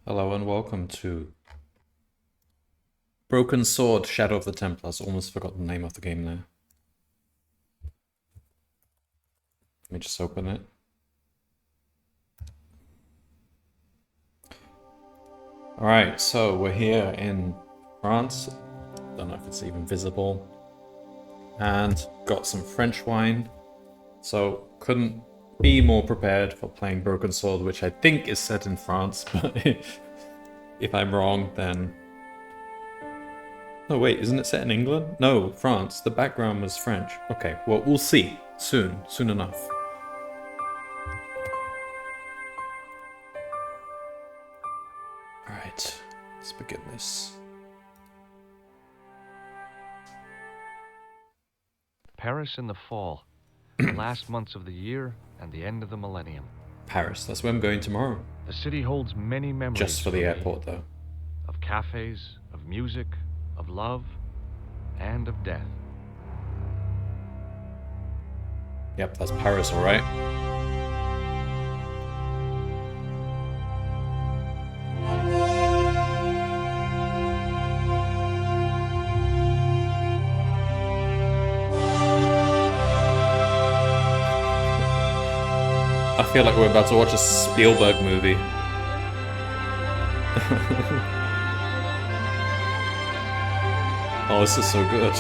Hello and welcome to Broken Sword, Shadow of the Templars. Almost forgot the name of the game there. Let me just open it. Alright, so we're here in France. Don't know if it's even visible. And got some French wine. So couldn't be more prepared for playing Broken Sword, which I think is set in France, but if I'm wrong, then... No, wait, isn't it set in England? No, France. The background was French. Okay, well, we'll see. Soon enough. Alright, let's begin this. Paris in the fall, the last months of the year and the end of the millennium. Paris, that's where I'm going tomorrow. The city holds many memories. Just for the me, airport, though. Of cafes, of music, of love, and of death. Yep, that's Paris, alright. I feel like we're about to watch a Spielberg movie. Oh, this is so good.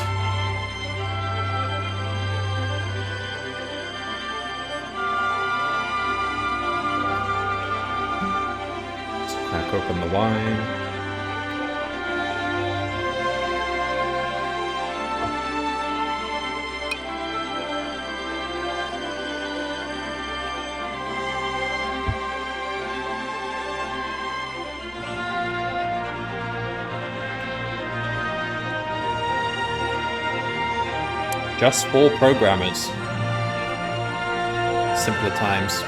Let's crack open the wine. Just for programmers. Simpler times.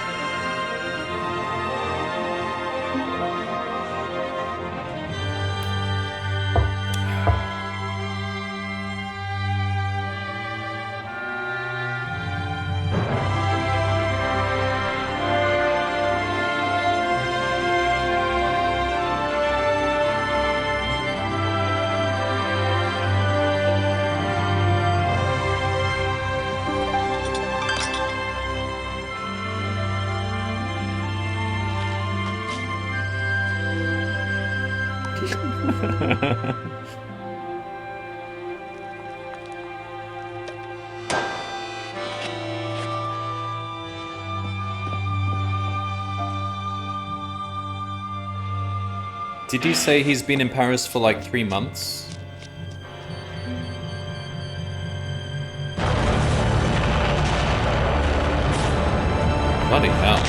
Did you say he's been in Paris for like 3 months? Bloody hell.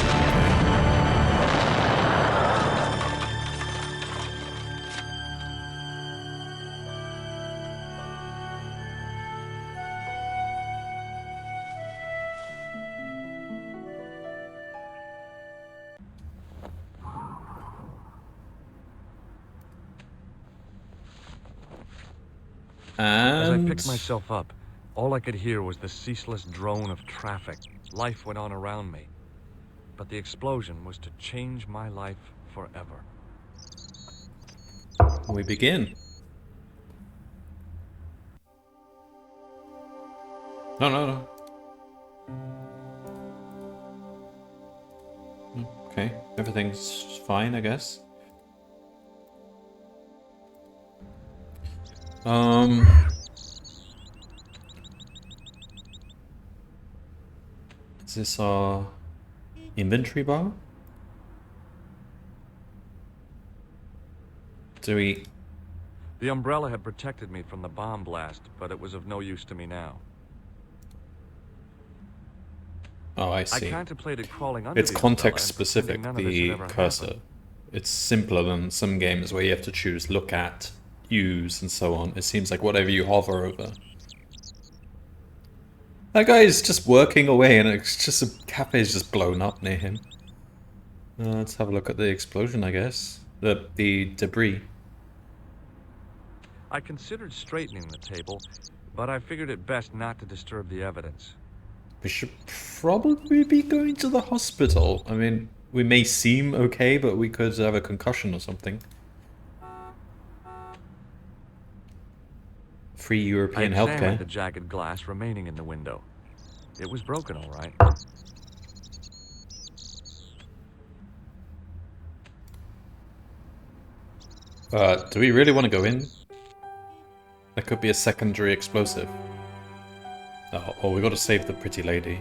As I picked myself up, all I could hear was the ceaseless drone of traffic. Life went on around me. But the explosion was to change my life forever. We begin. No. Okay, everything's fine, I guess. Is this our inventory bar? Do we... The umbrella had protected me from the bomb blast, but it was of no use to me now. Oh, I see. I contemplated crawling under It's the context umbrella and specific, pretending none of this had the ever cursor. happened. It's simpler than some games where you have to choose look at, use, and so on. It seems like whatever you hover over. That guy is just working away and it's just a cafe's just blown up near him. Let's have a look at the explosion, I guess. The debris. I considered straightening the table, but I figured it best not to disturb the evidence. We should probably be going to the hospital. I mean, we may seem okay, but we could have a concussion or something. Free I European examined healthcare. the jagged glass remaining in the window. It was broken, all right. Do we really want to go in? There could be a secondary explosive. Oh, we got to save the pretty lady.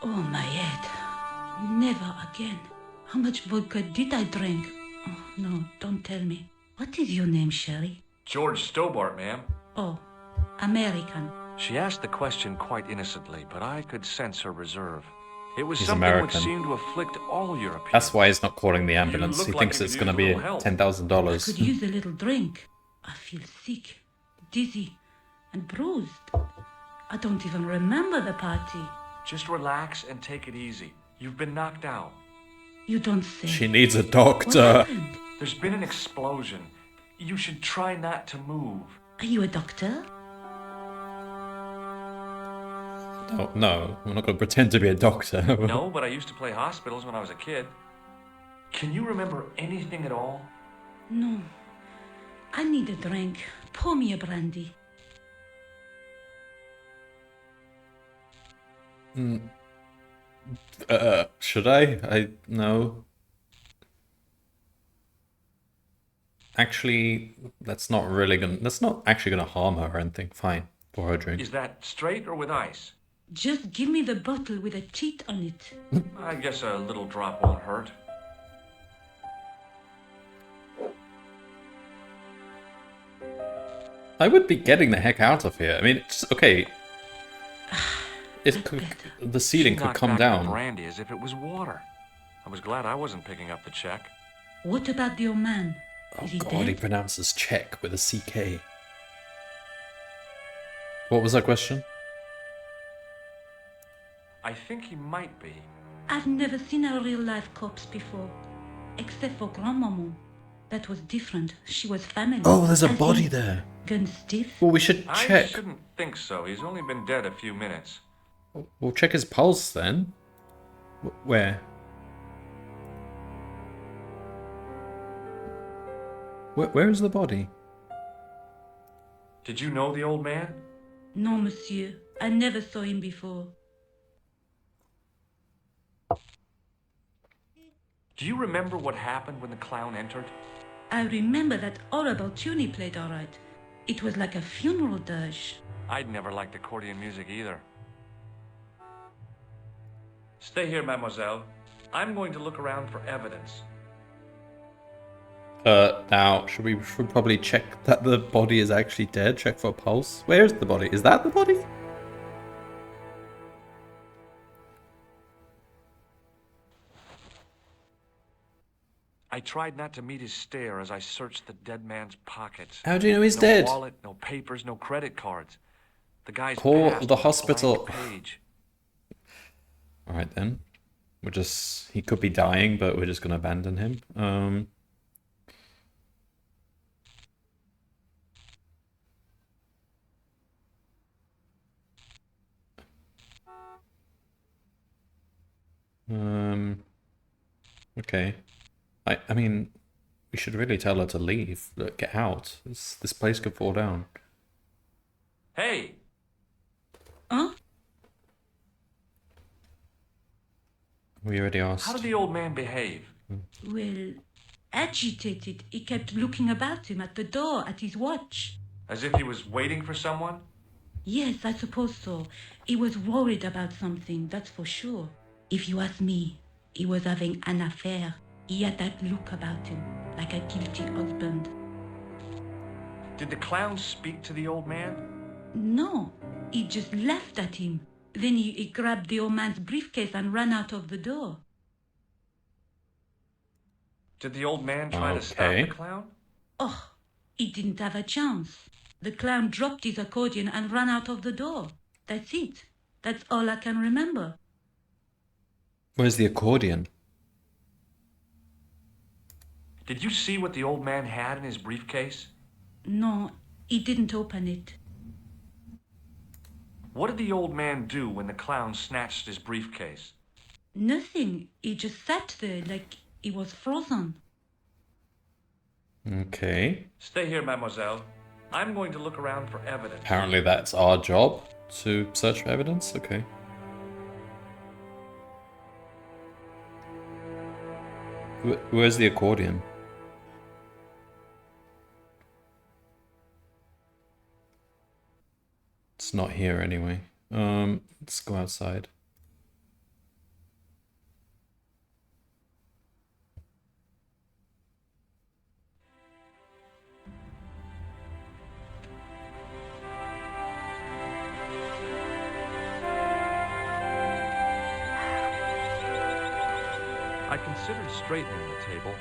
Oh, my head. Never again. How much vodka did I drink? Oh, no, don't tell me. What is your name, Sherry? George Stobart, ma'am. Oh, American. She asked the question quite innocently, but I could sense her reserve. It was He's something American. which seemed to afflict all Europeans. That's why he's not calling the ambulance. look He like thinks you it's could going to use a be little help. $10,000. Could use a little drink. I feel sick, dizzy, and bruised. I don't even remember the party. Just relax and take it easy. You've been knocked out. You don't say. She needs a What doctor. happened? There's been an explosion. You should try not to move. Are you a doctor? Oh, no, I'm not going to pretend to be a doctor. No, but I used to play hospitals when I was a kid. Can you remember anything at all? No. I need a drink. Pour me a brandy. Should I? No. Actually, that's not actually gonna harm her or anything. Fine. Pour her a drink. Is that straight or with ice? Just give me the bottle with a teat on it. I guess a little drop won't hurt. I would be getting the heck out of here. I mean, it's okay. The ceiling She could knocked come back the down. brandy as if it was water. I was glad I wasn't picking up the check. What about the old man? Oh Is he god, he dead? pronounces check with a CK. What was that question? I think he might be. I've never seen a real-life corpse before, except for Grandmaman. That was different. She was family. Oh, there's a As body in, there. Gun stiff. Well, we should I check. shouldn't think so. He's only been dead a few minutes. We'll check his pulse then. Where? Where is the body? Did you know the old man? No, monsieur. I never saw him before. Do you remember what happened when the clown entered? I remember that horrible tune he played all right. It was like a funeral dirge. I'd never liked accordion music either. Stay here, mademoiselle. I'm going to look around for evidence. Now, should we probably check that the body is actually dead? Check for a pulse? Where is the body? Is that the body? I tried not to meet his stare as I searched the dead man's pockets. How do you know he's no dead? Wallet, no papers, no credit cards. The guy's Call past the was a hospital. blank page. Alright then. He could be dying, but we're just gonna abandon him. Okay. I mean, we should really tell her to leave. Look, get out. This place could fall down. Hey! Huh? We already asked. How did the old man behave? Well, agitated. He kept looking about him at the door, at his watch. As if he was waiting for someone? Yes, I suppose so. He was worried about something, that's for sure. If you ask me, he was having an affair. He had that look about him, like a guilty husband. Did the clown speak to the old man? No, he just laughed at him. Then he grabbed the old man's briefcase and ran out of the door. Did the old man try to stop Okay. the clown? Oh, he didn't have a chance. The clown dropped his accordion and ran out of the door. That's it. That's all I can remember. Where's the accordion? Did you see what the old man had in his briefcase? No, he didn't open it. What did the old man do when the clown snatched his briefcase? Nothing. He just sat there like he was frozen. Okay. Stay here, mademoiselle. I'm going to look around for evidence. Apparently that's our job, to search for evidence. Okay. Where's the accordion? It's not here anyway. Let's go outside. I considered straightening the table.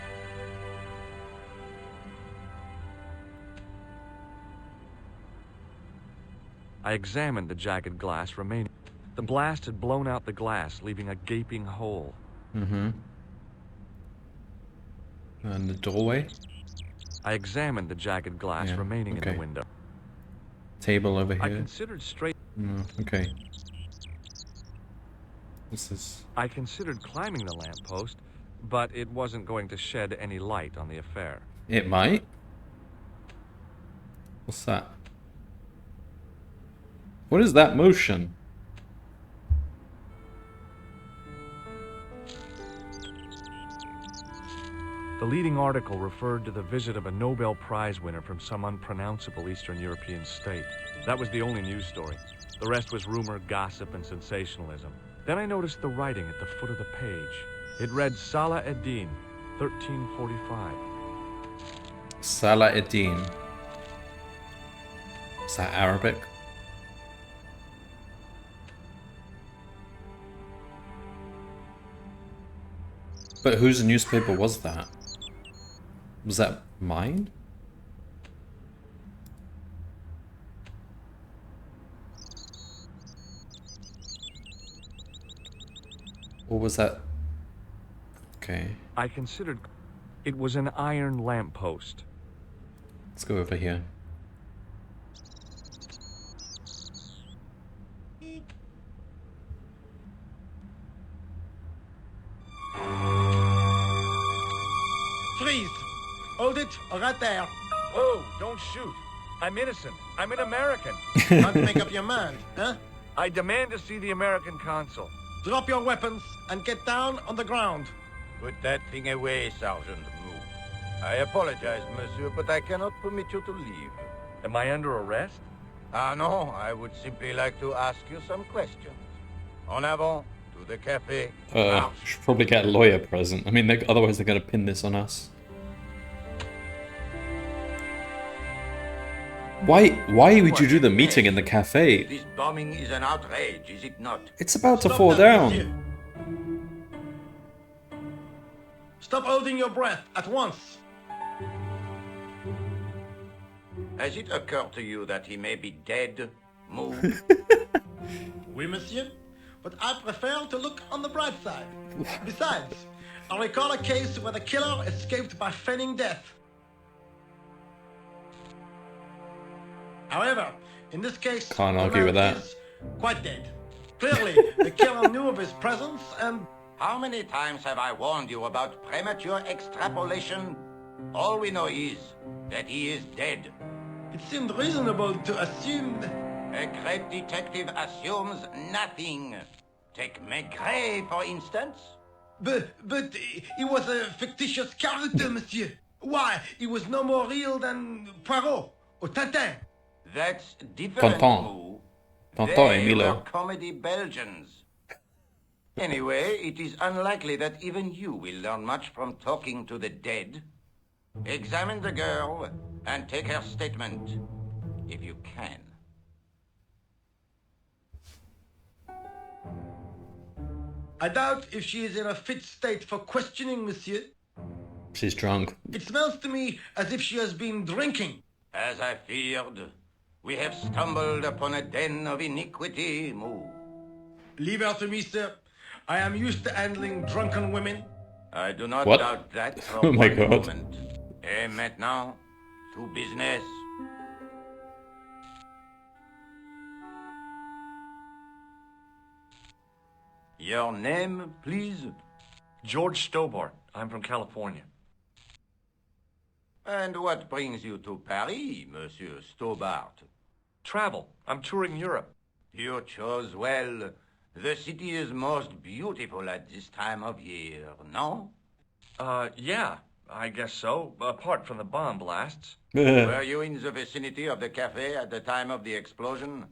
I examined the jagged glass remaining. The blast had blown out the glass, leaving a gaping hole. Mm-hmm. And the doorway? I examined the jagged glass remaining in the window. Table over here. I considered okay. This is... I considered climbing the lamppost, but it wasn't going to shed any light on the affair. It might? What's that? What is that motion? The leading article referred to the visit of a Nobel Prize winner from some unpronounceable Eastern European state. That was the only news story. The rest was rumor, gossip, and sensationalism. Then I noticed the writing at the foot of the page. It read Salah Eddin, 1345. Salah Eddin. Is that Arabic? But whose newspaper was that? Was that mine? Or was that... Okay. I considered it was an iron lamppost. Let's go over here. Freeze! Hold it, right there. Whoa, don't shoot. I'm innocent. I'm an American. Want to make up your mind, huh? I demand to see the American consul. Drop your weapons and get down on the ground. Put that thing away, Sergeant Mou. I apologize, monsieur, but I cannot permit you to leave. Am I under arrest? Ah, no, I would simply like to ask you some questions. En avant, to the cafe. Should probably get a lawyer present. I mean, otherwise they're going to pin this on us. Why would you do the meeting in the cafe? This bombing is an outrage, is it not? It's about to Stop fall that, down. monsieur. Stop holding your breath at once. Has it occurred to you that he may be dead, Mou? Oui, monsieur. But I prefer to look on the bright side. Besides, I recall a case where the killer escaped by feigning death. However, in this case, Can't the argue man with that. is quite dead. Clearly, the killer knew of his presence and... How many times have I warned you about premature extrapolation? All we know is that he is dead. It seemed reasonable to assume... A great detective assumes nothing. Take Maigret, for instance. But he was a fictitious character, monsieur. Why, he was no more real than Poirot or Tintin. That's different, Tonton. Mou. Tonton They et Milo. were comedy Belgians. Anyway, it is unlikely that even you will learn much from talking to the dead. Examine the girl and take her statement, if you can. I doubt if she is in a fit state for questioning, monsieur. She's drunk. It smells to me as if she has been drinking. As I feared, We have stumbled upon a den of iniquity, Moo. Leave her to me, sir. I am used to handling drunken women. I do not What? doubt that for Oh my one God. moment. Et maintenant, to business. Your name, please? George Stobart. I'm from California. And what brings you to Paris, Monsieur Stobart? Travel. I'm touring Europe. You chose well. The city is most beautiful at this time of year, no? Yeah, I guess so. Apart from the bomb blasts. Were you in the vicinity of the cafe at the time of the explosion?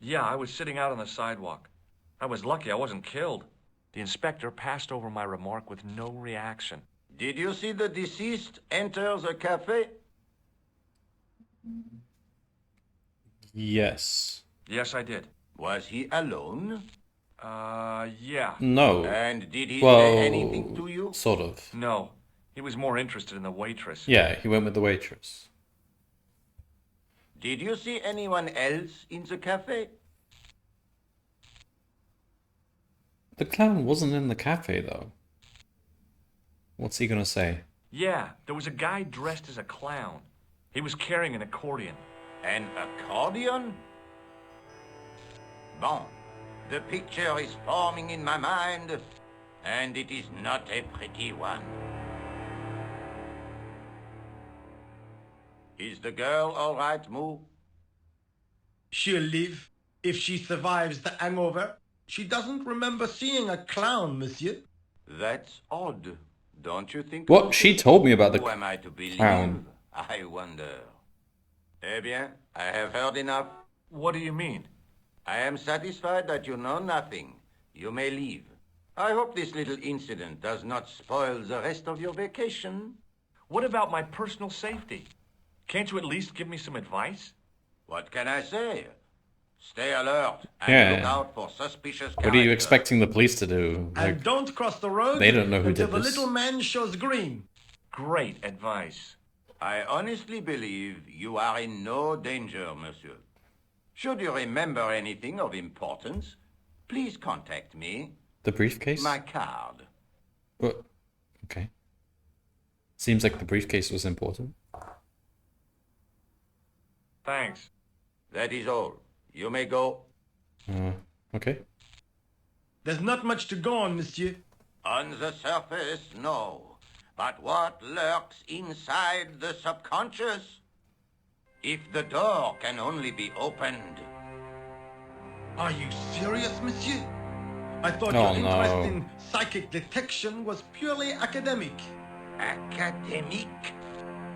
Yeah, I was sitting out on the sidewalk. I was lucky I wasn't killed. The inspector passed over my remark with no reaction. Did you see the deceased enter the cafe? Yes. Yes, I did. Was he alone? Yeah. No. And did he Well, say anything to you? sort of. No. He was more interested in the waitress. Yeah, he went with the waitress. Did you see anyone else in the cafe? The clown wasn't in the cafe, though. What's he gonna say? Yeah, there was a guy dressed as a clown. He was carrying an accordion. An accordion? Bon, the picture is forming in my mind, and it is not a pretty one. Is the girl all right, Moo? She'll live if she survives the hangover. She doesn't remember seeing a clown, monsieur. That's odd, don't you think? What? She told me about the Who am I to believe? clown. I wonder. Eh bien, I have heard enough. What do you mean? I am satisfied that you know nothing. You may leave. I hope this little incident does not spoil the rest of your vacation. What about my personal safety? Can't you at least give me some advice? What can I say? Stay alert and Yeah. look out for suspicious characters. What are you expecting the police to do? And Like, don't cross the road they don't know who until did the this. little man shows green. Great advice. I honestly believe you are in no danger, monsieur. Should you remember anything of importance, please contact me. the briefcase? My card. What? Okay. Seems like the briefcase was important. Thanks. That is all. You may go. Okay. There's not much to go on, monsieur. On the surface, no. But what lurks inside the subconscious? If the door can only be opened. Are you serious, monsieur? I thought Oh, your no. interest in psychic detection was purely academic. Academic?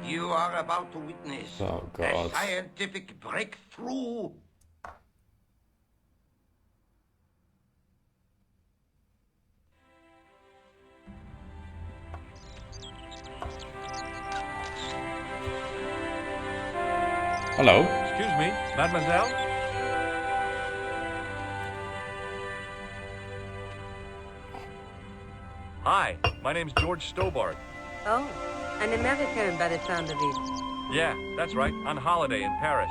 You are about to witness Oh, a God. scientific breakthrough. Hello. Excuse me, mademoiselle? Hi, my name's George Stobart. Oh, an American by the sound of it. Yeah, that's right, on holiday in Paris.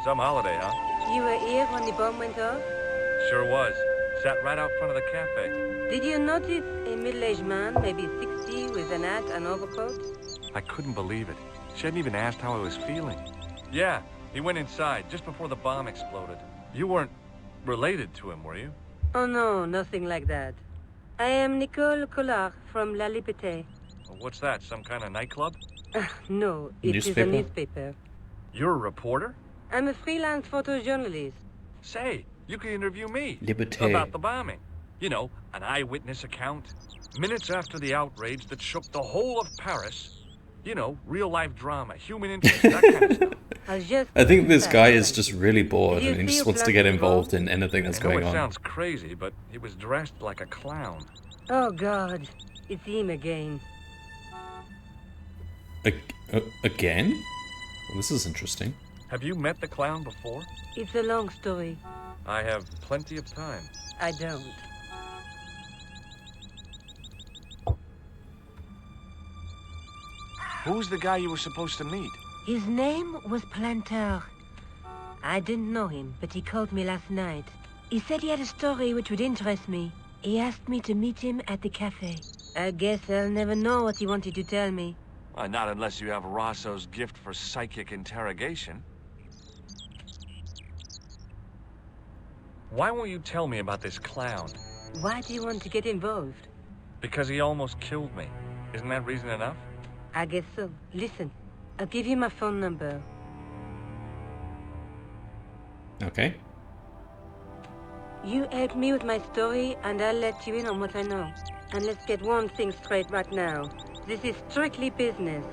Some holiday, huh? You were here when the bomb went off? Sure was. Sat right out front of the cafe. Did you notice a middle-aged man, maybe 60, with an hat and overcoat? I couldn't believe it. She hadn't even asked how I was feeling. Yeah, he went inside just before the bomb exploded. You weren't related to him, were you? Oh no, nothing like that. I am Nicole Collard from La Liberté. Well, what's that, some kind of nightclub? No, it is a Newspaper? newspaper. You're a reporter? I'm a freelance photojournalist. Say, you could interview me. Liberté. About the bombing. You know, an eyewitness account. Minutes after the outrage that shook the whole of Paris. You know, real-life drama, human interest, that kind of stuff. I'll just... I think this guy is Thank just you. really bored Did you and he see just a wants to get plastic involved bomb? in anything that's I know going it on. sounds crazy, but he was dressed like a clown. Oh God, it's him again. Again? Well, this is interesting. Have you met the clown before? It's a long story. I have plenty of time. I don't. Who's the guy you were supposed to meet? His name was Planter. I didn't know him, but he called me last night. He said he had a story which would interest me. He asked me to meet him at the cafe. I guess I'll never know what he wanted to tell me. Not unless you have Rosso's gift for psychic interrogation. Why won't you tell me about this clown? Why do you want to get involved? Because he almost killed me. Isn't that reason enough? I guess so. Listen, I'll give you my phone number. Okay. You help me with my story, and I'll let you in on what I know. And let's get one thing straight right now. This is strictly business.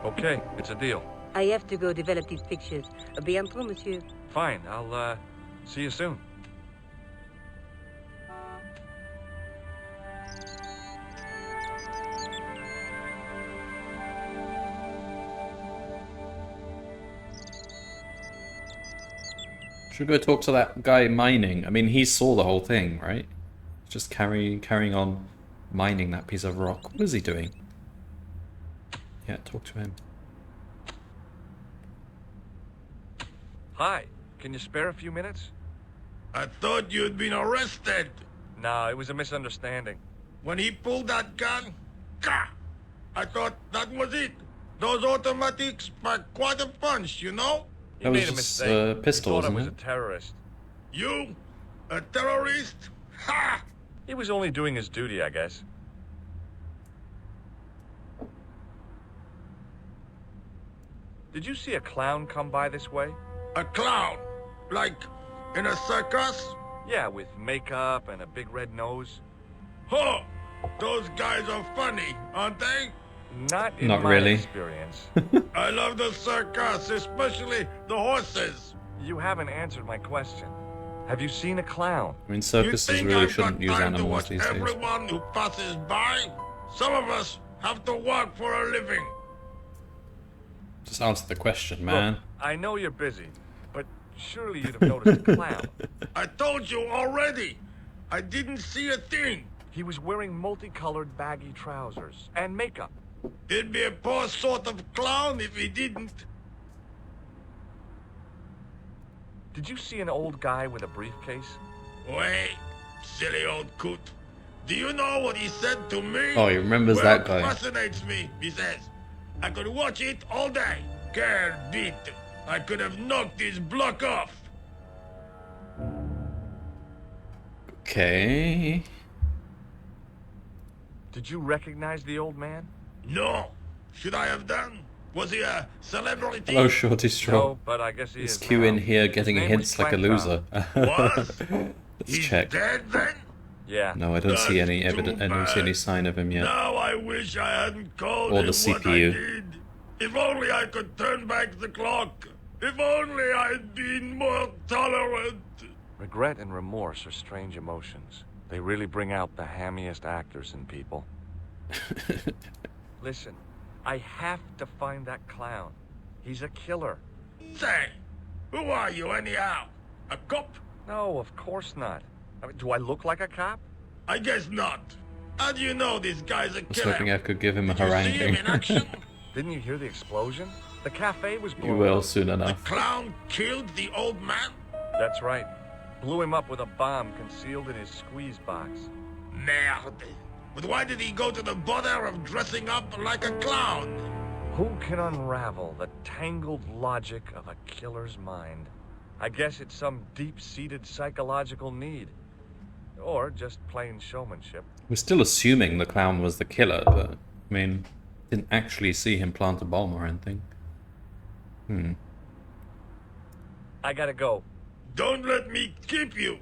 Okay, it's a deal. I have to go develop these pictures. À bientôt, monsieur. Fine, I'll, see you soon. Should we go talk to that guy mining? I mean, he saw the whole thing, right? Just carrying on mining that piece of rock. What is he doing? Yeah, talk to him. Hi, can you spare a few minutes? I thought you'd been arrested. No, it was a misunderstanding. When he pulled that gun, gah! I thought that was it. Those automatics pack quite a punch, you know? That was just a pistol, He thought I wasn't was it? a terrorist. You? A terrorist? Ha! He was only doing his duty, I guess. Did you see a clown come by this way? A clown? Like in a circus? Yeah, with makeup and a big red nose. Huh! Those guys are funny, aren't they? Not in Not my really. experience. I love the circus, especially the horses. You haven't answered my question. Have you seen a clown? I mean, You circuses think really I've shouldn't got use time to animals watch these days. everyone who passes by? Some of us have to work for a living. Just answer the question, man. Look, I know you're busy, but surely you'd have noticed a clown. I told you already. I didn't see a thing. He was wearing multicolored baggy trousers and makeup. He'd be a poor sort of clown if he didn't. Did you see an old guy with a briefcase? Wait, silly old coot. Do you know what he said to me? Oh, he remembers Well, that guy. It fascinates me, he says. I could watch it all day. Quel bit. I could have knocked his block off. Okay. Did you recognize the old man? No. Should I have done? Was he a celebrity? Hello, Shorty Straw. No, but I guess he He's is now. queuing here, getting His name hints was like a Frank loser. Was? Let's He's check. dead then? Yeah. No, I don't see That's any evidence. too I don't see any bad. sign of him yet. Now I wish I hadn't called Or him the what I CPU. did. If only I could turn back the clock. If only I'd been more tolerant. Regret and remorse are strange emotions. They really bring out the hammiest actors in people. Listen, I have to find that clown. He's a killer. Say, who are you anyhow? A cop? No, of course not. I mean, do I look like a cop? I guess not. How do you know this guy's a I was killer? hoping I could give him a Did you see him in haranguing. action? Didn't you hear the explosion? The cafe was blown You will up. soon The enough. clown killed the old man? That's right. Blew him up with a bomb concealed in his squeeze box. Merde. But why did he go to the bother of dressing up like a clown? Who can unravel the tangled logic of a killer's mind? I guess it's some deep-seated psychological need. Or just plain showmanship. We're still assuming the clown was the killer, but I mean, didn't actually see him plant a bomb or anything. I gotta go. Don't let me keep you.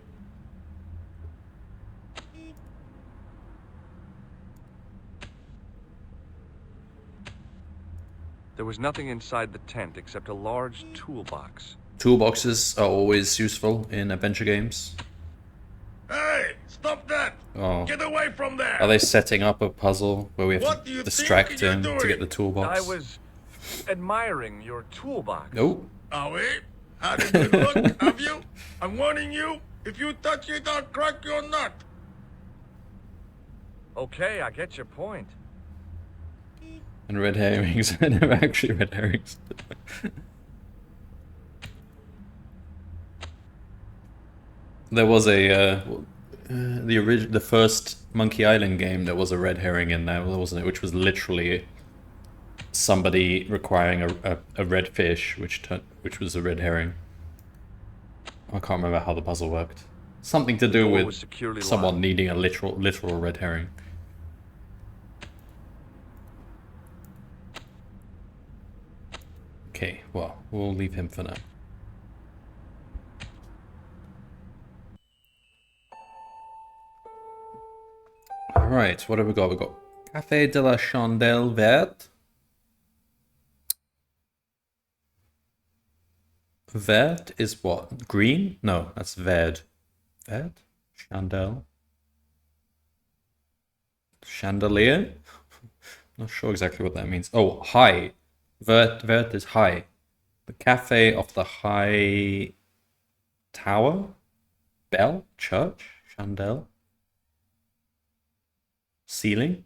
There was nothing inside the tent except a large toolbox. Toolboxes are always useful in adventure games. Hey, stop that! Oh. Get away from there! Are they setting up a puzzle where we have What do to you distract think you're him to doing? get the toolbox? I was admiring your toolbox. Oh, Are we? Had a good look, have you? I'm warning you, if you touch it, I'll crack your nut. Okay, I get your point. and red herrings. They're actually red herrings. There was the first Monkey Island game. There was a red herring in there, wasn't it? Which was literally somebody requiring a red fish, which was a red herring. I can't remember how the puzzle worked. Something to do with someone needing a literal red herring. Okay, well, we'll leave him for now. Alright, what have we got? We've got Café de la Chandelle Verte. Vert is what? Green? No, that's verd. Vert? Chandelle? Chandelier? Not sure exactly what that means. Oh, high. Vert is high. The cafe of the high tower? Bell? Church? Chandelle? Ceiling?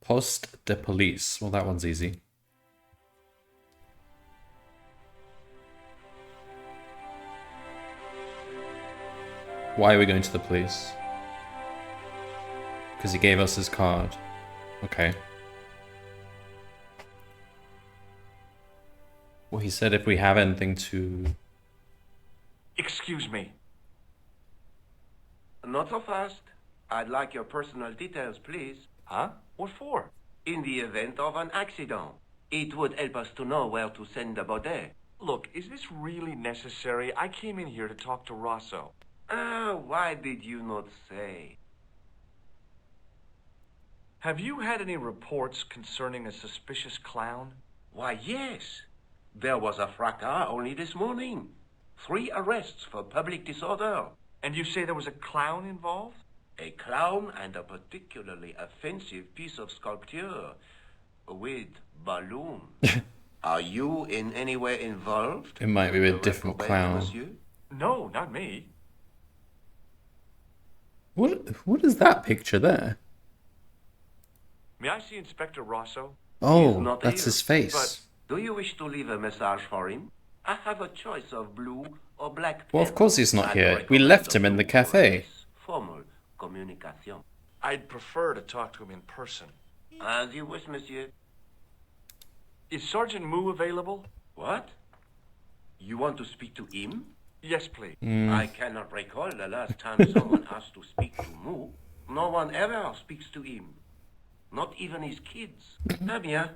Poste de police. Well, that one's easy. Why are we going to the police? Because he gave us his card. Okay. Well, he said if we have anything to... Excuse me. Not so fast. I'd like your personal details, please. Huh? What for? In the event of an accident, it would help us to know where to send the body. Look, is this really necessary? I came in here to talk to Rosso. Why did you not say? Have you had any reports concerning a suspicious clown? Why, yes. There was a fracas only this morning. 3 arrests for public disorder. And you say there was a clown involved? A clown and a particularly offensive piece of sculpture with balloons. Are you in any way involved? It might be a different clown. Monsieur? No, not me. What is that picture there? May I see Inspector Rosso? Oh, that's his face. But do you wish to leave a message for him? I have a choice of blue or black pen. Well, of course he's not here. We left him in the cafe. Formal communication. I'd prefer to talk to him in person. As you wish, monsieur. Is Sergeant Moo available? What? You want to speak to him? Yes, please. I cannot recall the last time someone asked to speak to Moo. No one ever speaks to him. Not even his kids. Eh bien.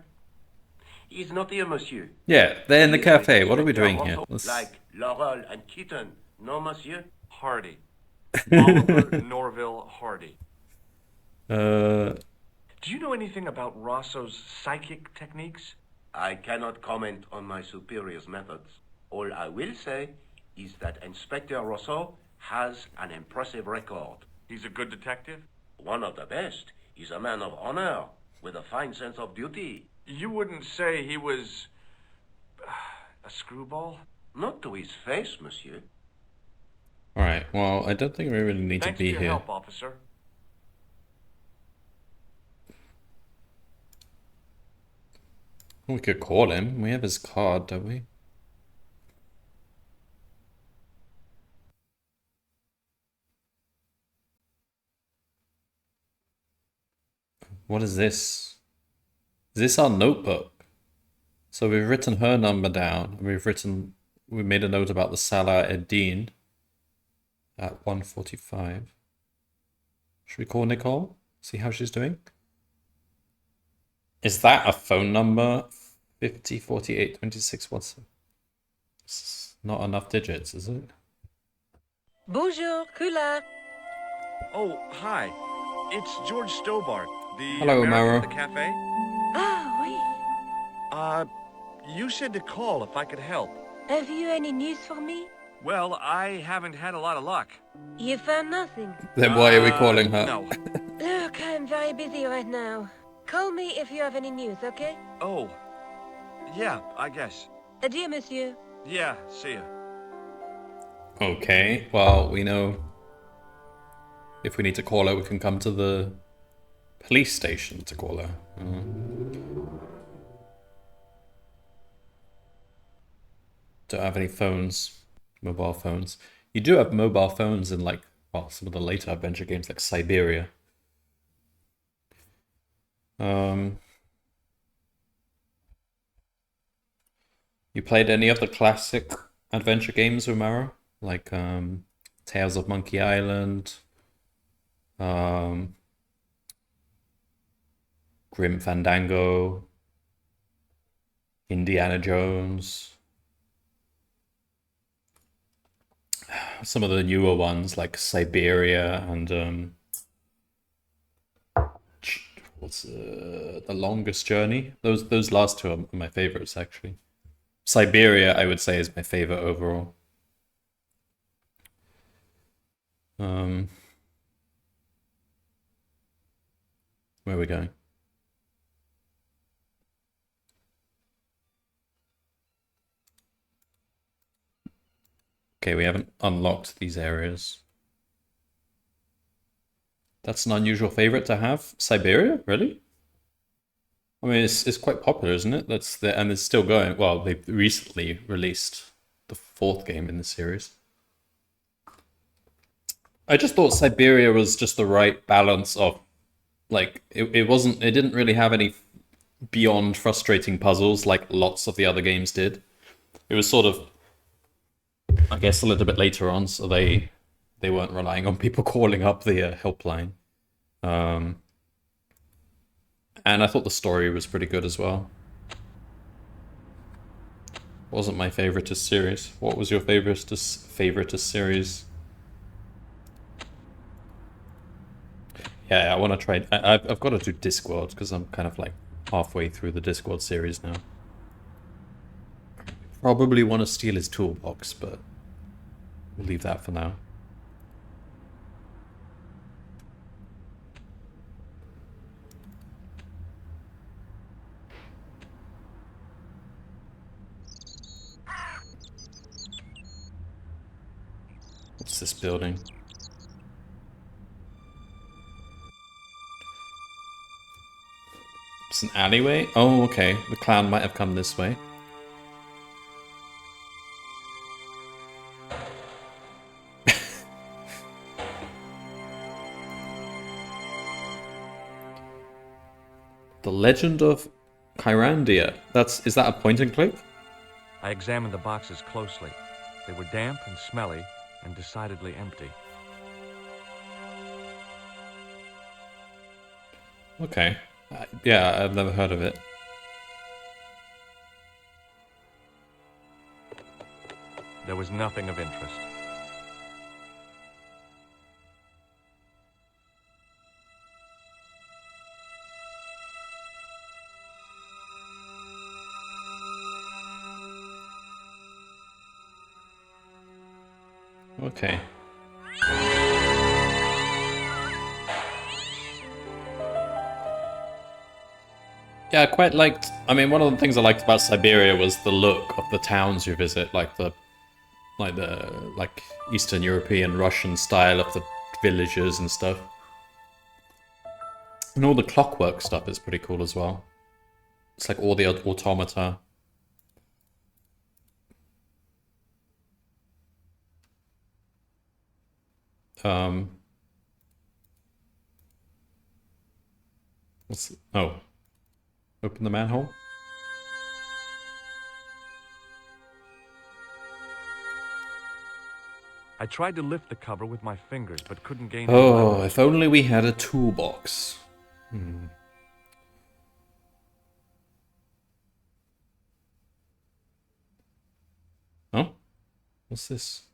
He's not here, monsieur. Yeah, they're in the cafe. What are we doing here? Like Laurel and Kitten. No, monsieur? Hardy. Oliver Norville Hardy. Do you know anything about Rosso's psychic techniques? I cannot comment on my superior's methods. All I will say is that Inspector Rosso has an impressive record. He's a good detective? One of the best. He's a man of honor, with a fine sense of duty. You wouldn't say he was... a screwball? Not to his face, monsieur. Alright, well, I don't think we really need Thanks to be for your here. help, officer. We could call him. We have his card, don't we? What is this? Is this our notebook? So we've written her number down. We made a note about the Salah Eddin at 1:45. Should we call Nicole? See how she's doing? Is that a phone number? 50, 48, 26, what's... It's not enough digits, is it? Bonjour, Kula. Oh, hi. It's George Stobart, the Hello, American Mara. at the cafe. Ah, oui. You said to call if I could help. Have you any news for me? Well, I haven't had a lot of luck. You found nothing. Then why are we calling her? No. Look, I'm very busy right now. Call me if you have any news, okay? Oh. Yeah, I guess. Adieu, monsieur. Yeah, see ya. Okay, well, we know if we need to call her, we can come to the police station to call her. Don't have any phones, mobile phones. You do have mobile phones in like, well, some of the later adventure games like Siberia. You played any of the classic adventure games, Romero? Like Tales of Monkey Island, um, Grim Fandango, Indiana Jones. Some of the newer ones like Siberia and what's The Longest Journey. Those last two are my favorites actually. Siberia, I would say, is my favorite overall. Where are we going? Okay, we haven't unlocked these areas. That's an unusual favorite to have. Siberia, really? I mean, it's quite popular, isn't it? And it's still going. Well, they've recently released the fourth game in the series. I just thought Siberia was just the right balance of, like, it didn't really have any beyond frustrating puzzles like lots of the other games did. It was sort of, I guess, a little bit later on, so they weren't relying on people calling up the helpline. And I thought the story was pretty good as well. Wasn't my favoritist series. What was your favoritist series? Yeah, I want to try. I've got to do Discworld because I'm kind of like halfway through the Discworld series now. Probably want to steal his toolbox, but we'll leave that for now. What's this building? It's an alleyway? Oh, okay. The clown might have come this way. The Legend of Kyrandia. Is that a point and click? I examined the boxes closely. They were damp and smelly and decidedly empty. Okay. Yeah, I've never heard of it. There was nothing of interest. Okay. Yeah, I quite liked. I mean, one of the things I liked about Siberia was the look of the towns you visit, like the Eastern European Russian style of the villages and stuff. And all the clockwork stuff is pretty cool as well. It's like all the automata. Oh. Open the manhole? I tried to lift the cover with my fingers, but couldn't gain any Oh, leverage. if only we had a toolbox. Oh? What's this?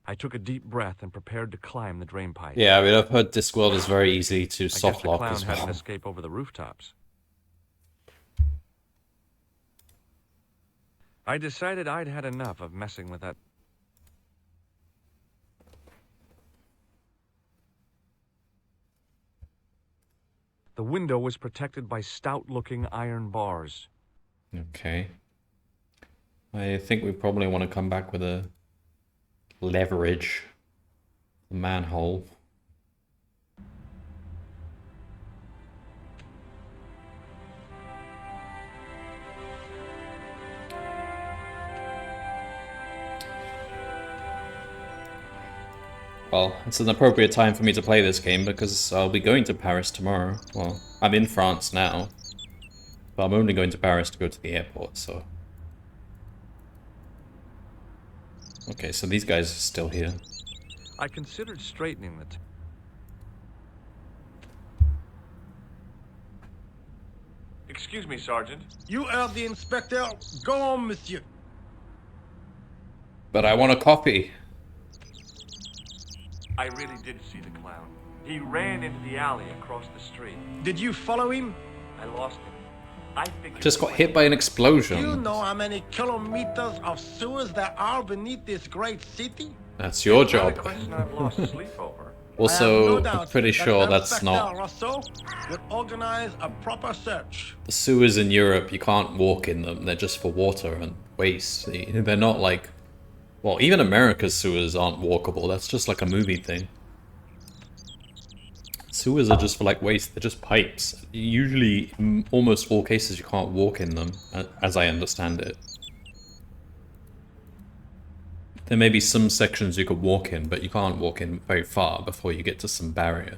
I took a deep breath and prepared to climb the drain pipe. Yeah, I mean, I've heard Discworld is very easy to I guess soft the lock clown as had an well. escape over the rooftops. I decided I'd had enough of messing with that. The window was protected by stout-looking iron bars. Okay. I think we probably want to come back with a leverage the manhole. well, it's an appropriate time for me to play this game because I'll be going to Paris tomorrow. Well, I'm in France now, but I'm only going to Paris to go to the airport, so... Okay, so these guys are still here. I considered straightening the... Excuse me, Sergeant. You heard the inspector. Go on, monsieur. But I want a copy. I really did see the clown. He ran into the alley across the street. Did you follow him? I lost him. I figured... Just got hit by an explosion. Do you know how many kilometers of sewers there are beneath this great city? That's your Not a job. question I've lost sleep over. Also, I have no I'm pretty doubt sure that that's Inspector not... Rousseau will organize a proper search. The sewers in Europe, you can't walk in them. They're just for water and waste. They're not like... Well, even America's sewers aren't walkable. That's just like a movie thing. Sewers are just for like waste. They're just pipes. Usually, in almost all cases, you can't walk in them, as I understand it. There may be some sections you could walk in, but you can't walk in very far before you get to some barrier.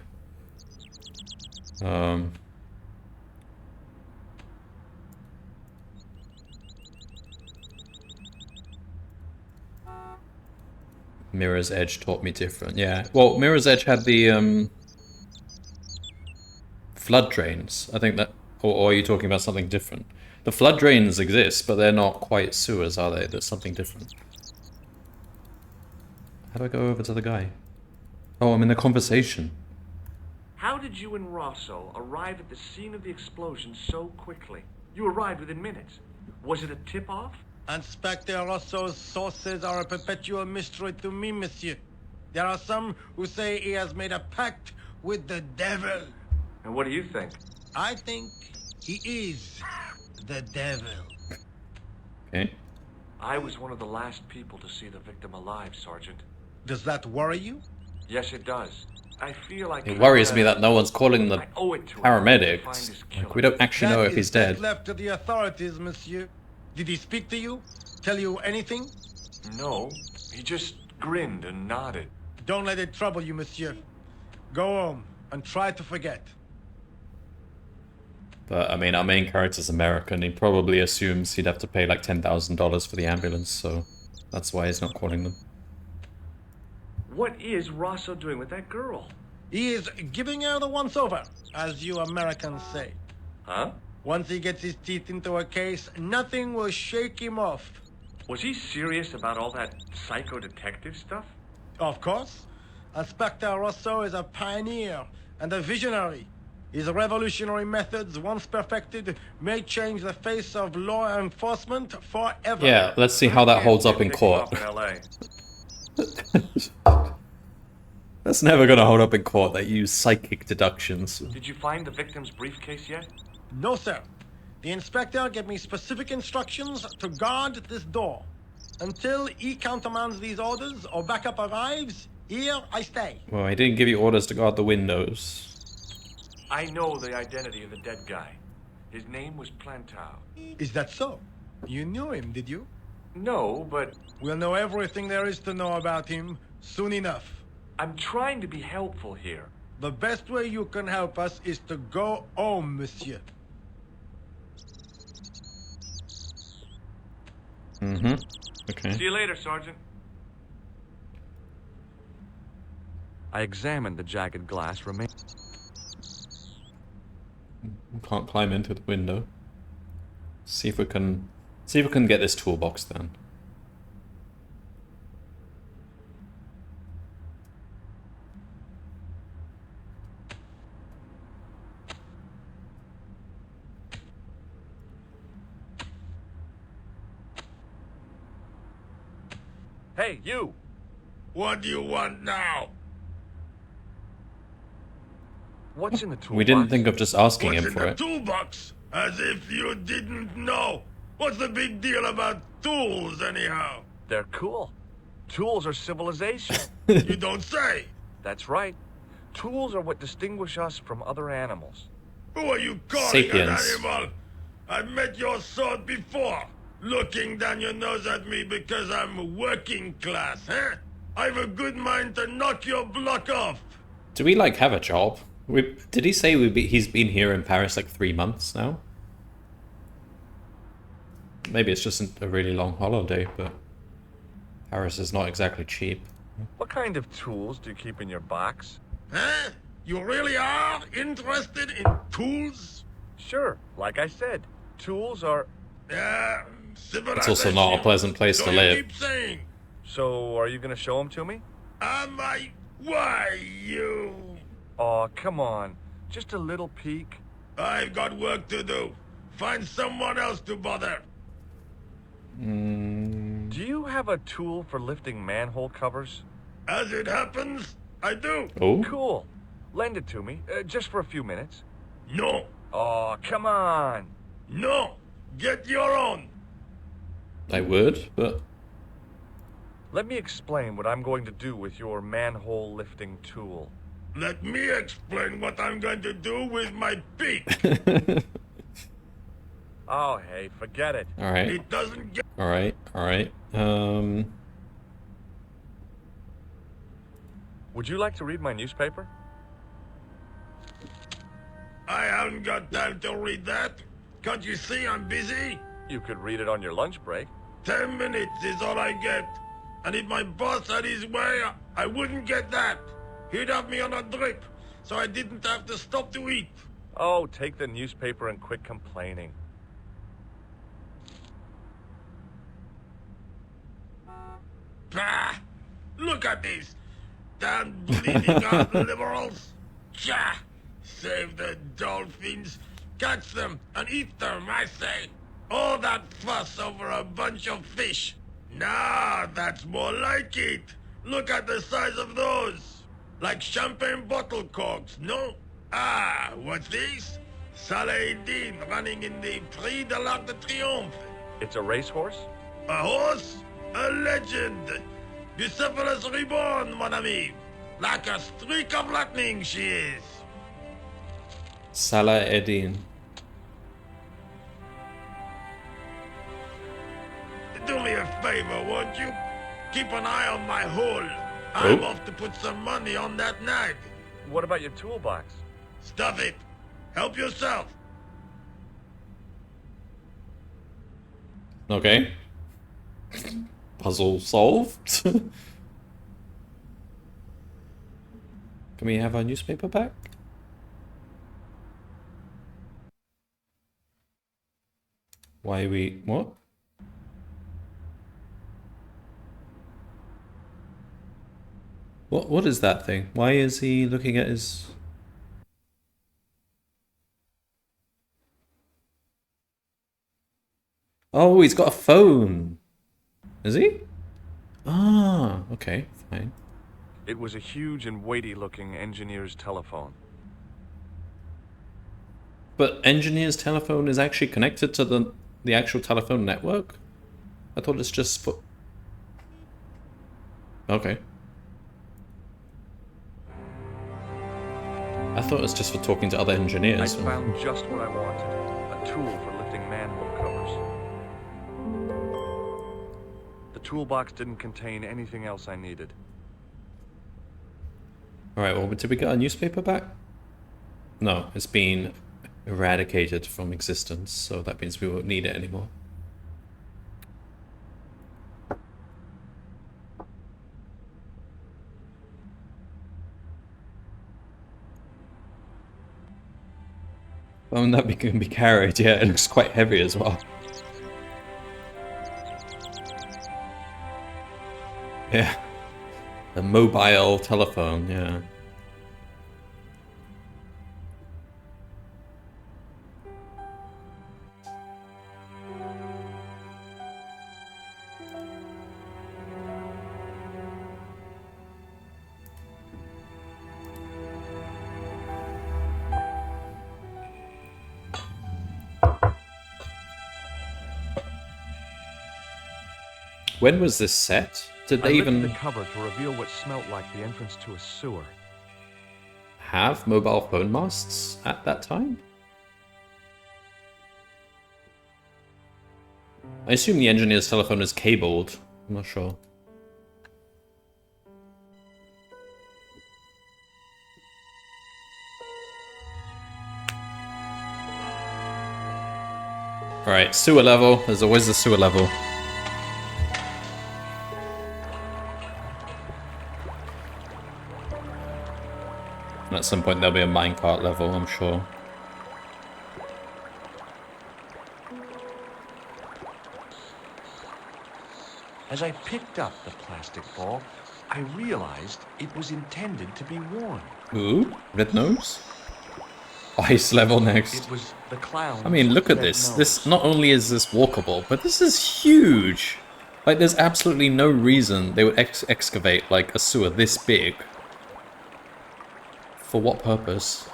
Mirror's Edge taught me different. Yeah, well, Mirror's Edge had the flood drains. I think that, or are you talking about something different? The flood drains exist, but they're not quite sewers, are they? There's something different. How do I go over to the guy? Oh, I'm in a conversation. How did you and Rosso arrive at the scene of the explosion so quickly? You arrived within minutes. Was it a tip-off? Inspector Rosso's sources are a perpetual mystery to me, monsieur. There are some who say he has made a pact with the devil. And what do you think? I think he is the devil. Okay. I was one of the last people to see the victim alive, Sergeant. Does that worry you? Yes, it does. I feel like... It worries me that no one's calling the I owe it to him to find paramedics. his killer. Like, we don't actually know if he's That is dead. left to the authorities, monsieur. Did he speak to you? Tell you anything? No, he just grinned and nodded. Don't let it trouble you, monsieur. Go home and try to forget. But, I mean, our main character's American. He probably assumes he'd have to pay like $10,000 for the ambulance, so that's why he's not calling them. What is Rosso doing with that girl? He is giving her the once-over, as you Americans say. Huh? Once he gets his teeth into a case, nothing will shake him off. Was he serious about all that psycho-detective stuff? Of course. Inspector Rosso is a pioneer and a visionary. His revolutionary methods, once perfected, may change the face of law enforcement forever. Yeah, let's see how that holds up in court. That's never gonna hold up in court. They use psychic deductions. Did you find the victim's briefcase yet? No, sir. The inspector gave me specific instructions to guard this door. Until he countermands these orders or backup arrives, here I stay. Well, he didn't give you orders to guard the windows. I know the identity of the dead guy. His name was Plantau. Is that so? You knew him, did you? No, but We'll know everything there is to know about him soon enough. I'm trying to be helpful here. The best way you can help us is to go home, monsieur. Mm-hmm. Okay. See you later, Sergeant. I examined the jagged glass Can't climb into the window. See if we can get this toolbox then. Hey, you! What do you want now? What's in the toolbox? We didn't think of just asking him for it. toolbox? As if you didn't know. What's the big deal about tools, anyhow? They're cool. Tools are civilization. You don't say. That's right. Tools are what distinguish us from other animals. Who are you calling Sapiens. an animal? I've met your sort before. Looking down your nose at me because I'm working class, huh? I've a good mind to knock your block off. Do we, like, have a job? Did he say he's been here in Paris, like, 3 months now? Maybe it's just a really long holiday, but Paris is not exactly cheap. What kind of tools do you keep in your box? Huh? You really are interested in tools? Sure, like I said, tools are... Yeah, It's also not a pleasant place so to you live. keep saying. So, are you gonna show them to me? Am I? Why, you? Aw, come on. Just a little peek. I've got work to do. Find someone else to bother. Do you have a tool for lifting manhole covers? As it happens, I do. Oh? Cool. Lend it to me, just for a few minutes. No. Aw, come on. No. Get your own. I would, but... Let me explain what I'm going to do with your manhole lifting tool. Let me explain what I'm going to do with my beak. Oh, hey, forget it. Alright. It doesn't get... Alright. Would you like to read my newspaper? I haven't got time to read that. Can't you see I'm busy? You could read it on your lunch break. 10 minutes is all I get. And if my boss had his way, I wouldn't get that. He'd have me on a drip, so I didn't have to stop to eat. Oh, take the newspaper and quit complaining. Bah! Look at this. Damn bleeding out liberals. Tja! Save the dolphins. Catch them and eat them, I say. All that fuss over a bunch of fish. Nah, that's more like it. Look at the size of those. Like champagne bottle corks, no? Ah, what's this? Salah-Eddin running in the Prix de l'Arc de Triomphe. It's a racehorse? A horse? A legend. Bucephalus reborn, mon ami. Like a streak of lightning she is. Salah-Eddin. Do me a favor, won't you? Keep an eye on my hole. I'm off to put some money on that nag. What about your toolbox? Stuff it. Help yourself. Okay. Puzzle solved. Can we have our newspaper back? Why are we... what? What is that thing? Why is he looking at his... Oh, he's got a phone. Is he? Ah, okay, fine. It was a huge and weighty-looking engineer's telephone. But engineer's telephone is actually connected to the actual telephone network? I thought it's just for... Okay. I thought it was just for talking to other engineers. I found just what I wanted. A tool for lifting manhole covers. The toolbox didn't contain anything else I needed. Alright, well, did we get our newspaper back? No, it's been eradicated from existence, so that means we won't need it anymore. Oh, and that can be carried, yeah, it looks quite heavy as well. Yeah. A mobile telephone, yeah. When was this set? Did they lifted even the cover to reveal what smelt like the entrance to a sewer. have mobile phone masts at that time? I assume the engineer's telephone is cabled. I'm not sure. Alright, sewer level. There's always a sewer level. And at some point there'll be a minecart level, I'm sure. As I picked up the plastic ball, I realized it was intended to be worn. Ooh, red nose? Ice level next. It was the clown's I mean, look at red this. nose. This, not only is this walkable, but this is huge. Like, there's absolutely no reason they would excavate, like, a sewer this big. For what purpose?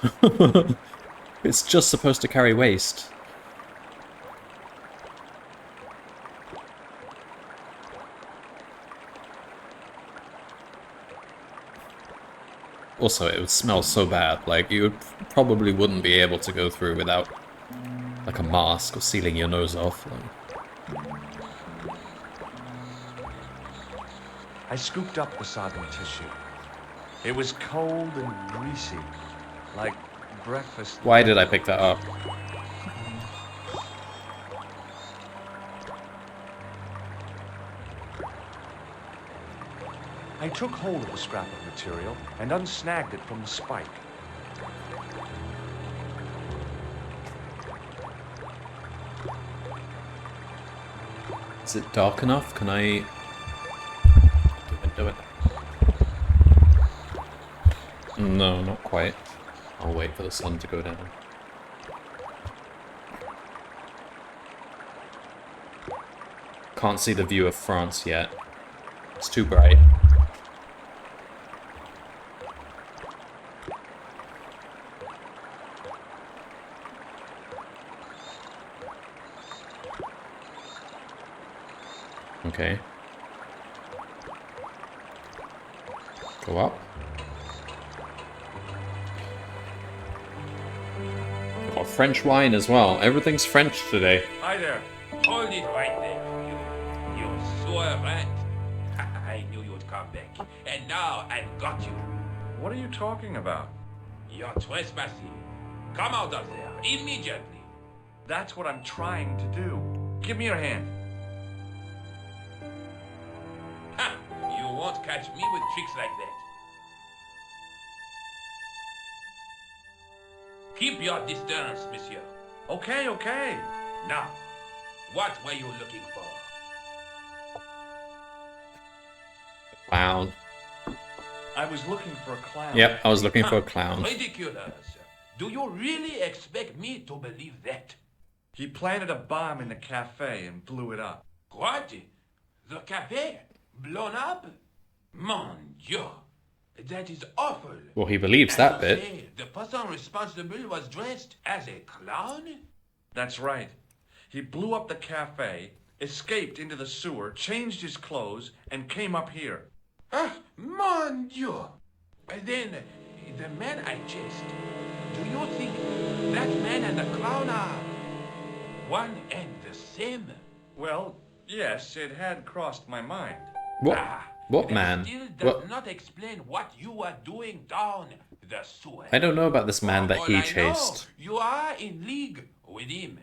It's just supposed to carry waste. Also, it would smell so bad. Like, you probably wouldn't be able to go through without, like, a mask or sealing your nose off. Like. I scooped up the sodden tissue. It was cold and greasy, like breakfast. Why did I pick that up? I took hold of the scrap of material and unsnagged it from the spike. Is it dark enough? Can I... do it? No, not quite. I'll wait for the sun to go down. Can't see the view of France yet. It's too bright. Okay. Go up. Got French wine as well. Everything's French today. Hi there. Hold it right there. You sewer rat. I knew you'd come back. And now I've got you. What are you talking about? You're trespassing. Come out of there immediately. That's what I'm trying to do. Give me your hand. Ha! You won't catch me with tricks like that. Keep your distance, monsieur. Okay, okay. Now, what were you looking for? Clown. I was looking for a clown. Yep, I was looking for a clown. Ridiculous. Do you really expect me to believe that? He planted a bomb in the cafe and blew it up. What? The cafe? Blown up? Mon Dieu. That is awful. Well, he believes And that you bit. say the person responsible was dressed as a clown? That's right. He blew up the cafe, escaped into the sewer, changed his clothes, and came up here. Ah, mon Dieu. And then, the man I chased, do you think that man and the clown are one and the same? Well, yes, it had crossed my mind. What? Ah, What that man? still does What? not explain what you were doing down the sewer. I don't know about this man that All he I chased. know, you are in league with him.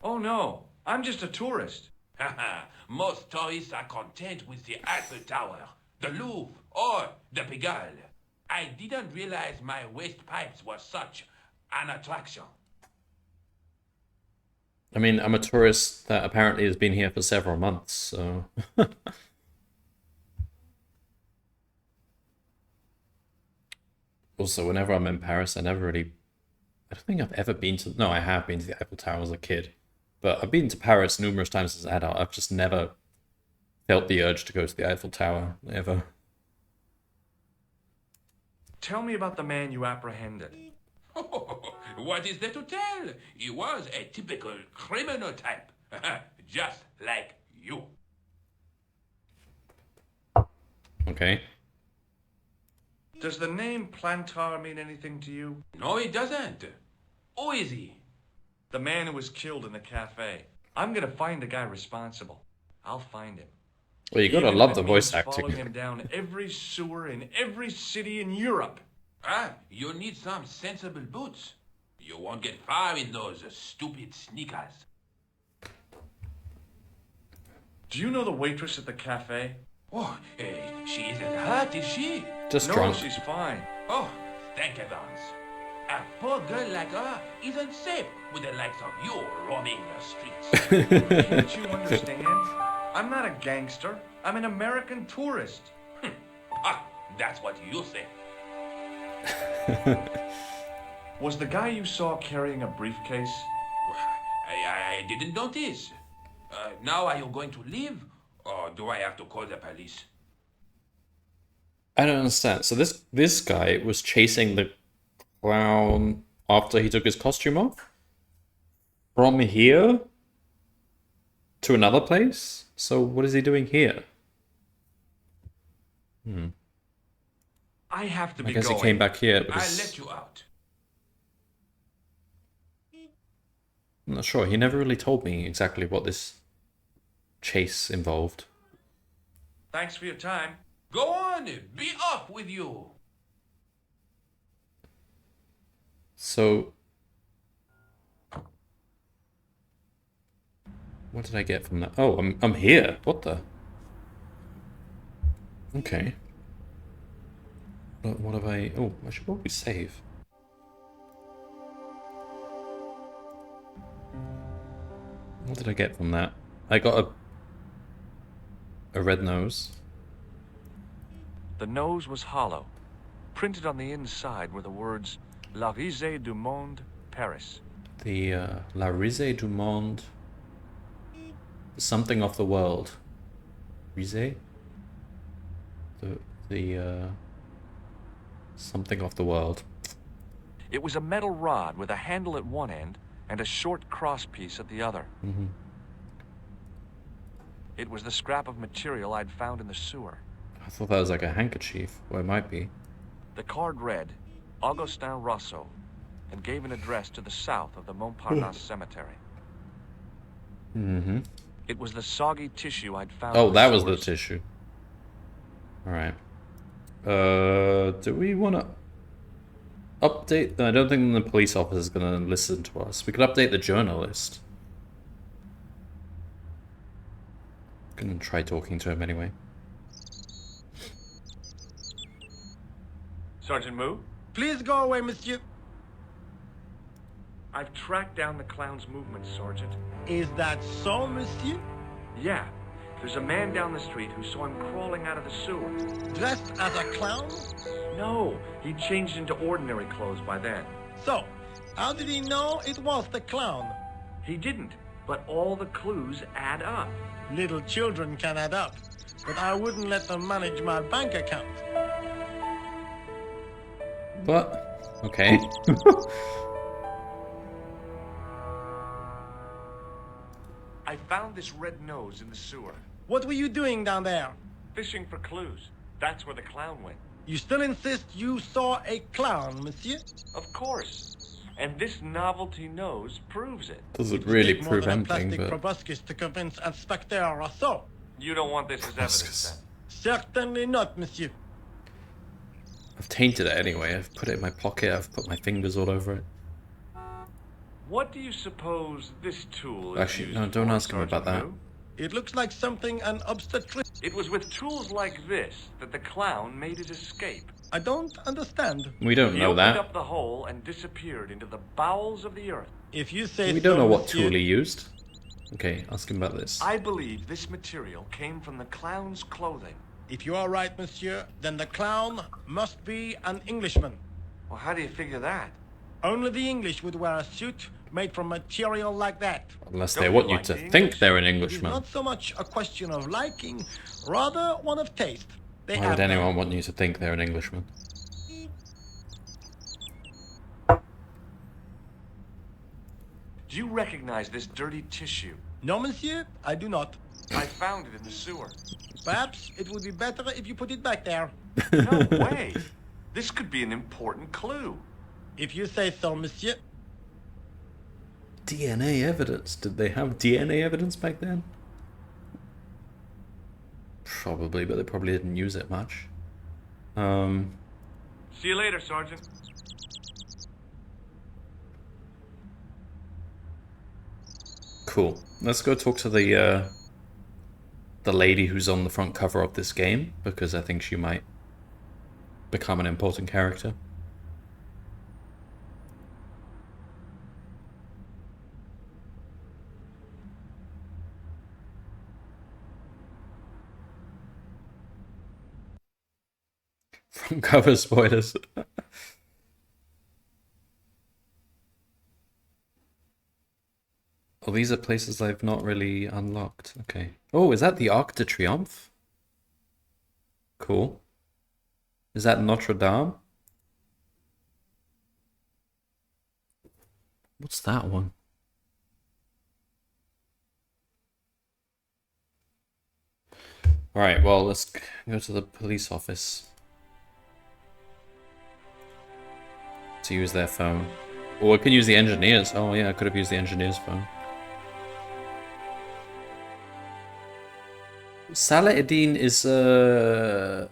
Oh no, I'm just a tourist. Haha, most tourists are content with the Eiffel Tower, the Louvre, or the Pigalle. I didn't realize my waste pipes were such an attraction. I mean, I'm a tourist that apparently has been here for several months, so... Also, whenever I'm in Paris, I never really... I don't think I've ever been to... No, I have been to the Eiffel Tower as a kid. But I've been to Paris numerous times as an adult. I've just never felt the urge to go to the Eiffel Tower, ever. Tell me about the man you apprehended. What is there to tell? He was a typical criminal type, just like you. Okay. Does the name Plantar mean anything to you? No, he doesn't. Who is he? The man who was killed in the cafe. I'm gonna find the guy responsible. I'll find him. Well, you gotta Even love if the it voice means following acting. him down every sewer in every city in Europe. Ah, you need some sensible boots. You won't get far in those stupid sneakers. Do you know the waitress at the cafe? Oh, she isn't hurt, is she? Just No, drunk. she's fine. Oh, thank heavens. A poor girl like her isn't safe with the likes of you roaming the streets. Can't you understand? I'm not a gangster. I'm an American tourist. Ah, that's what you say. Was the guy you saw carrying a briefcase? I didn't notice. Now are you going to leave? Or do I have to call the police? I don't understand. So this guy was chasing the clown after he took his costume off? From here to another place? So what is he doing here? I have to I be guess going. he came back here I'll because... let you out. I'm not sure. He never really told me exactly what this chase involved. Thanks for your time. Go on, be off with you. So... what did I get from that? Oh, I'm here. What the? Okay. What have I... oh, I should probably save. What did I get from that? I got a red nose. The nose was hollow. Printed on the inside were the words La Risée du Monde, Paris. The La Risée du Monde... something of the world. Risée? The something of the world. It was a metal rod with a handle at one end and a short crosspiece at the other. It was the scrap of material I'd found in the sewer. I thought that was like a handkerchief. Well, it might be. The card read, Augustin Rousseau, and gave an address to the south of the Montparnasse Cemetery. It was the soggy tissue I'd found. Oh, in that was the sewers. tissue. Alright. Do we want to update? I don't think the police officer is going to listen to us. We could update the journalist. Gonna try talking to him anyway. Sergeant Moo, Please go away, monsieur. I've tracked down the clown's movements, Sergeant. Is that so, monsieur? Yeah, there's a man down the street who saw him crawling out of the sewer. Dressed as a clown? No, he changed into ordinary clothes by then. So, how did he know it was the clown? He didn't, but all the clues add up. Little children can add up, but I wouldn't let them manage my bank account. But, okay. I found this red nose in the sewer, What were you doing down there? fishing for clues. That's where the clown went. You still insist you saw a clown, monsieur? Of course. And this novelty nose proves it. Doesn't It would really take more prove than a anything, plastic but... proboscis to convince Inspector Rousseau. You don't want this as evidence, Proboscis. then? Certainly not, monsieur. I've tainted it anyway. I've put it in my pocket. I've put my fingers all over it. What do you suppose this tool is Actually, used no, don't for, ask him about Sergeant that. Moo? It looks like something an obstetric... It was with tools like this that the clown made his escape. I don't understand. We don't He know opened that. up the hole and disappeared into the bowels of the earth. If you say We don't so, know what monsieur, tool he used. Okay, ask him about this. I believe this material came from the clown's clothing. If you are right, monsieur, then the clown must be an Englishman. Well, how do you figure that? Only the English would wear a suit made from material like that. Unless Don't they you want you like to the think English? they're an It is Englishman. not so much a question of liking, rather one of taste. They Why have would anyone want you to think they're an Englishman? Do you recognize this dirty tissue? No, monsieur, I do not. I found it in the sewer. Perhaps it would be better if you put it back there. No way. This could be an important clue. If you say so, monsieur. DNA evidence. Did they have DNA evidence back then? Probably, but they probably didn't use it much. See you later, Sergeant. Cool. Let's go talk to the the lady who's on the front cover of this game, because I think she might become an important character. Front cover spoilers. Oh, these are places I've not really unlocked. Okay. Oh, is that the Arc de Triomphe? Cool. Is that Notre Dame? What's that one? Alright, well, let's go to the police office to use their phone. Or I could use the engineers. Oh yeah, I could have used the engineer's phone. Salah-ed-Din is the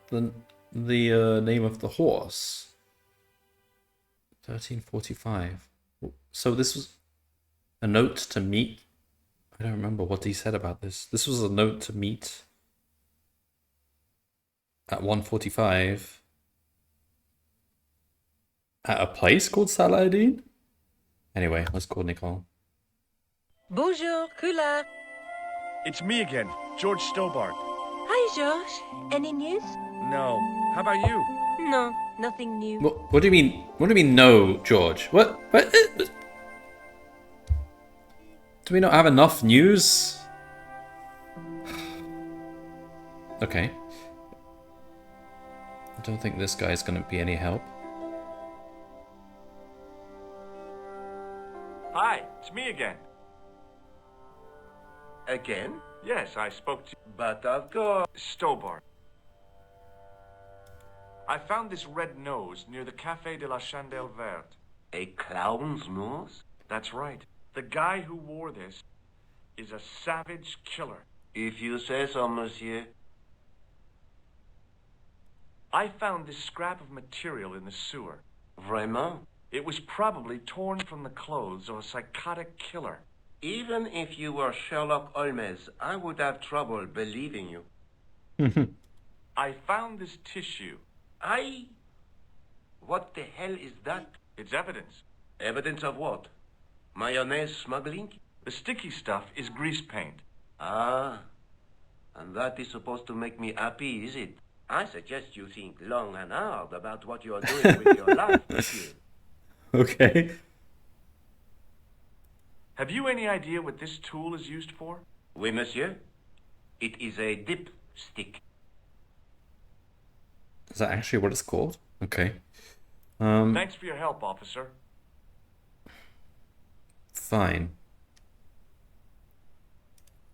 name of the horse. 1345. So this was a note to meet. I don't remember what he said about this. This was a note to meet at 1:45 at a place called Salah-ed-Din. Anyway, let's call Nicole. Bonjour, Kula. It's me again, George Stobart. Hi, George. Any news? No. How about you? No, nothing new. What do you mean? What do you mean, no, George? What? Do we not have enough news? Okay. I don't think this guy's gonna be any help. Hi, it's me again. Again? Yes, I spoke to But of course. Stobart. I found this red nose near the Café de la Chandelle Verte. A clown's nose? That's right. The guy who wore this is a savage killer. If you say so, monsieur. I found this scrap of material in the sewer. Vraiment? It was probably torn from the clothes of a psychotic killer. Even if you were Sherlock Holmes, I would have trouble believing you. I found this tissue. What the hell is that? It's evidence. Evidence of what? Mayonnaise smuggling? The sticky stuff is grease paint. Ah, and that is supposed to make me happy, is it? I suggest you think long and hard about what you are doing with your life, monsieur. Okay. Have you any idea what this tool is used for? Oui, monsieur. It is a dipstick. Is that actually what it's called? Okay. Thanks for your help, officer. Fine.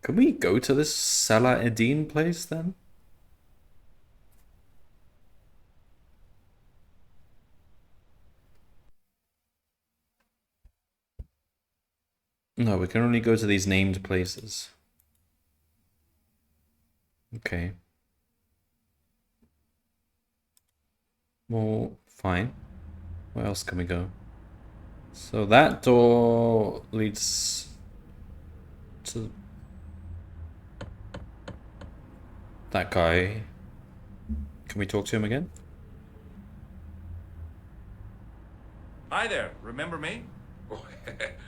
Can we go to this Salah-ed-Din place then? No, we can only go to these named places. Okay. Well, fine. Where else can we go? So that door leads to that guy. Can we talk to him again? Hi there, remember me?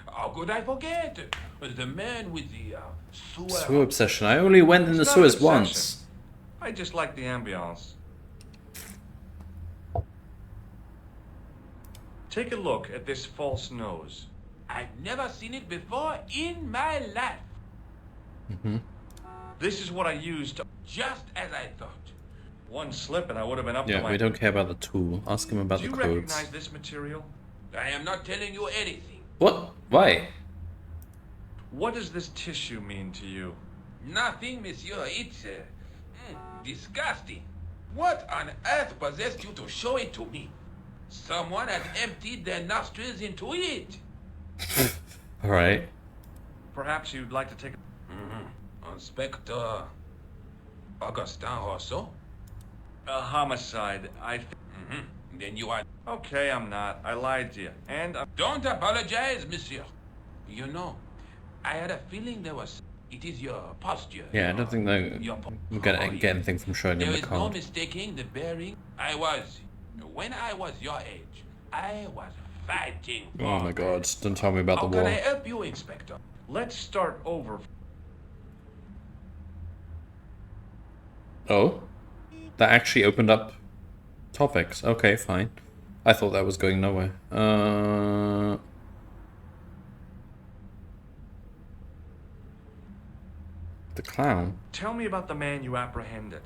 How could I forget? The man with the sewer. Sewer obsession. I only went in the It's not sewers obsession. once. I just like the ambiance. Take a look at this false nose. I've never seen it before in my life. This is what I used to... Just as I thought. One slip and I would have been up to Yeah, my... we don't care about the tool. Ask him about Do the you codes. recognize this material? I am not telling you anything. What? Why? What does this tissue mean to you? Nothing, monsieur. It's disgusting. What on earth possessed you to show it to me? Someone had emptied their nostrils into it. Alright. Perhaps you'd like to take... Inspector Augustin Rousseau? A homicide. Then you are... Okay, I'm not. I lied to you. And Don't apologize, monsieur. You know, I had a feeling there was... It is your posture. Yeah, I don't think we're gonna get anything from showing him There the is no card. mistaking the bearing. When I was your age, I was fighting for. Oh my god, don't tell me about How the can I war. help you, Inspector? Let's start over. Oh? That actually opened up topics. Okay, fine. I thought that was going nowhere. The clown? Tell me about the man you apprehended.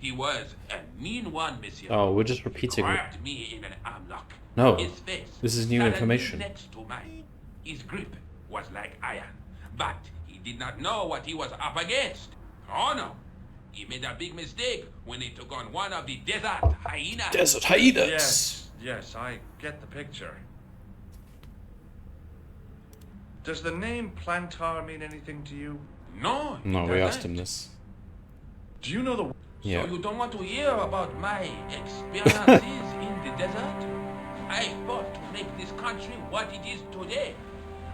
He was a mean one, monsieur. Oh, we're just He repeating. grabbed me in an armlock. No, His face this is new suddenly information. next to mine. His grip was like iron, but he did not know what he was up against. Oh no, he made a big mistake when he took on one of the desert hyenas. Desert hyenas! Yes, I get the picture. Does the name Plantar mean anything to you? No, No, he we doesn't. asked him this. Do you know the... Yeah. So you don't want to hear about my experiences in the desert? I fought to make this country what it is today.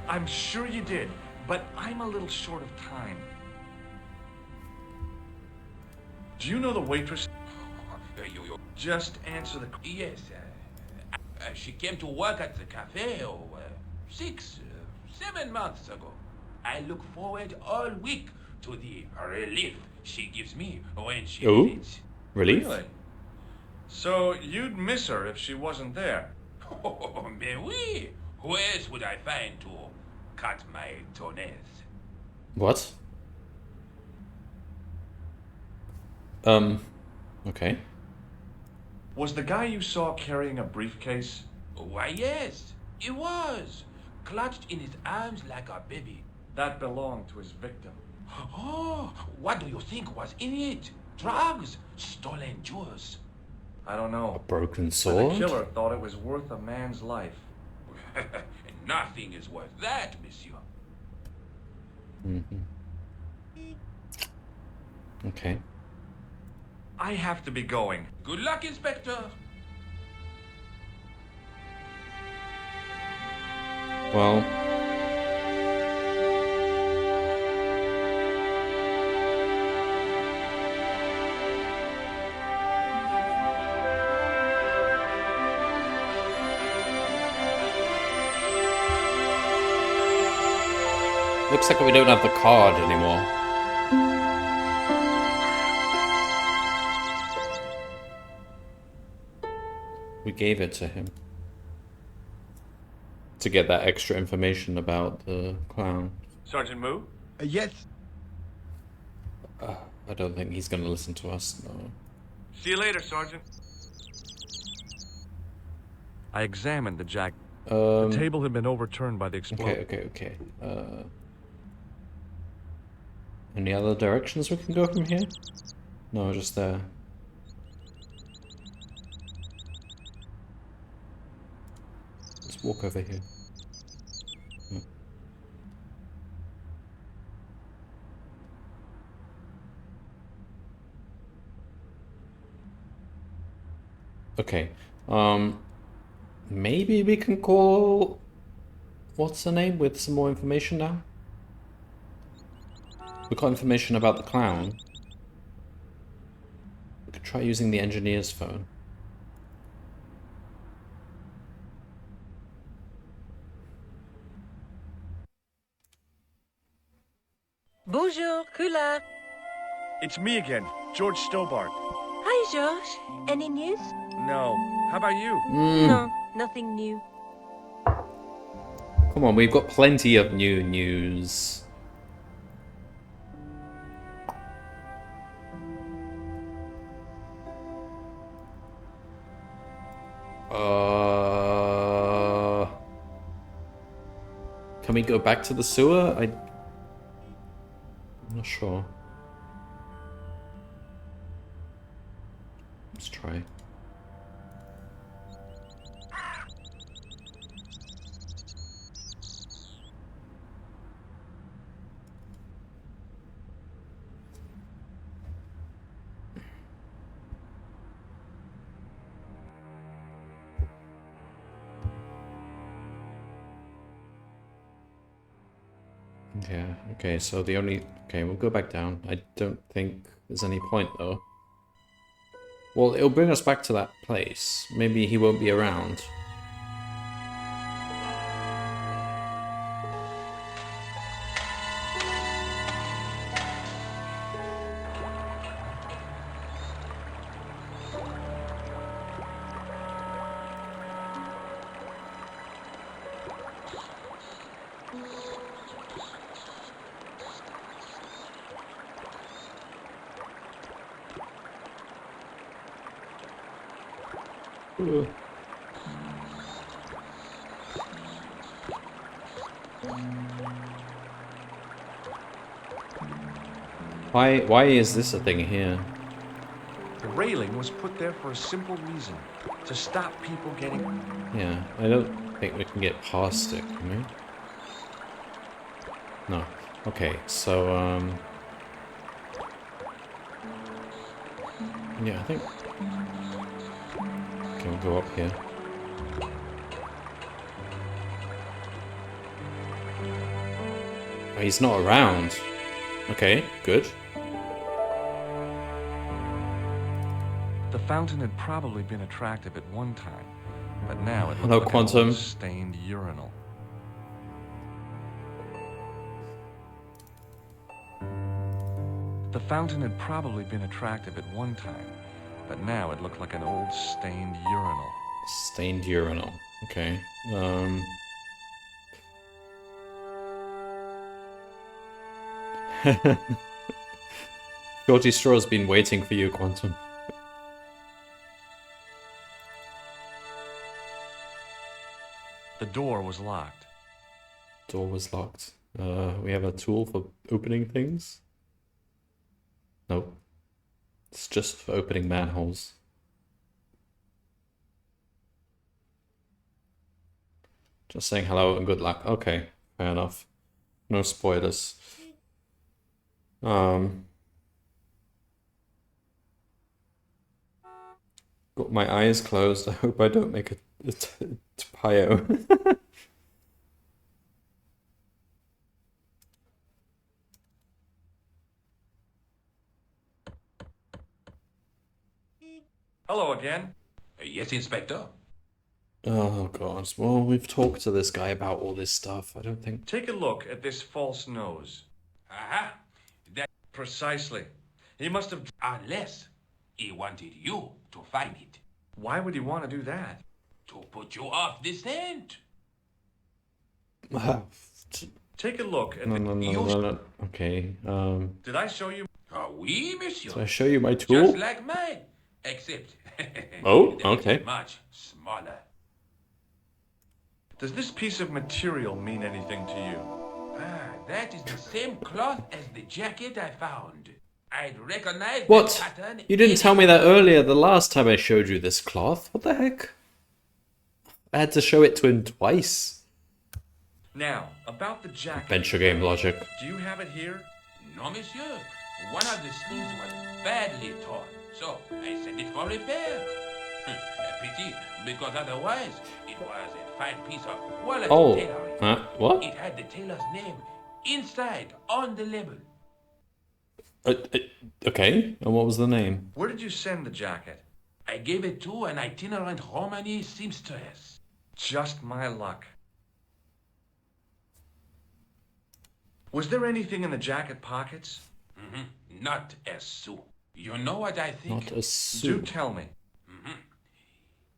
I'm sure you did, but I'm a little short of time. Do you know the waitress? Just answer the... Yes, she came to work at the cafe 7 months ago. I look forward all week to the relief she gives me when she Oh? visits. Relief? Really? So you'd miss her if she wasn't there? Oh, mais oui. Who else would I find to cut my toenails? What? Okay. Was the guy you saw carrying a briefcase? Why, yes, it was. Clutched in his arms like a baby. That belonged to his victim. Oh, what do you think was in it? Drugs? Stolen jewels? I don't A know. broken But the sword? killer thought it was worth a man's life. Nothing is worth that, monsieur. Okay. I have to be going. Good luck, Inspector. Well... Looks like we don't have the card anymore. We gave it to him. To get that extra information about the clown. Sergeant Moo? Yes. I don't think he's gonna listen to us, no. See you later, Sergeant. I examined the jack. The table had been overturned by the explosion. Okay. Any other directions we can go from here? No, just there. Let's walk over here. Okay. Maybe we can call... What's her name with some more information now? We got information about the clown. We could try using the engineer's phone. Bonjour, Kula. It's me again, George Stobart. Hi, George. Any news? No. How about you? No, nothing new. Come on, we've got plenty of new news. Can we go back to the sewer? I'm not sure. Let's try. Yeah, okay, so the only... Okay, we'll go back down. I don't think there's any point, though. Well, it'll bring us back to that place. Maybe he won't be around. Why is this a thing here? The railing was put there for a simple reason. To stop people getting... Yeah, I don't think we can get past it, can we? No. Okay, so, yeah, I think... Okay, we'll go up here. Oh, he's not around. Okay, good. The fountain had probably been attractive at one time, but now it Hello, looked like Quantum. an old stained urinal. The fountain had probably been attractive at one time, but now it looked like an old stained urinal. Stained urinal. Okay. Shorty Straw's been waiting for you, Quantum. The door was locked. Door was locked. We have a tool for opening things? Nope. It's just for opening manholes. Just saying hello and good luck. Okay, fair enough. No spoilers. Got my eyes closed. I hope I don't make a pio. Hello again. Yes, Inspector. Oh god. Well, we've talked to this guy about all this stuff. I don't think... Take a look at this false nose. Aha! That Precisely. He must have... unless he wanted you to find it. Why would he want to do that? To put you off the scent. Take a look at No, the... no, no, no, no. Okay, Did I show you... Oui, monsieur. Did I show you my tool? Just like mine. Except... Oh, it's okay. much smaller. Does this piece of material mean anything to you? Ah, that is the same cloth as the jacket I found. I'd recognize What? the pattern. You didn't tell me that earlier the last time I showed you this cloth. What the heck? I had to show it to him twice. Now, about the jacket. Adventure game logic. Do you have it here? No, monsieur. One of the sleeves was badly torn, so I sent it for repair. A pity, because otherwise it was a fine piece of quality Oh, tailoring. what? It had the tailor's name inside on the label. Okay, and what was the name? Where did you send the jacket? I gave it to an itinerant Romani seamstress. Just my luck. Was there anything in the jacket pockets? Not a sou. You know what I think? Not a Do suit. tell me.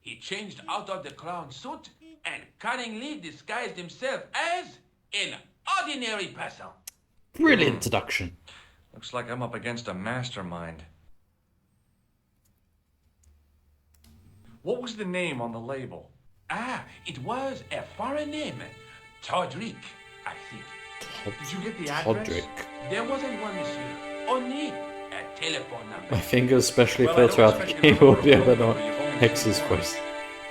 He changed out of the clown suit and cunningly disguised himself as an ordinary person. Brilliant deduction. Looks like I'm up against a mastermind. What was the name on the label? Ah, it was a foreign name. Todrick, I think. Did you get the address? Todrick. There wasn't one, monsieur. Only a telephone number. My fingers specially Well, I filter don't out the expect you to keyboard, know yeah, the but phone not number. You've only Hex's seen one. voice.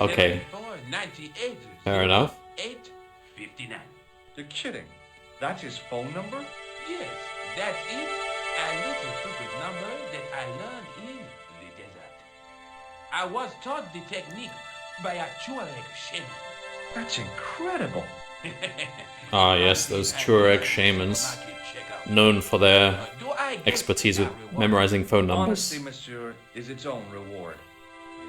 Okay, 98 fair enough. 859. You're kidding. That's his phone number? Yes, that's it. A little secret number that I learned in the desert. I was taught the technique by a Tuareg shaman. That's incredible. Ah, yes, those Tuareg shamans, known for their expertise with memorizing phone Honesty, numbers. monsieur, is its own reward.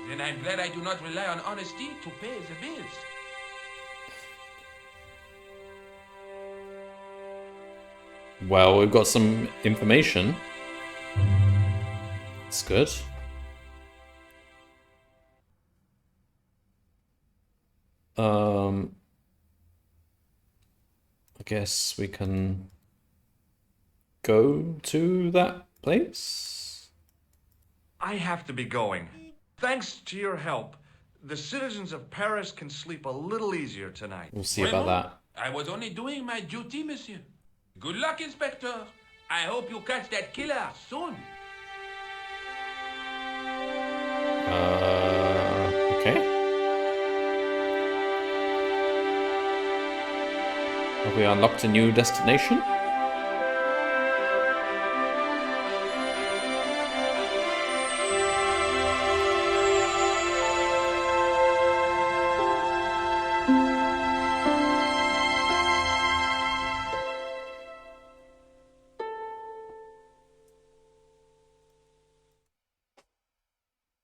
Then I'm glad I do not rely on honesty to pay the bills. Well, we've got some information. It's good. I guess we can go to that place. I have to be going. Thanks to your help, the citizens of Paris can sleep a little easier tonight. We'll see about that. I was only doing my duty, monsieur. Good luck, Inspector. I hope you catch that killer soon. Okay. Have we unlocked a new destination?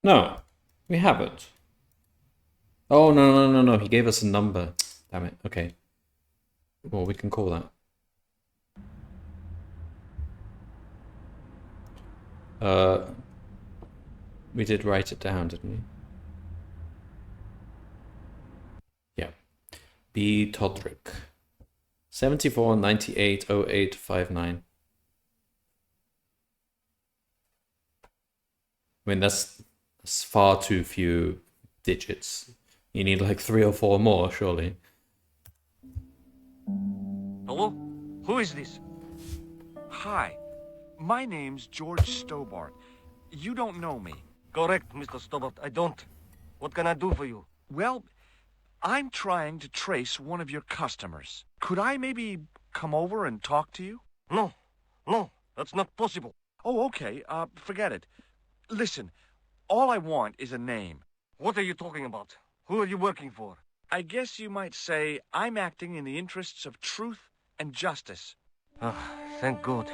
No, we haven't. Oh, no. He gave us a number. Damn it. Okay. Well, we can call that. We did write it down, didn't we? Yeah. B. Todrick. 74 98 08 59. I mean, that's far too few digits. You need like 3 or 4 more, surely. Hello? Who is this? Hi, my name's George Stobart. You don't know me. Correct, Mr. Stobart. I don't. What can I do for you? Well, I'm trying to trace one of your customers. Could I maybe come over and talk to you? No, that's not possible. Oh, okay. Forget it. Listen, all I want is a name. What are you talking about? Who are you working for? I guess you might say I'm acting in the interests of truth and justice. Thank God.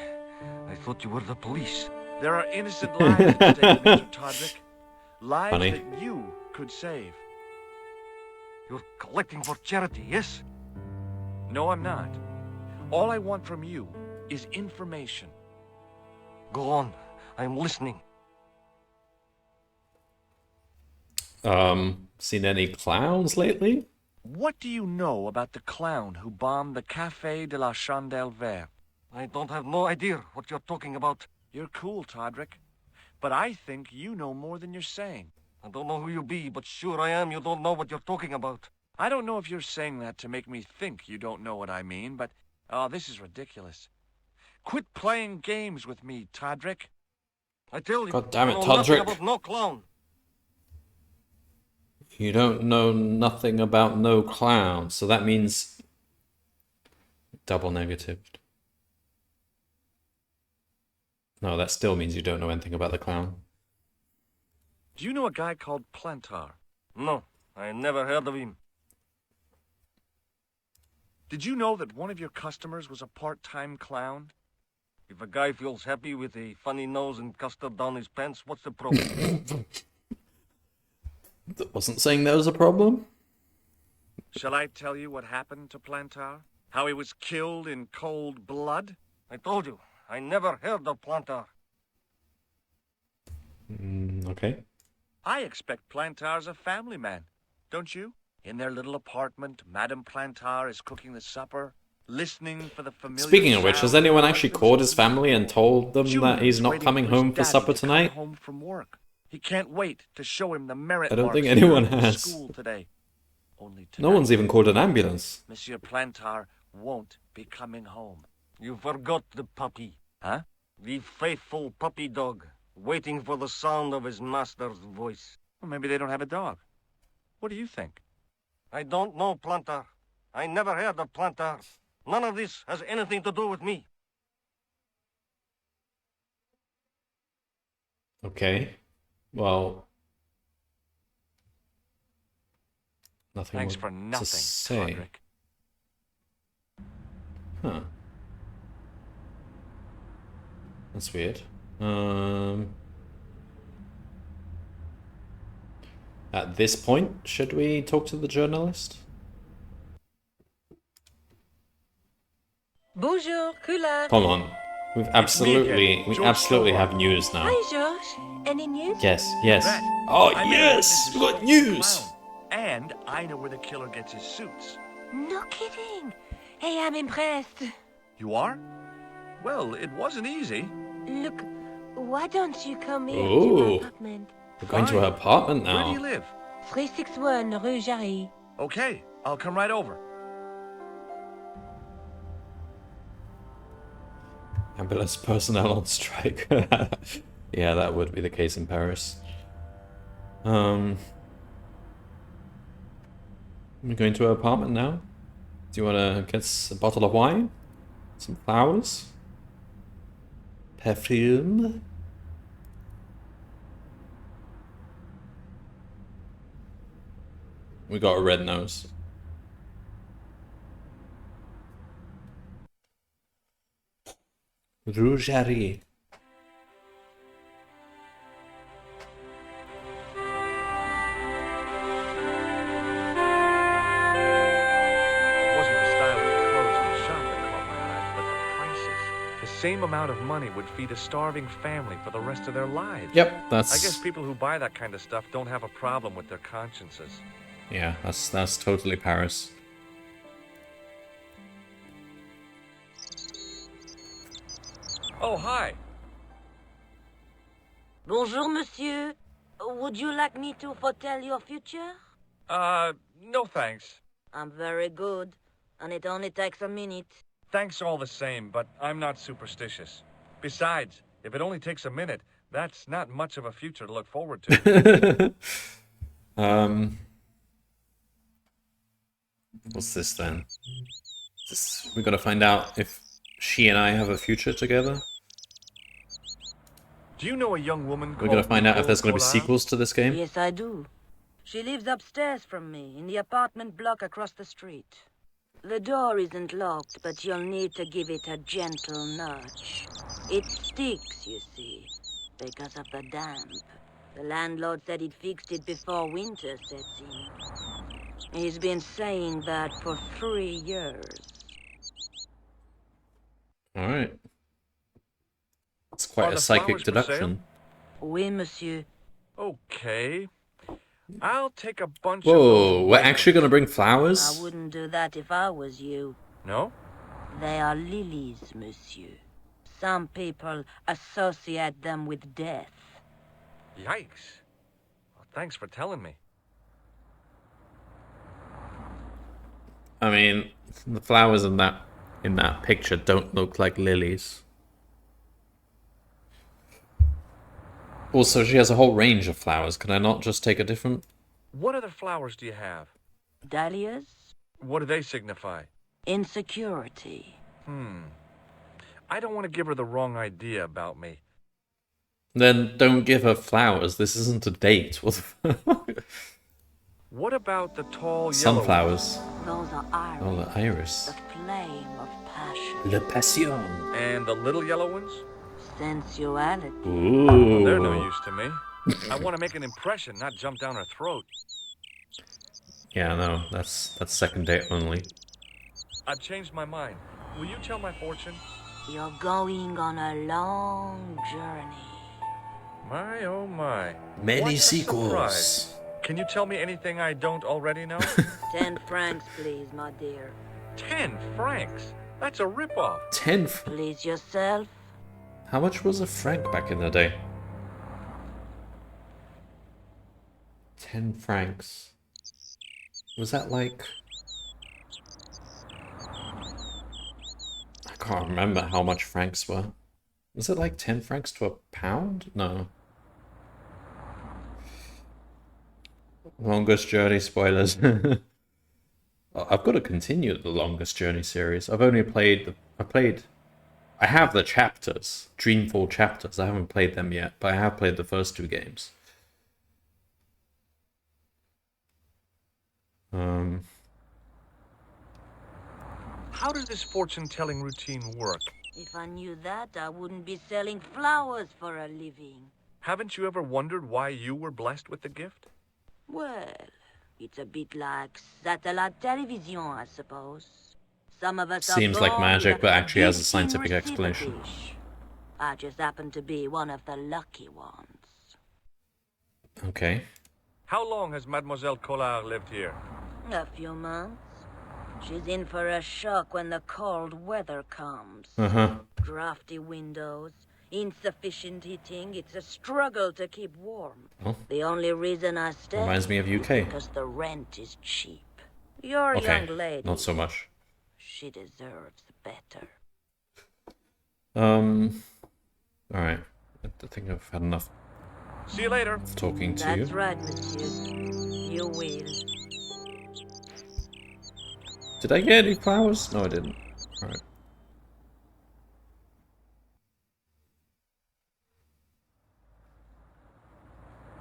I thought you were the police. There are innocent lives at stake, Mr. Todrick. Lives Funny. that you could save. You're collecting for charity, yes? No, I'm not. All I want from you is information. Go on. I'm listening. Seen any clowns lately? What do you know about the clown who bombed the Café de la Chandelle Verte? I don't have no idea what you're talking about. You're cool, Todrick. But I think you know more than you're saying. I don't know who you be, but sure I am you don't know what you're talking about. I don't know if you're saying that to make me think you don't know what I mean, but... Oh, this is ridiculous. Quit playing games with me, Todrick. I tell you, God damn it, I know nothing Todrick. about no clown. You don't know nothing about no clown, so that means double negative. No, that still means you don't know anything about the clown. Do you know a guy called Plantar? No, I never heard of him. Did you know that one of your customers was a part-time clown? If a guy feels happy with a funny nose and custard down his pants, what's the problem? That wasn't saying there was a problem. Shall I tell you what happened to Plantar? How he was killed in cold blood? I told you, I never heard of Plantar. Okay. I expect Plantar's a family man, don't you? In their little apartment, Madame Plantar is cooking the supper, listening for the familiar Speaking of which, has sound anyone of actually husband's called his voice. family and told them that Julian he's is not waiting coming for his home for daddy supper to come tonight? home from work. He can't wait to show him the merit I don't think marks anyone earned in has. School today. Only No one's even called an ambulance. Monsieur Plantar won't be coming home. You forgot the puppy. Huh? The faithful puppy dog, waiting for the sound of his master's voice. Well, maybe they don't have a dog. What do you think? I don't know Plantar. I never heard of Plantar. None of this has anything to do with me. Okay. Well, nothing Thanks more for to nothing, say. Todrick. Huh. That's weird. At this point, should we talk to the journalist? Bonjour, Kula. Come on. We George absolutely Tovar. have news now. Hi, George. Any news? Yes, yes. That, Oh, I met a yes! witness We who got spoke to the news! clown. And I know where the killer gets his suits. No kidding. Hey, I'm impressed. You are? Well, it wasn't easy. Look, why don't you come here to Ooh. my apartment? We're going to Fine. her apartment Where do you now. live? 361 Rue Jarry. Okay, I'll come right over. Ambulance personnel on strike. Yeah, that would be the case in Paris. We're going to her apartment now. Do you want to get a bottle of wine? Some flowers? Perfume? We got a red nose. Rougerie. It wasn't the style of the clothes in the shop that caught my eye, but the prices. The same amount of money would feed a starving family for the rest of their lives. Yep, that's... I guess people who buy that kind of stuff don't have a problem with their consciences. Yeah, that's totally Paris. Oh, hi. Bonjour, monsieur. Would you like me to foretell your future? No thanks. I'm very good, and it only takes a minute. Thanks all the same, but I'm not superstitious. Besides, if it only takes a minute, that's not much of a future to look forward to. What's this then? We gotta find out if she and I have a future together. Do you know a young woman We're gonna called find out if Nicole there's gonna be Collard? sequels to this game. Yes, I do. She lives upstairs from me, in the apartment block across the street. The door isn't locked, but you'll need to give it a gentle nudge. It sticks, you see, because of the damp. The landlord said he'd fixed it before winter sets in. He's been saying that for 3 years. Alright. It's quite Are a the psychic flowers for deduction. Oui, monsieur. Okay. I'll take a bunch of Whoa, those we're white actually ones. gonna bring I flowers? wouldn't do that if I was you. No? They are lilies, monsieur. Some people associate them with death. Yikes. Well, thanks for telling me. I mean, the flowers in that picture don't look like lilies. Also, she has a whole range of flowers. Can I not just take a different? What other flowers do you have? Dahlias? What do they signify? Insecurity. I don't want to give her the wrong idea about me. Then don't give her flowers. This isn't a date. What the fuck? What about the tall yellow Sunflowers. Those are iris. Oh, the iris. The flame of passion. Le passion. ones? And the little yellow ones? Sensuality. Ooh. They're no use to me. I want to make an impression, not jump down her throat. Yeah, no, that's second date only. I've changed my mind. Will you tell my fortune? You're going on a long journey. My, oh my. Many What a sequels. surprise. Can you tell me anything I don't already know? 10 francs, please, my dear. 10 francs? That's a ripoff. 10. Please yourself. How much was a franc back in the day? 10 francs. Was that like... I can't remember how much francs were. Was it like 10 francs to a pound? No. Longest Journey spoilers. I've got to continue the Longest Journey series. I've only played... I have the chapters. Dreamfall chapters. I haven't played them yet, but I have played the first 2 games. How does this fortune-telling routine work? If I knew that, I wouldn't be selling flowers for a living. Haven't you ever wondered why you were blessed with the gift? Well, it's a bit like satellite television, I suppose. Some of us are Seems like born magic, with but actually has a built-in scientific receiver explanation. dish. I just happen to be one of the lucky ones. Okay. How long has Mademoiselle Collard lived here? A few months. She's in for a shock when the cold weather comes. Uh-huh. Drafty windows, insufficient heating. It's a struggle to keep warm. Oh. The only reason I stay Reminds me of is UK. because the rent is cheap. You're a Okay, young lady. not so much. She deserves better. Alright. I think I've had enough See you later. of talking to That's you. right, monsieur. You will. Did I get any flowers? No, I didn't. Alright.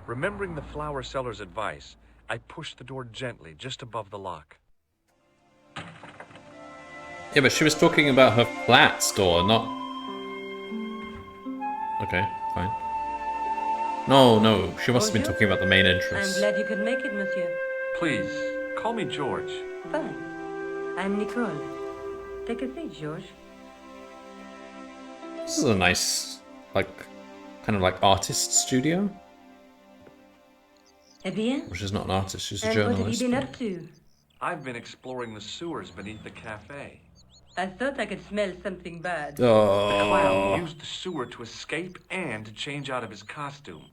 Remembering the flower seller's advice, I pushed the door gently just above the lock. Yeah, but she was talking about her flat store, not... Okay, fine. No, she must have been talking about the main I'm entrance. glad you could make it, monsieur. Please, call me George. Fine. I'm Nicole. Take a seat, George. This is a nice, like, kind of like artist studio. Eh bien? Which is not an artist, she's a And what have journalist. you been up to? I've been exploring the sewers beneath the cafe. I thought I could smell something bad. The clown Oh, used the sewer to escape and to change out of his costume.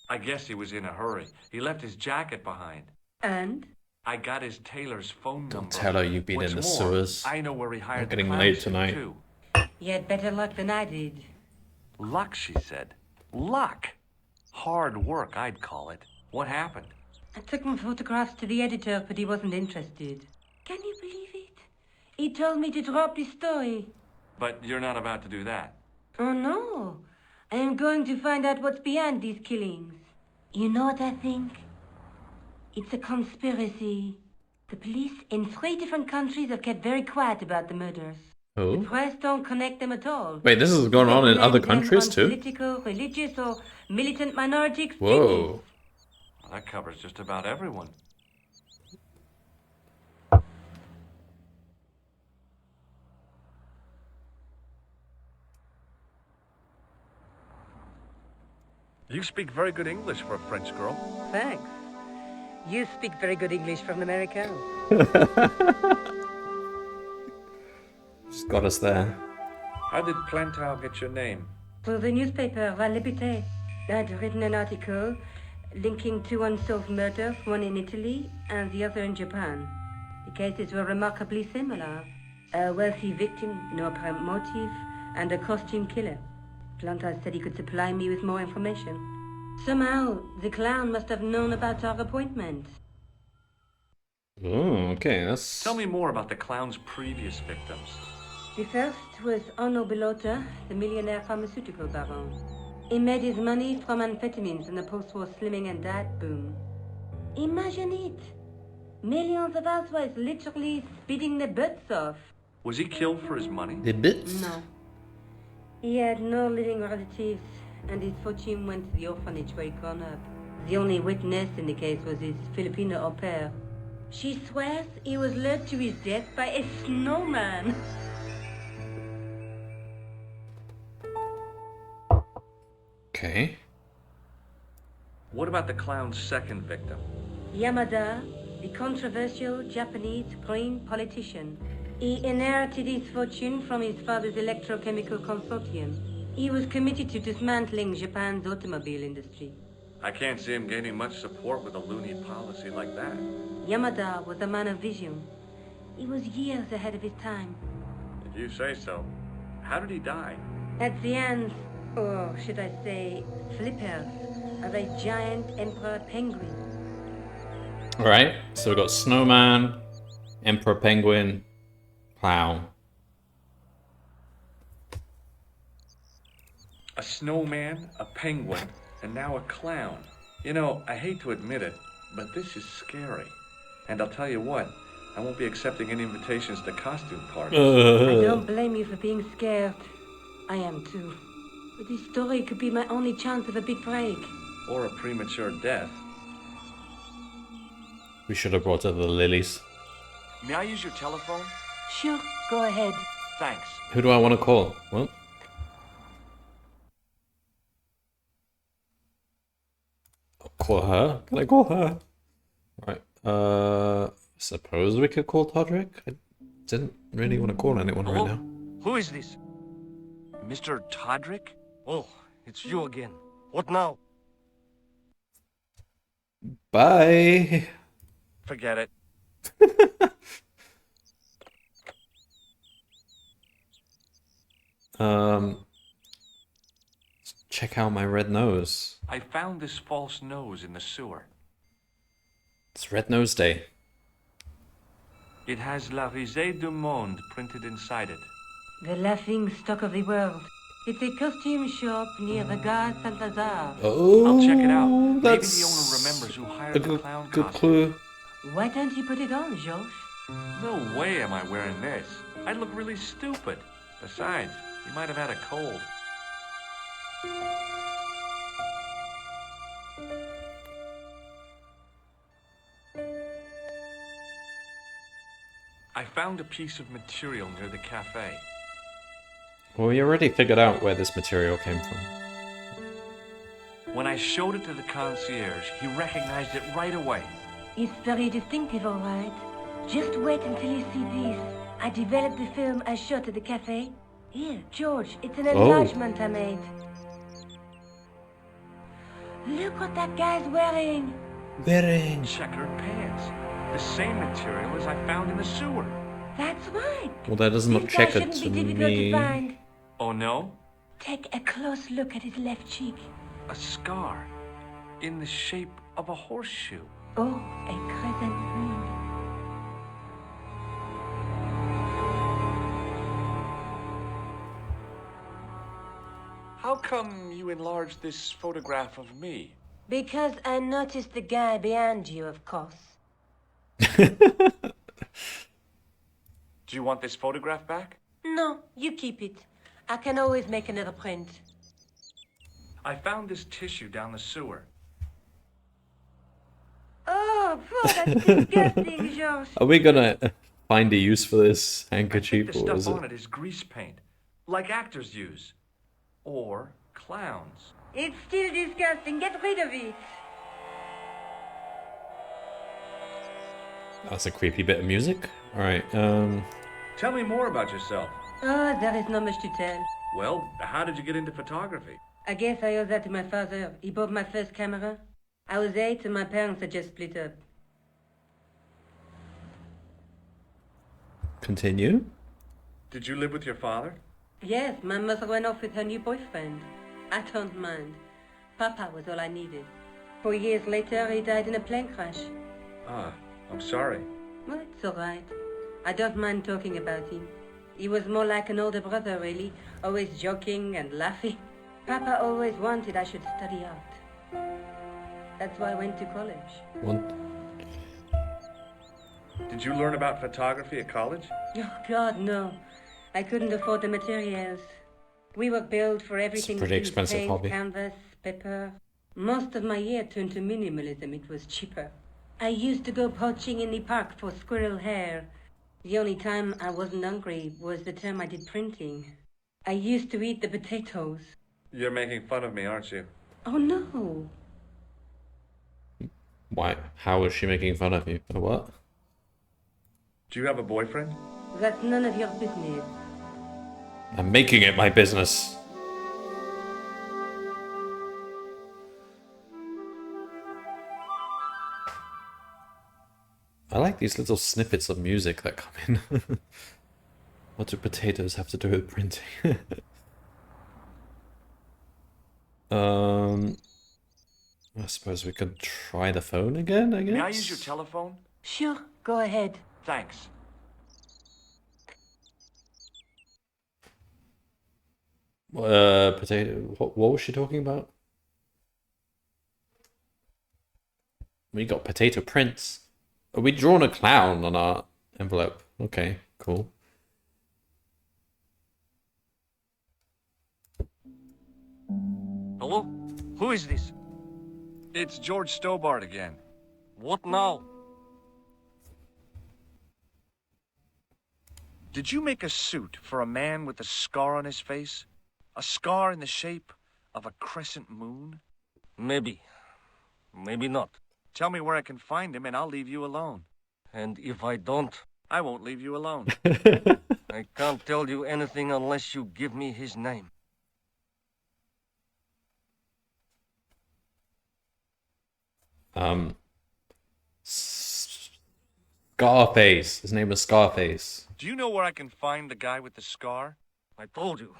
I guess he was in a hurry. He left his jacket behind. And? I got his tailor's phone number. don't tell her you've been What's in the more, sewers. I know where he hired Not the getting clown laid suit, tonight. too. You had better luck than I did. Luck, she said. Luck. Hard work, I'd call it. What happened? I took my photographs to the editor, but he wasn't interested. Can you believe it? He told me to drop the story. But you're not about to do that. Oh no. I am going to find out what's behind these killings. You know what I think? It's a conspiracy. The police in 3 different countries have kept very quiet about the murders. The Oh. press don't connect them at all. Wait, this is going on in They other blame them countries on too? Political, religious, or militant minority extremists. Whoa. Well, that covers just about everyone. You speak very good English for a French girl. Thanks. You speak very good English for an American. Just got us there. How did Plantar get your name? For the newspaper, La Liberté, I'd written an article linking 2 unsolved murders, one in Italy and the other in Japan. The cases were remarkably similar. A wealthy victim, no apparent motive, and a costume killer. Plantard said he could supply me with more information. Somehow, the clown must have known about our appointment. Oh, okay, that's... Tell me more about the clown's previous victims. The first was Onno Belota, the millionaire pharmaceutical baron. He made his money from amphetamines in the post-war slimming and diet boom. Imagine it! Millions of housewives literally speeding their butts off. Was he killed for his money? The bits? No. He had no living relatives, and his fortune went to the orphanage where he grown up. The only witness in the case was his Filipino au pair. She swears he was led to his death by a snowman. Okay. What about the clown's second victim? Yamada, the controversial Japanese green politician. He inherited his fortune from his father's electrochemical consortium. He was committed to dismantling Japan's automobile industry. I can't see him gaining much support with a loony policy like that. Yamada was a man of vision. He was years ahead of his time. If you say so. How did he die? At the hands, or should I say, flippers, of a giant emperor penguin. Alright, so we've got Snowman, Emperor Penguin, Clown. A snowman, a penguin, and now a clown. You know, I hate to admit it, but this is scary. And I'll tell you what, I won't be accepting any invitations to costume parties. I don't blame you for being scared. I am too. But this story could be my only chance of a big break. Or a premature death. We should have brought her the lilies. May I use your telephone? Sure, go ahead. Thanks. Who do I want to call? Well, I'll call her. Can I call her? Right. Suppose we could call Todrick. I didn't really want to call anyone Hello? right now. Who is this? Mr. Todrick? Oh, it's you again. What now? Bye. Forget it. Check out my red nose. I found this false nose in the sewer. It's Red Nose Day. It has La Risée du Monde printed inside it. The laughing stock of the world. It's a costume shop near the Gare Saint-Lazare. Oh, I'll check it out. Maybe that's the owner remembers who hired a the good, clown good costume. clue. Why don't you put it on, George? No way am I wearing this. I'd look really stupid. Besides, you might have had a cold. I found a piece of material near the cafe. Well, we already figured out where this material came from. When I showed it to the concierge, he recognized it right away. It's very distinctive, all right. Just wait until you see this. I developed the film I shot at the cafe. Here, George, it's an enlargement I made. Look what that guy's wearing. Wearing. Checkered pants. The same material as I found in the sewer. That's right. Well, that doesn't look This guy checkered shouldn't to be difficult me. to find. Oh no? Take a close look at his left cheek. A scar. In the shape of a horseshoe. Oh, a crescent moon. How come you enlarged this photograph of me? Because I noticed the guy behind you, of course. Do you want this photograph back? No, you keep it. I can always make another print. I found this tissue down the sewer. Oh, that's disgusting, George. Are we gonna find a use for this I think handkerchief, the or is stuff it? on it is grease paint, like actors use. Or clowns. It's still disgusting. Get rid of it. That's a creepy bit of music. All right. Tell me more about yourself. Oh, there is not much to tell. Well, how did you get into photography? I guess I owe that to my father. He bought my first camera. I was 8 and my parents had just split up. Continue. Did you live with your father? Yes, my mother went off with her new boyfriend. I don't mind. Papa was all I needed. 4 years later, he died in a plane crash. Ah, I'm sorry. Well, it's all right. I don't mind talking about him. He was more like an older brother, really, always joking and laughing. Papa always wanted I should study art. That's why I went to college. One. Did you learn about photography at college? Oh, God, no. I couldn't afford the materials. We were billed for everything. pretty through expensive paint, hobby. Canvas, paper. Most of my year turned to minimalism. It was cheaper. I used to go poaching in the park for squirrel hair. The only time I wasn't hungry was the time I did printing. I used to eat the potatoes. You're making fun of me, aren't you? Oh, no. Why? How is she making fun of you? Or what? Do you have a boyfriend? That's none of your business. I'm making it my business. I like these little snippets of music that come in. What do potatoes have to do with printing? I suppose we could try the phone again, I guess? May I use your telephone? Sure, go ahead. Thanks. Potato. What was she talking about? We got potato prints. Are we drawn a clown on our envelope. Okay, cool. Hello? Who is this? It's George Stobart again. What now? Did you make a suit for a man with a scar on his face? A scar in the shape of a crescent moon? Maybe. Maybe not. Tell me where I can find him and I'll leave you alone. And if I don't, I won't leave you alone. I can't tell you anything unless you give me his name. Scarface. His name is Scarface. Do you know where I can find the guy with the scar? I told you.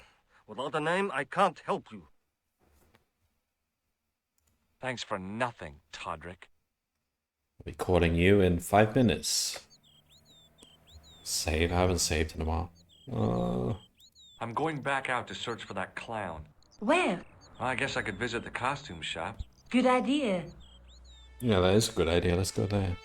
Without a name, I can't help you. Thanks for nothing, Todrick. I'll be calling you in 5 minutes. Save. I haven't saved in a while. I'm going back out to search for that clown. Where? I guess I could visit the costume shop. Good idea. Yeah, that is a good idea. Let's go there.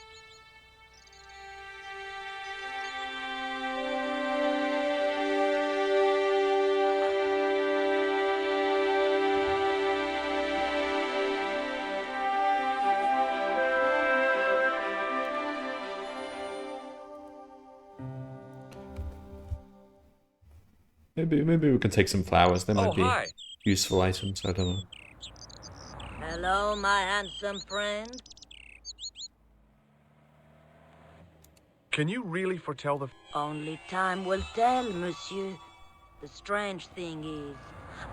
Maybe we can take some flowers. They might be hi. useful items. I don't know. Hello, my handsome friend. Can you really foretell the... Only time will tell, monsieur. The strange thing is,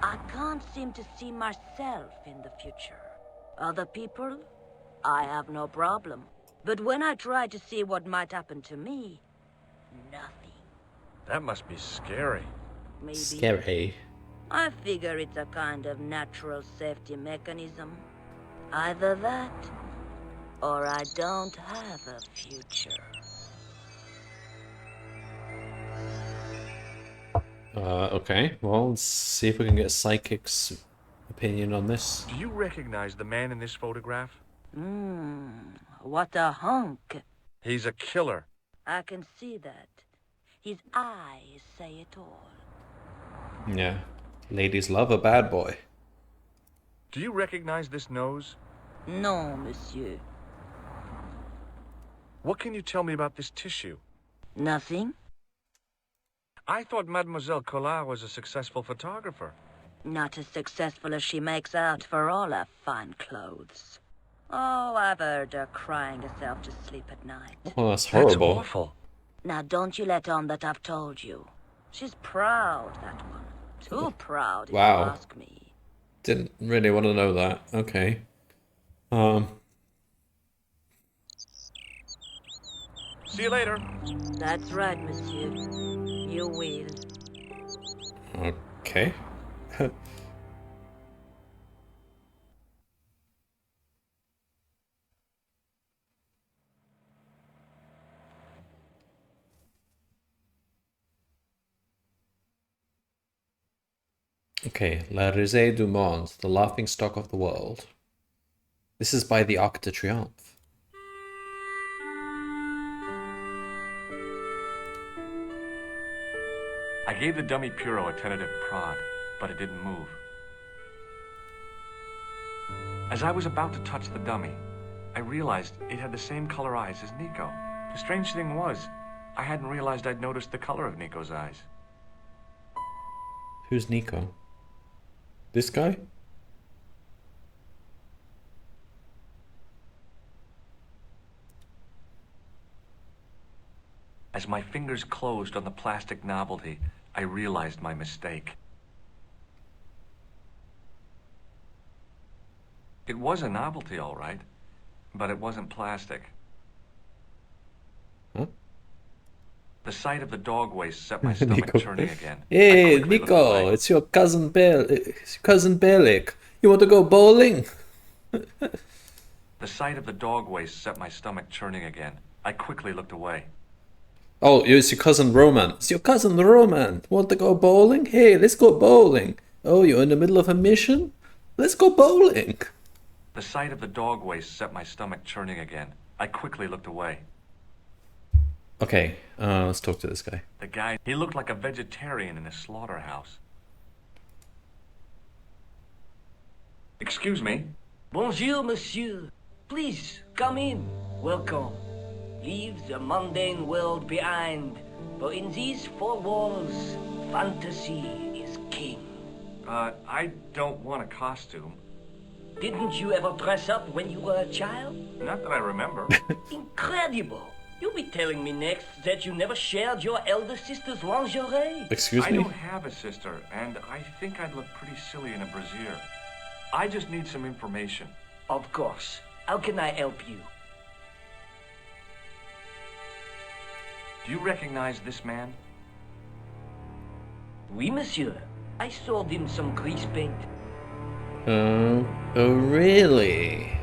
I can't seem to see myself in the future. Other people, I have no problem. But when I try to see what might happen to me, nothing. That must be scary. Maybe. Scary. I figure it's a kind of natural safety mechanism. Either that, or I don't have a future. Okay. Well, let's see if we can get Psychic's opinion on this. Do you recognize the man in this photograph? What a hunk. He's a killer. I can see that. His eyes say it all. Yeah. Ladies love a bad boy. Do you recognize this nose? No, monsieur. What can you tell me about this tissue? Nothing? I thought Mademoiselle Collard was a successful photographer. Not as successful as she makes out for all her fine clothes. Oh, I've heard her crying herself to sleep at night. Oh, that's horrible. That's awful. Now, don't you let on that I've told you. She's proud, that one. Too proud, if Wow. you ask me. Didn't really want to know that. Okay. See you later. That's right, monsieur. You will. Okay. Okay, La Risée du Monde, the laughing stock of the world. This is by the Arc de Triomphe. I gave the dummy Puro a tentative prod, but it didn't move. As I was about to touch the dummy, I realized it had the same color eyes as Nico. The strange thing was, I hadn't realized I'd noticed the color of Nico's eyes. Who's Nico? This guy? As my fingers closed on the plastic novelty, I realized my mistake. It was a novelty, all right, but it wasn't plastic. Huh? The sight of the dog waste set my stomach Nico. churning again. I Hey, quickly looked Nico, away. it's your cousin it's your cousin Belik. You want to go bowling? The sight of the dog waste set my stomach churning again. I quickly looked away. Oh, it's your cousin Roman. It's your cousin Roman. Want to go bowling? Hey, let's go bowling. Oh, you're in the middle of a mission? Let's go bowling. The sight of the dog waste set my stomach churning again. I quickly looked away. Okay, let's talk to this guy. The guy, he looked like a vegetarian in a slaughterhouse. Excuse me? Bonjour, monsieur. Please, come in. Welcome. Leave the mundane world behind. For in these four walls, fantasy is king. I don't want a costume. Didn't you ever dress up when you were a child? Not that I remember. Incredible. You'll be telling me next that you never shared your elder sister's lingerie. Excuse I me? don't have a sister, and I think I'd look pretty silly in a brassiere. I just need some information. Of course. How can I help you? Do you recognize this man? Oui, monsieur. I sold him some grease paint. Oh, really?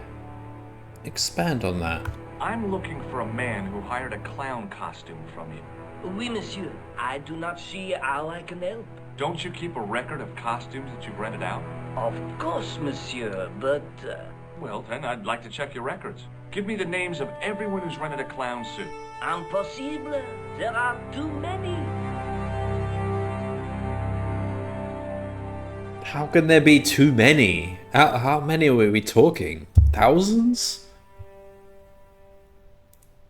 Expand on that. I'm looking for a man who hired a clown costume from you. Oui, monsieur. I do not see how I can help. Don't you keep a record of costumes that you've rented out? Of course, monsieur, but... Well, then, I'd like to check your records. Give me the names of everyone who's rented a clown suit. Impossible. There are too many. How can there be too many? How many are we talking? Thousands?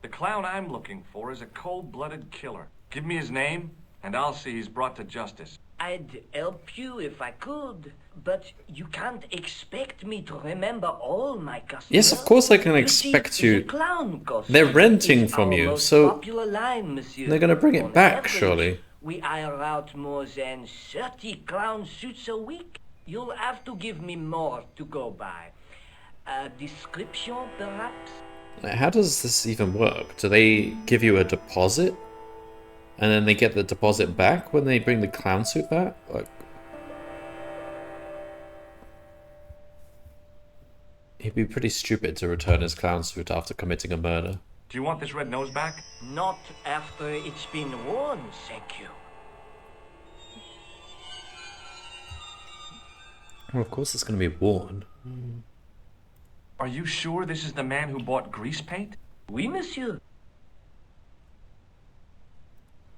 The clown I'm looking for is a cold-blooded killer. Give me his name, and I'll see he's brought to justice. I'd help you if I could, but you can't expect me to remember all my customers. Yes, of course I can expect you. They're renting from you, so they're gonna bring it back, surely. We hire out more than 30 clown suits a week. You'll have to give me more to go by. A description, perhaps? How does this even work? Do they give you a deposit? And then they get the deposit back when they bring the clown suit back? Like, he'd be pretty stupid to return his clown suit after committing a murder. Do you want this red nose back? Not after it's been worn, thank you. Well, of course it's going to be worn. Are you sure this is the man who bought grease paint? Oui, monsieur.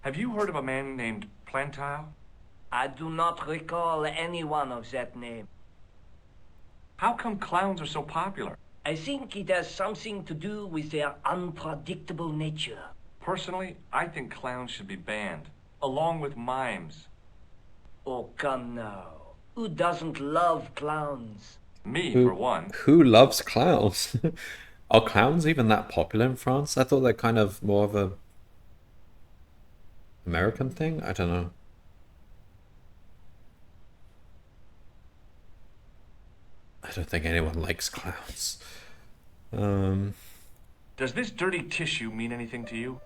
Have you heard of a man named Plantile? I do not recall anyone of that name. How come clowns are so popular? I think it has something to do with their unpredictable nature. Personally, I think clowns should be banned, along with mimes. Oh, come now. Who doesn't love clowns? Me, for one. Who loves clowns? Are clowns even that popular in France? I thought they're kind of more of a American thing? I don't know. I don't think anyone likes clowns. Does this dirty tissue mean anything to you?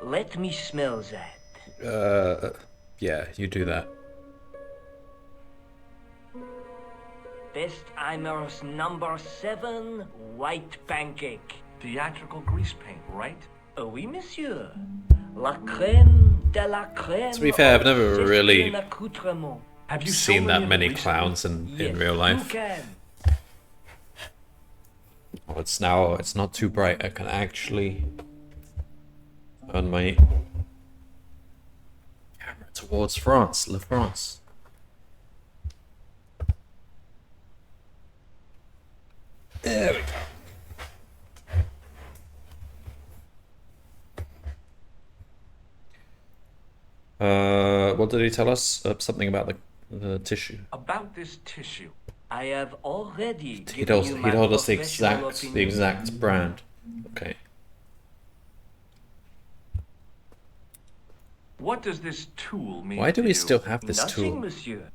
Let me smell that. Yeah, you do that. Bestheimer's number 7 white pancake. Theatrical grease paint, right? Oui, monsieur. La crème de la crème. To be fair, I've never really Have you seen that many recently? clowns in real life. Oh, it's not too bright. I can actually turn my camera towards France, La France. There we go. What did he tell us? Something about the tissue. About this tissue. I have already He given you my told us the professional exact opinion. brand. Okay. What does this tool mean? Why do to we you? still have this Nothing, tool? monsieur.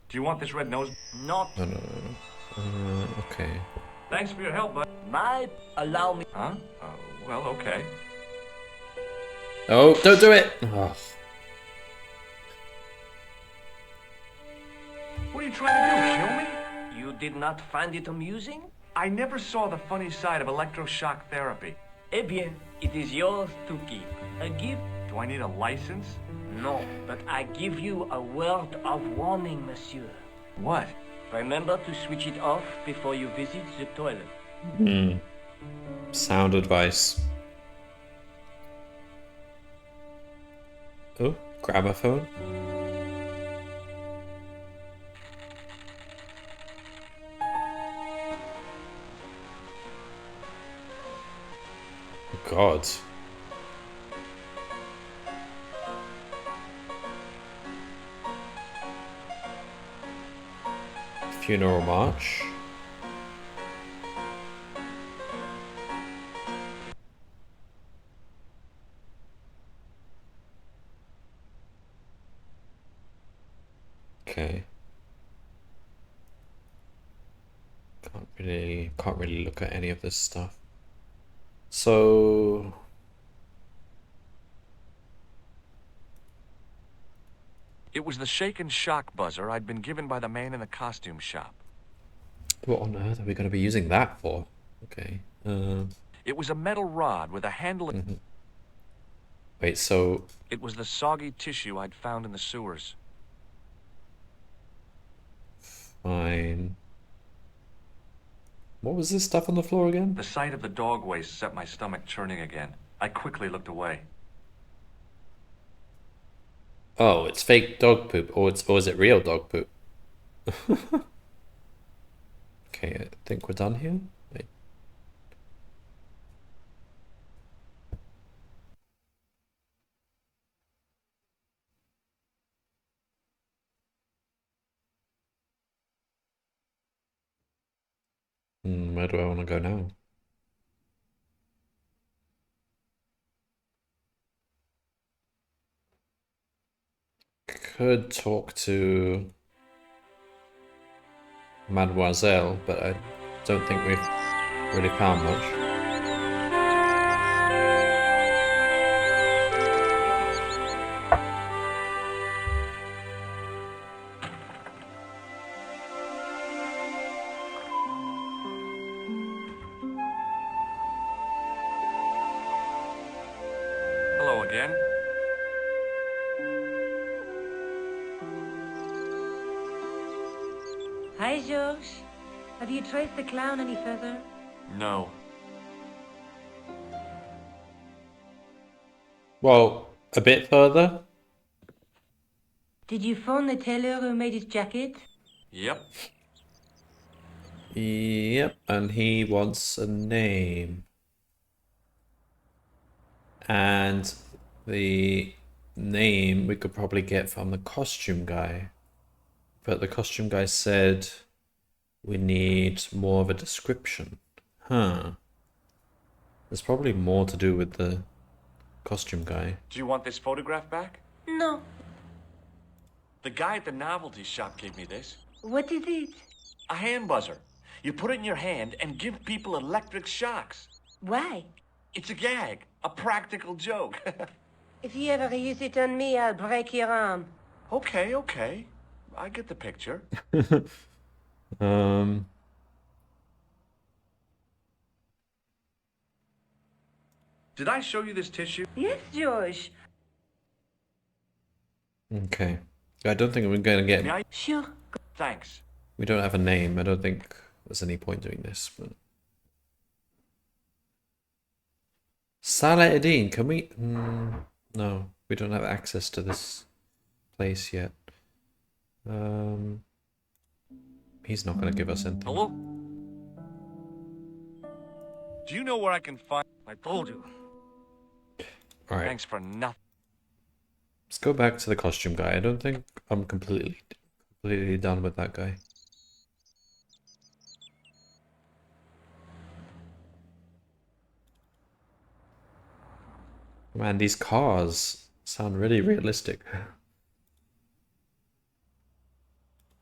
Do you want this red nose? Not No. Okay. Thanks for your help, bud. allow me. Huh? Well, okay. Oh, don't do it! Oh. What are you trying to do, kill me? You did not find it amusing? I never saw the funny side of electroshock therapy. Eh bien, it is yours to keep. A gift? Do I need a license? No, but I give you a word of warning, monsieur. What? Remember to switch it off before you visit the toilet. Sound advice. Oh, gramophone. God. Funeral march. Okay. Can't really look at any of this stuff. So It was the shake and shock buzzer I'd been given by the man in the costume shop. what on earth are we going to be using that for? Okay. It was a metal rod with a handle. Wait, so It was the soggy tissue I'd found in the sewers. fine. What was this stuff on the floor again? The sight of the dog waste set my stomach churning again. I quickly looked away. Oh, it's fake dog poop, or is it real dog poop? Okay, I think we're done here. Wait. Where do I want to go now? Could talk to Mademoiselle, but I don't think we've really found much. Hello again. Hi, George. Have you traced the clown any further? No. Well, a bit further. Did you phone the tailor who made his jacket? Yep. Yep, and he wants a name. And the name we could probably get from the costume guy. But the costume guy said we need more of a description. Huh. There's probably more to do with the costume guy. Do you want this photograph back? No. The guy at the novelty shop gave me this. What is it? A hand buzzer. You put it in your hand and give people electric shocks. Why? It's a gag. A practical joke. If you ever use it on me, I'll break your arm. Okay, okay. I get the picture. Did I show you this tissue? Yes, George. Okay. I don't think we're going to get... May I? Sure. Thanks. We don't have a name. I don't think there's any point doing this, but... Salah Eddin, can we... no, we don't have access to this place yet. He's not going to give us anything. Hello? Do you know where I can find... I told you. Alright, Thanks for nothing. let's go back to the costume guy. I don't think I'm completely done with that guy. Man, these cars sound really realistic.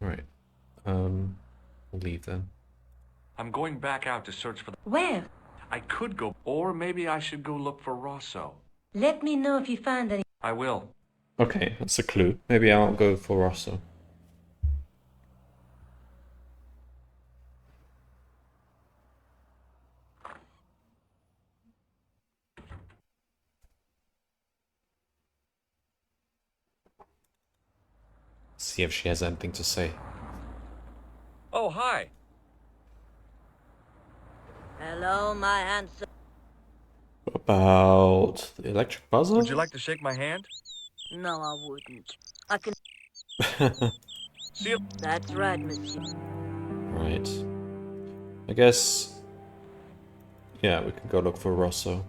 Alright, we'll leave then. I'm going back out to search for the... Where? I could go, or maybe I should go look for Rosso. Let me know if you find any. I will. Okay, that's a clue. Maybe I'll go for Rosso. See if she has anything to say. Oh, hi. Hello, my handsome. About the electric buzzer? Would you like to shake my hand? No, I wouldn't. I can. See you. That's right, monsieur. Right. I guess... Yeah, we can go look for Rosso.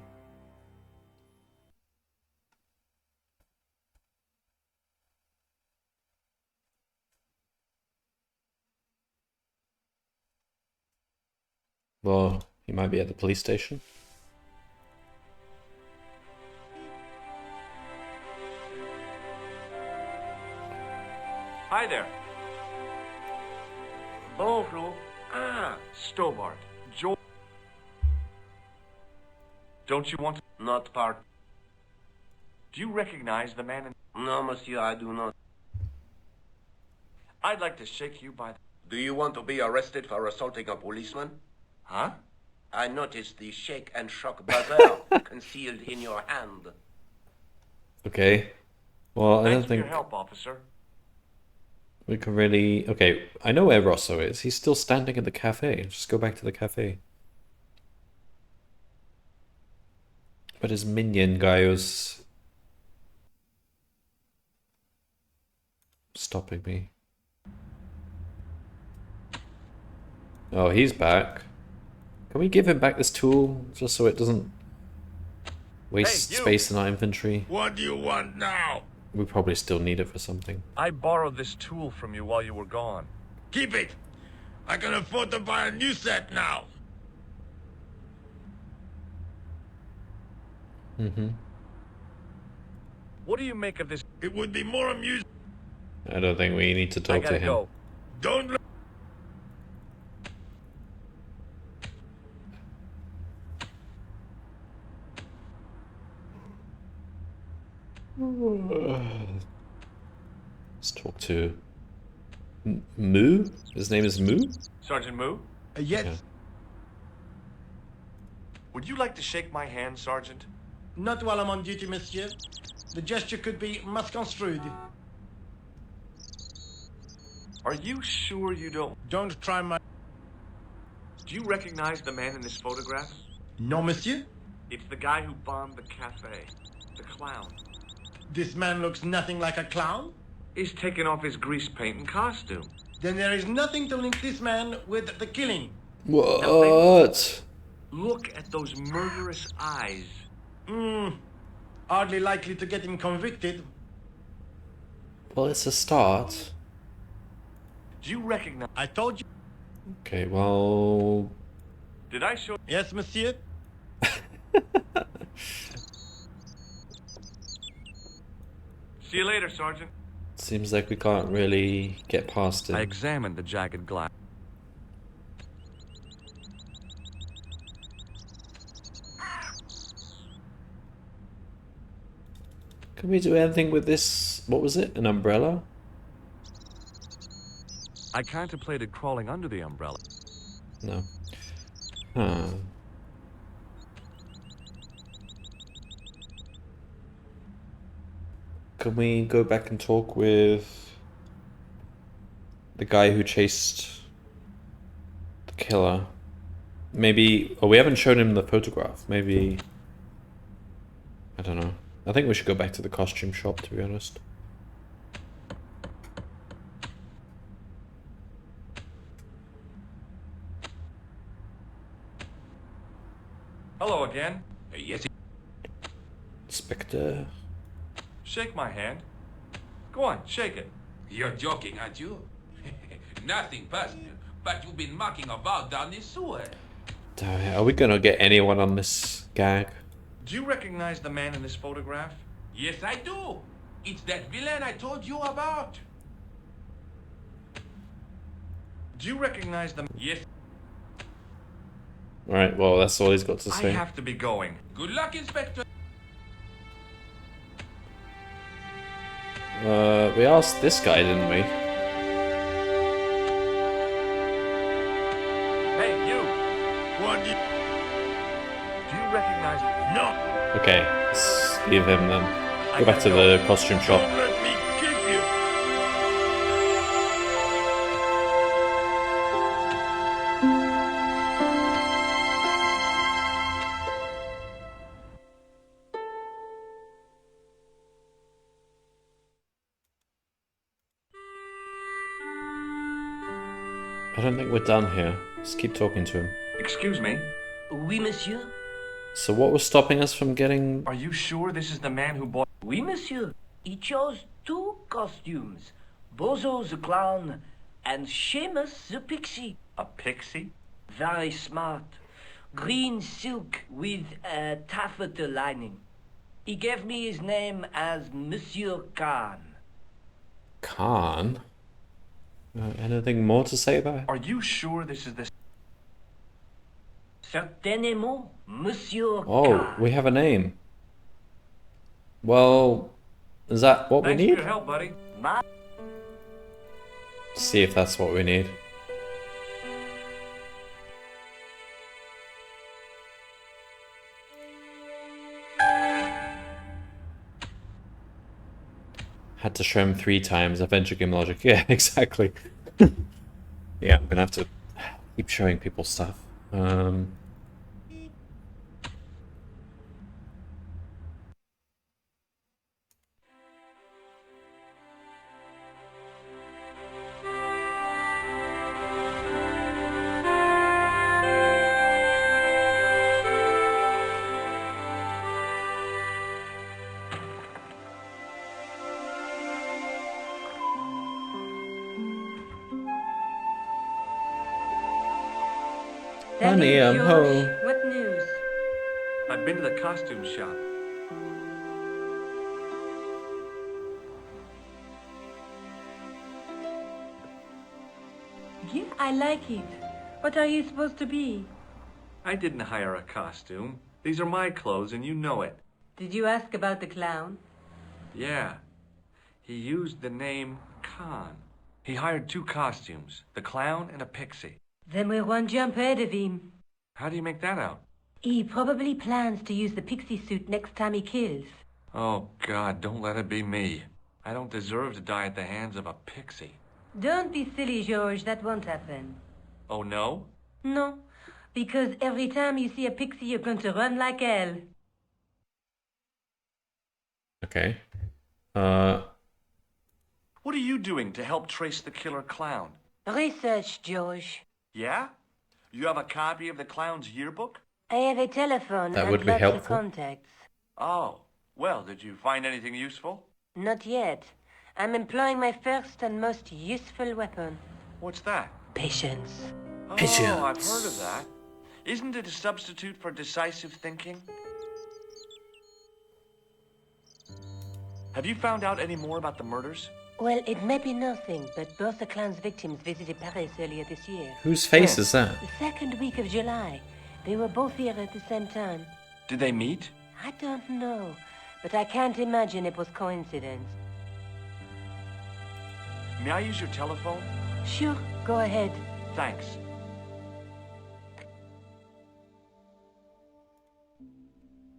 Well, he might be at the police station. Hi there. Bonjour. Ah, Stobart. Joe. Don't you want to... Not part. Do you recognize the man in... No, monsieur, I do not. I'd like to shake you by the... Do you want to be arrested for assaulting a policeman? Huh? I noticed the shake and shock buzzer concealed in your hand. Okay. Well, I Thanks don't for think your help, officer. we can really... Okay, I know where Rosso is. He's still standing at the cafe. Just go back to the cafe. But his minion guy was... stopping me. Oh, he's back. Can we give him back this tool, just so it doesn't waste Hey, you! space in our inventory? What do you want now? We probably still need it for something. I borrowed this tool from you while you were gone. Keep it. I can afford to buy a new set now. Mm-hmm. What do you make of this? It would be more amusing. I don't think we need to I talk to gotta him. go. Don't look. Let's talk to Moo. His name is Moo. Sergeant Moo? Yes, Yeah. Would you like to shake my hand, Sergeant? not while I'm on duty, monsieur. The gesture could be misconstrued. Are you sure you don't? Don't try my... Do you recognize the man in this photograph? No, monsieur. It's the guy who bombed the cafe. The clown. This man looks nothing like a clown. He's taken off his grease paint and costume. Then there is nothing to link this man with the killing. What? Look at those murderous eyes. Hardly likely to get him convicted. Well, it's a start. Do you recognize... I told you. Okay, well... Did I show... Yes, monsieur. See you later, Sergeant. Seems like we can't really get past I it. examined the jagged glass. Can we do anything with this? What was it? An umbrella? I contemplated crawling under the umbrella. No. Huh. Can we go back and talk with the guy who chased the killer? Maybe... Oh, we haven't shown him the photograph. Maybe... I don't know. I think we should go back to the costume shop, to be honest. Hello again. Yes. Inspector... Shake my hand. Go on, shake it. You're joking, aren't you? Nothing personal, but you've been mucking about down this sewer. Damn it, are we gonna get anyone on this gag? Do you recognize the man in this photograph? Yes, I do. It's that villain I told you about. Do you recognize the... Yes. Alright, well, that's all he's got to I say. have to be going. Good luck, Inspector. We asked this guy, didn't we? Hey, you! What do Do you recognize... No! Okay, let's leave him then. Go back to the costume shop. Don't let me kick you! I don't think we're done here. Just keep talking to him. Excuse me? Oui, monsieur. So what was stopping us from getting... Are you sure this is the man who bought... Oui, monsieur. He chose 2 costumes. Bozo the clown and Seamus the pixie. A pixie? Very smart. Green silk with a taffeta lining. He gave me his name as Monsieur Khan. Khan? Anything more to say about it? Are you sure this is the... Certainement, Monsieur Oh, Khan. we have a name. Well, is that what Thanks we for need? your help, buddy. My See if that's what we need. Had to show him 3 times. Adventure game logic. Yeah, exactly. Yeah, I'm gonna have to keep showing people stuff. Honey, I'm home. What news? I've been to the costume shop. Yeah, I like it. What are you supposed to be? I didn't hire a costume. These are my clothes and you know it. Did you ask about the clown? Yeah. He used the name Khan. He hired 2 costumes, the clown and a pixie. Then we're one jump ahead of him. How do you make that out? He probably plans to use the pixie suit next time he kills. Oh, God, don't let it be me. I don't deserve to die at the hands of a pixie. Don't be silly, George. That won't happen. Oh, no? No, because every time you see a pixie, you're going to run like hell. Okay. What are you doing to help trace the killer clown? Research, George. Yeah? You have a copy of the clown's yearbook? I have a telephone That and would be lots of helpful. contacts. Oh, well, did you find anything useful? Not yet. I'm employing my first and most useful weapon. What's that? Patience. Oh, Patience. I've heard of that. Isn't it a substitute for decisive thinking? Have you found out any more about the murders? Well, it may be nothing, but both the clown's victims visited Paris earlier this year. Whose face is that? The second week of July. They were both here at the same time. Did they meet? I don't know, but I can't imagine it was coincidence. May I use your telephone? Sure, go ahead. Thanks.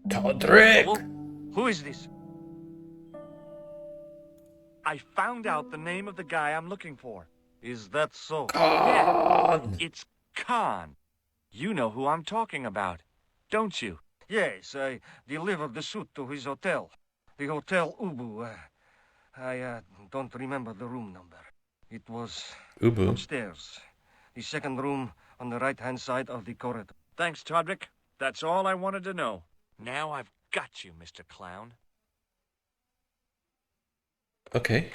Todrick! Hello? Who is this? I found out the name of the guy I'm looking for. Is that so? Khan! It's Khan. You know who I'm talking about, don't you? Yes, I delivered the suit to his hotel. The Hotel Ubu. I don't remember the room number. It was Ubu. upstairs. The second room on the right-hand side of the corridor. Thanks, Todrick. That's all I wanted to know. Now I've got you, Mr. Clown. Okay.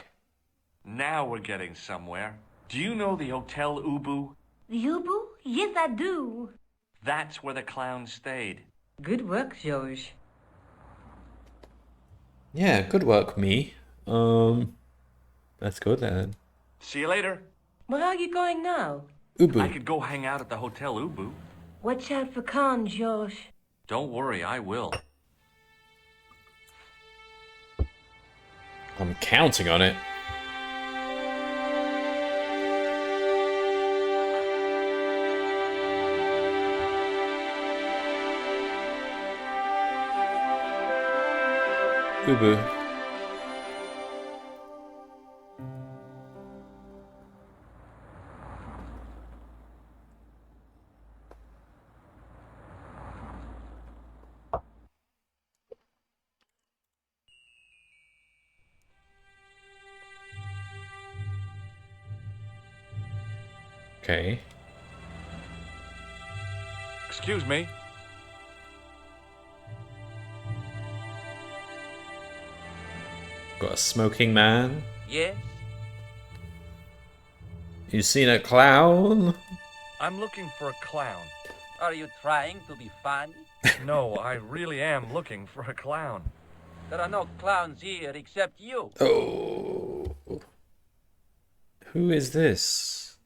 Now we're getting somewhere. Do you know the Hotel Ubu? The Ubu? Yes, I do. That's where the clown stayed. Good work, George. Yeah, good work, me. That's good then. See you later. Where are you going now? I Ubu. could go hang out at the Hotel Ubu. Watch out for Khan, George. Don't worry, I will. I'm counting on it. Ubu. Okay. Excuse me. Got a smoking man. Yes? You seen a clown? I'm looking for a clown. Are you trying to be funny? No, I really am looking for a clown. There are no clowns here except you. Oh. Who is this?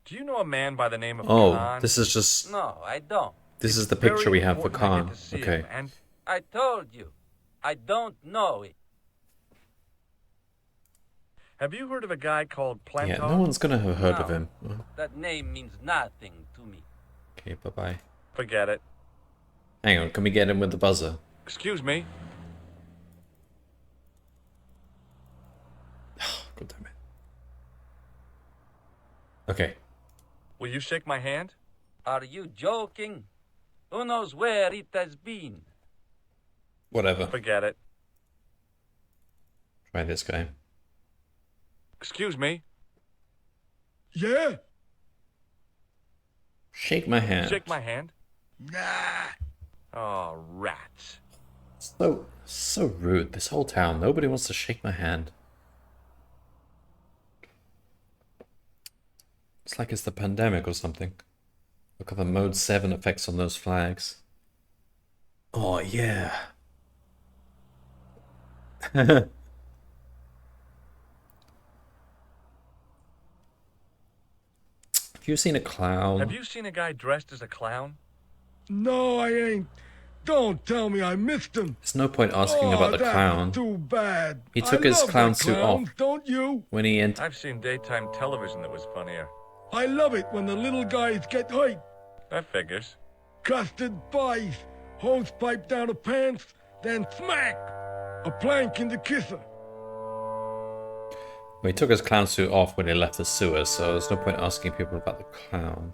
Do you know a man by the name of Oh, Khan? this is just... No, I don't. This is the Very picture we have for important I Khan. get to see Okay. him, and I told you. I don't know it. have you heard of a guy called Plantar? Yeah, no one's gonna have heard of No. him. Oh, That name means nothing to me. okay, bye-bye. Forget it. Hang on, can we get him with the buzzer? Excuse me. God damn it. Okay. Will you shake my hand? Are you joking? Who knows where it has been? Whatever. Forget it. Try this guy. Excuse me. Yeah? Shake my hand. Shake my hand. Nah. Oh, rats. So rude. This whole town. Nobody wants to shake my hand. It's like it's the pandemic or something. Look at the mode 7 effects on those flags. Oh, yeah. Have you seen a clown? Have you seen a guy dressed as a clown? No, I ain't. Don't tell me I missed him. There's no point asking about the that's clown. Too bad. He took his love clown the suit clowns, off. Don't you? When he entered. I've seen daytime television that was funnier. I love it when the little guys get hyped. That figures. Custard pies, hose pipe down the pants, then smack! A plank in the kisser. Well, he took his clown suit off when he left the sewer, so there's no point asking people about the clown.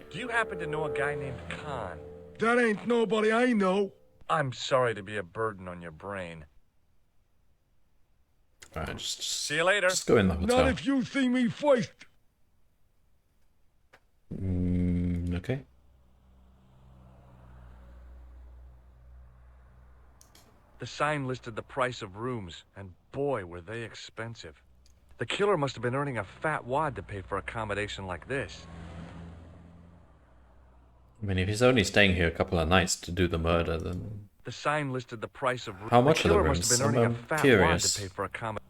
Do you happen to know a guy named Khan? That ain't nobody I know. I'm sorry to be a burden on your brain. Alright, just See you later. Just go in the hotel. Not if you see me first. Okay. The sign listed the price of rooms, and boy, were they expensive. The killer must have been earning a fat wad to pay for accommodation like this. I mean, if he's only staying here a couple of nights to do the murder, then... The sign listed the price of rooms. How much the are the killer must rooms? have been earning I'm a fat wad curious. to pay for accommodation.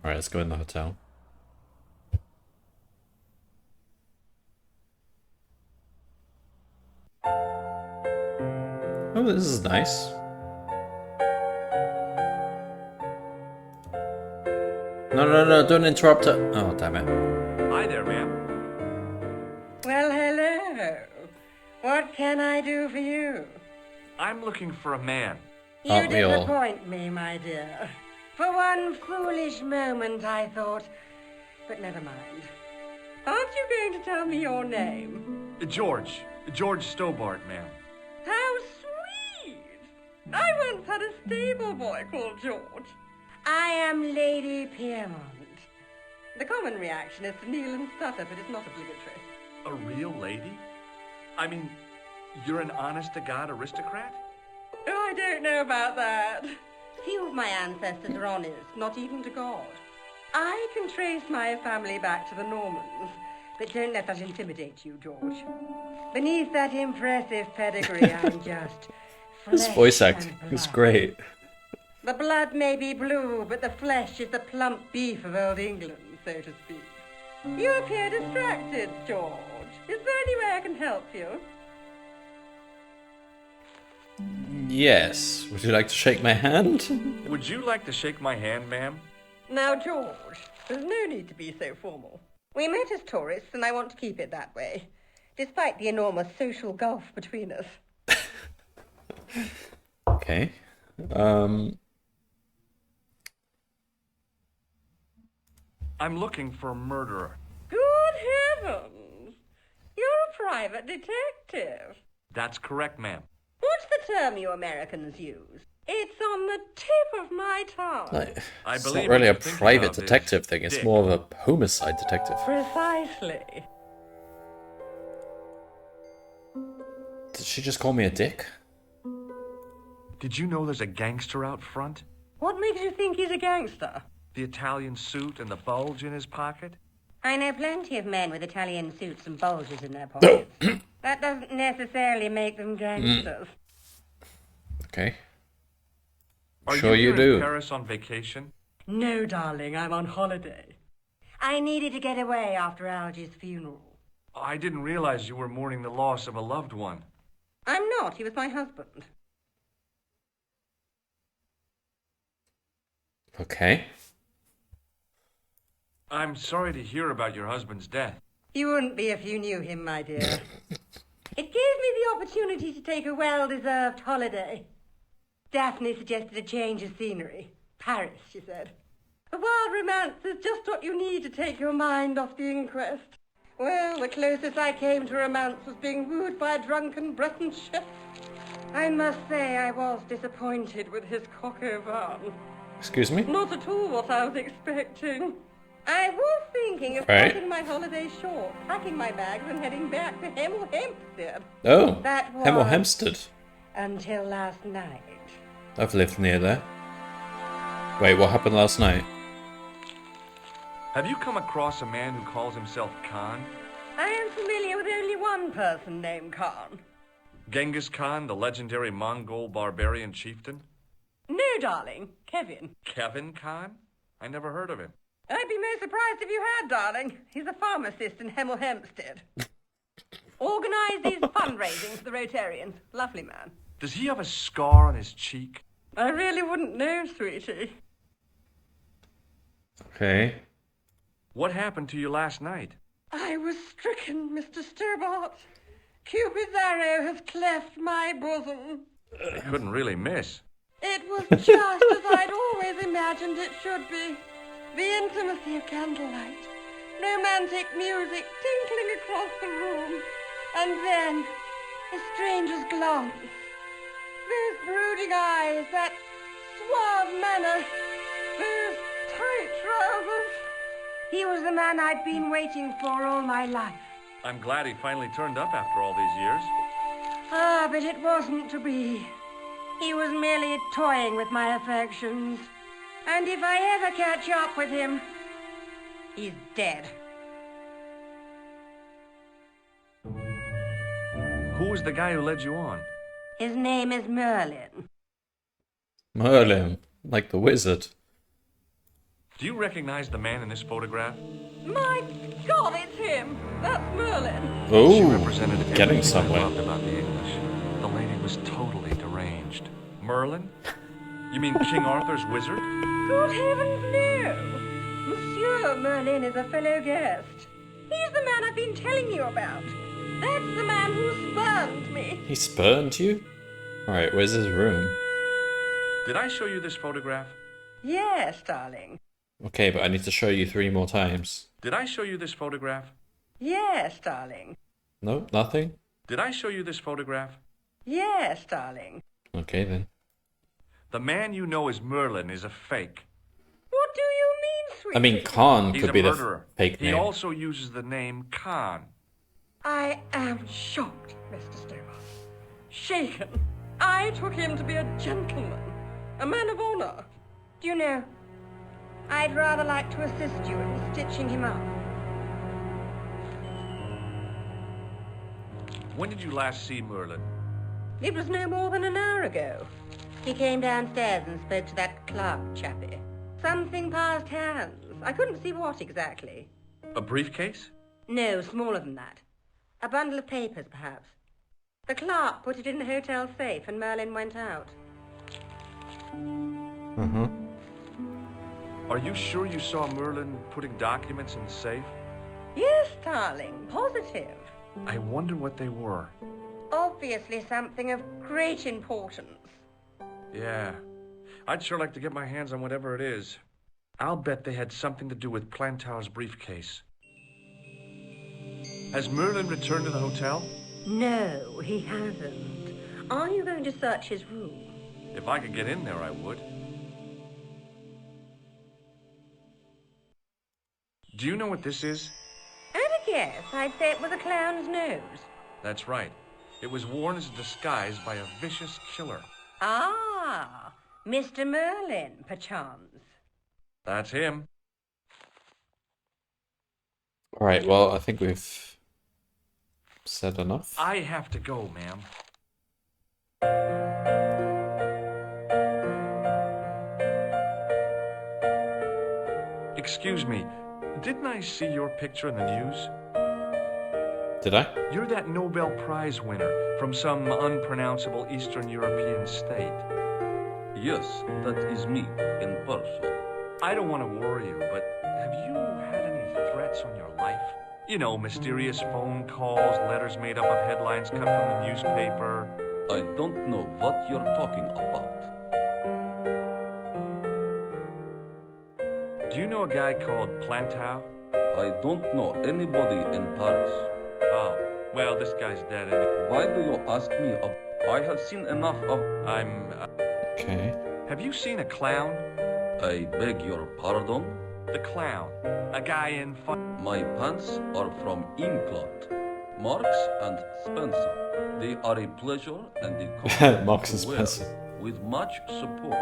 Alright, let's go in the hotel. Oh, this is nice. No, don't interrupt her. Oh, damn it. Hi there, ma'am. Well, hello. What can I do for you? I'm looking for a man. You Aren't we all? disappoint me, my dear. For one foolish moment I thought... But never mind. Aren't you going to tell me your name? George. George Stobart, ma'am. How sweet! I once had a stable boy called George. I am Lady Piermont. The common reaction is to kneel and stutter, but it's not obligatory. A real lady? I mean, you're an honest-to-God aristocrat? Oh, I don't know about that. Few of my ancestors are honest, not even to God. I can trace my family back to the Normans, but don't let that intimidate you, George. Beneath that impressive pedigree, I'm just... His voice flesh acting and is blood. great. The blood may be blue, but the flesh is the plump beef of old England, so to speak. You appear distracted, George. Is there any way I can help you? Yes. Would you like to shake my hand? Would you like to shake my hand, ma'am? Now, George, there's no need to be so formal. We met as tourists, and I want to keep it that way, despite the enormous social gulf between us. Okay. I'm looking for a murderer. Good heavens! You're a private detective. That's correct, ma'am. What's the term you Americans use? It's on the tip of my tongue. Like, I it's believe not really what a you're thinking private of is detective thing. It's Dick. more of a homicide detective. Precisely. Did she just call me a dick? Did you know there's a gangster out front? What makes you think he's a gangster? The Italian suit and the bulge in his pocket? I know plenty of men with Italian suits and bulges in their pockets. That doesn't necessarily make them gangsters. Okay. Are Sure you here do. in Paris on vacation? No, darling, I'm on holiday. I needed to get away after Algy's funeral. I didn't realize you were mourning the loss of a loved one. I'm not. He was my husband. Okay. I'm sorry to hear about your husband's death. You wouldn't be if you knew him, my dear. It gave me the opportunity to take a well-deserved holiday. Daphne suggested a change of scenery. Paris, she said. A wild romance is just what you need to take your mind off the inquest. Well, the closest I came to romance was being wooed by a drunken Breton chef. I must say I was disappointed with his coq au vin. Excuse me? Not at all what I was expecting. I was thinking of Right. cutting my holiday short, packing my bags and heading back to Hemel Hempstead. Oh, That was Hemel Hempstead. until last night. I've lived near there. Wait, what happened last night? Have you come across a man who calls himself Khan? I am familiar with only one person named Khan. Genghis Khan, the legendary Mongol barbarian chieftain? No, darling, Kevin. Kevin Khan? I never heard of him. I'd be most surprised if you had, darling. He's a pharmacist in Hemel Hempstead. Organises fundraising for the Rotarians. Lovely man. Does he have a scar on his cheek? I really wouldn't know, sweetie. Okay. What happened to you last night? I was stricken, Mr. Stobart. Cupid's arrow has cleft my bosom. They couldn't really miss. It was just as I'd always imagined it should be. The intimacy of candlelight, romantic music tinkling across the room, and then a stranger's glance. Those brooding eyes, that suave manner, those tight trousers. He was the man I'd been waiting for all my life. I'm glad he finally turned up after all these years. Ah, but it wasn't to be. He was merely toying with my affections. And if I ever catch up with him, he's dead. Who was the guy who led you on? His name is Merlin. Merlin, like the wizard. Do you recognize the man in this photograph? My God, it's him! That's Merlin! She Oh, represented getting everything I somewhere. loved about the English. The lady was totally deranged. Merlin? You mean King Arthur's wizard? Good heavens, no! Monsieur Merlin is a fellow guest. He's the man I've been telling you about. That's the man who spurned me. He spurned you? Alright, where's his room? Did I show you this photograph? Yes, darling. Okay, but I need to show you 3 more times. Did I show you this photograph? Yes, darling. No, nothing? Did I show you this photograph? Yes, darling. Okay then. The man you know as Merlin is a fake. What do you mean, sweetie? I mean, Khan He's could a be the murderer. fake He name. also uses the name Khan. I am shocked, Mr. Stobart. Shaken. I took him to be a gentleman, a man of honor. Do you know, I'd rather like to assist you in stitching him up. When did you last see Merlin? It was no more than an hour ago. He came downstairs and spoke to that clerk chappie. Something passed hands. I couldn't see what exactly. A briefcase? No, smaller than that. A bundle of papers, perhaps. The clerk put it in the hotel safe and Merlin went out. Uh-huh. Are you sure you saw Merlin putting documents in the safe? Yes, darling, positive. I wonder what they were. Obviously something of great importance. Yeah. I'd sure like to get my hands on whatever it is. I'll bet they had something to do with Plantow's briefcase. Has Merlin returned to the hotel? No, he hasn't. Are you going to search his room? If I could get in there, I would. Do you know what this is? At a guess, I'd say it was a clown's nose. That's right. It was worn as a disguise by a vicious killer. Ah, Mr. Merlin, perchance. That's him. Alright, well, I think we've said enough. I have to go, ma'am. Excuse me, didn't I see your picture in the news? Did I? You're that Nobel Prize winner from some unpronounceable Eastern European state. Yes, that is me, in person. I don't want to worry you, but have you had any threats on your life? You know, mysterious phone calls, letters made up of headlines cut from the newspaper. I don't know what you're talking about. Do you know a guy called Plantow? I don't know anybody in Paris. Oh, well, this guy's dead anyway. Why do you ask me? I have seen enough of... Okay. Have you seen a clown? I beg your pardon? The clown. A guy in My pants are from England. Marks and Spencer. They are a pleasure and a comfort Marks and to wear, Spencer. with much support.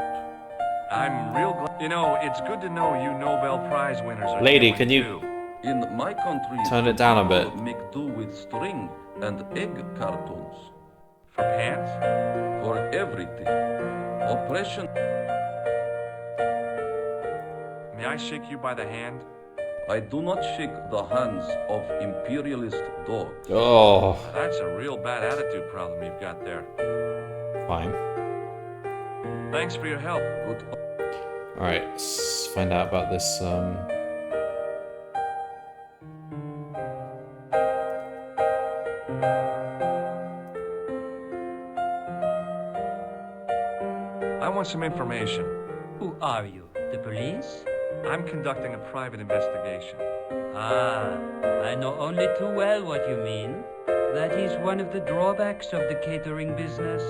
I'm real glad. You know, it's good to know you Nobel Prize winners are Lady, doing can you too. In my country, turn it down a bit? people make do with string and egg cartoons. For pants? For everything. Oppression. May I shake you by the hand? I do not shake the hands of imperialist dogs. Oh, That's a real bad attitude problem you've got there. fine. Thanks for your help. Good. Alright, let's find out about this, I want some information. Who are you? The police? I'm conducting a private investigation. Ah, I know only too well what you mean. That is one of the drawbacks of the catering business.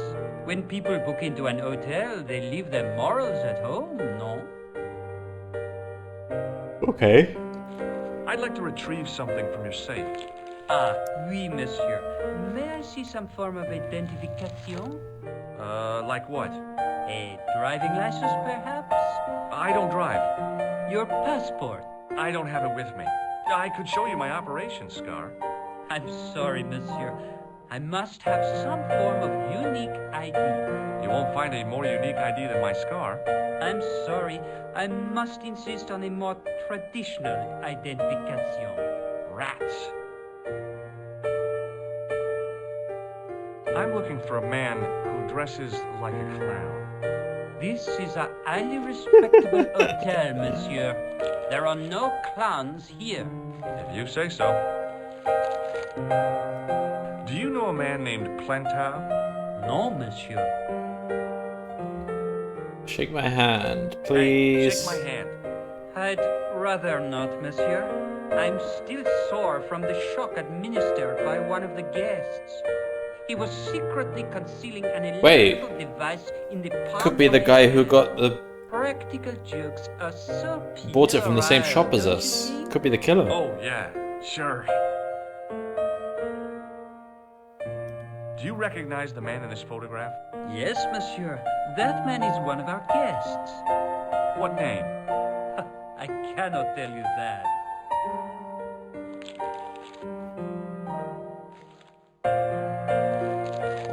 When people book into an hotel, they leave their morals at home, no? Okay. I'd like to retrieve something from your safe. Ah, oui, monsieur. May I see some form of identification? Like what? A driving license, perhaps? I don't drive. Your passport? I don't have it with me. I could show you my operation scar. I'm sorry, monsieur. I must have some form of unique ID. You won't find a more unique ID than my scar. I'm sorry. I must insist on a more traditional identification. Rats. I'm looking for a man who dresses like a clown. This is a highly respectable hotel, monsieur. There are no clowns here. If you say so. Do you know a man named Plantow? No, monsieur. Shake my hand, please. Shake my hand. I'd rather not, monsieur. I'm still sore from the shock administered by one of the guests. He was secretly concealing an electrical device in the palm Could be the of guy his who hand. got the Practical jokes are so bought it from the same puerile, shop as don't you us. think? Could be the killer. Oh, yeah, sure. Do you recognize the man in this photograph? Yes, monsieur. That man is one of our guests. What name? I cannot tell you that.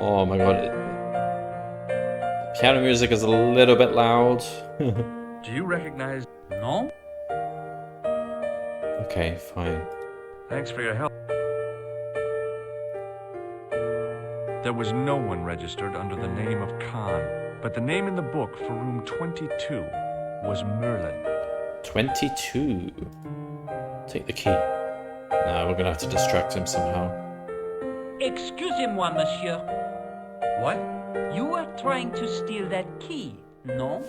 Oh my god. The piano music is a little bit loud. Do you recognize... No? Okay, fine. Thanks for your help. There was no one registered under the name of Khan, but the name in the book for room 22 was Merlin. 22. Take the key. Nah, we're gonna have to distract him somehow. Excusez-moi, monsieur. What? You were trying to steal that key, no?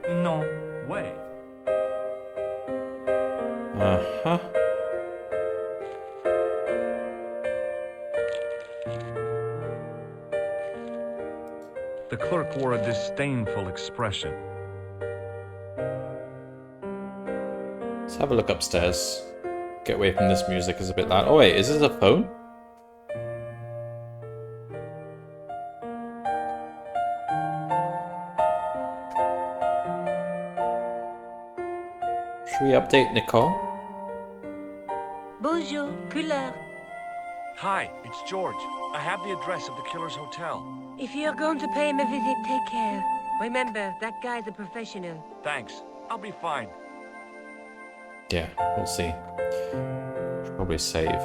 No way. Uh-huh. The clerk wore a disdainful expression. Let's have a look upstairs. Get away from this music, it's a bit loud. Oh wait, is this a phone? Should we update Nicole? Bonjour, couleur. Hi, it's George. I have the address of the killer's hotel. If you're going to pay him a visit, take care. Remember, that guy's a professional. Thanks. I'll be fine. Yeah, we'll see. Should probably save.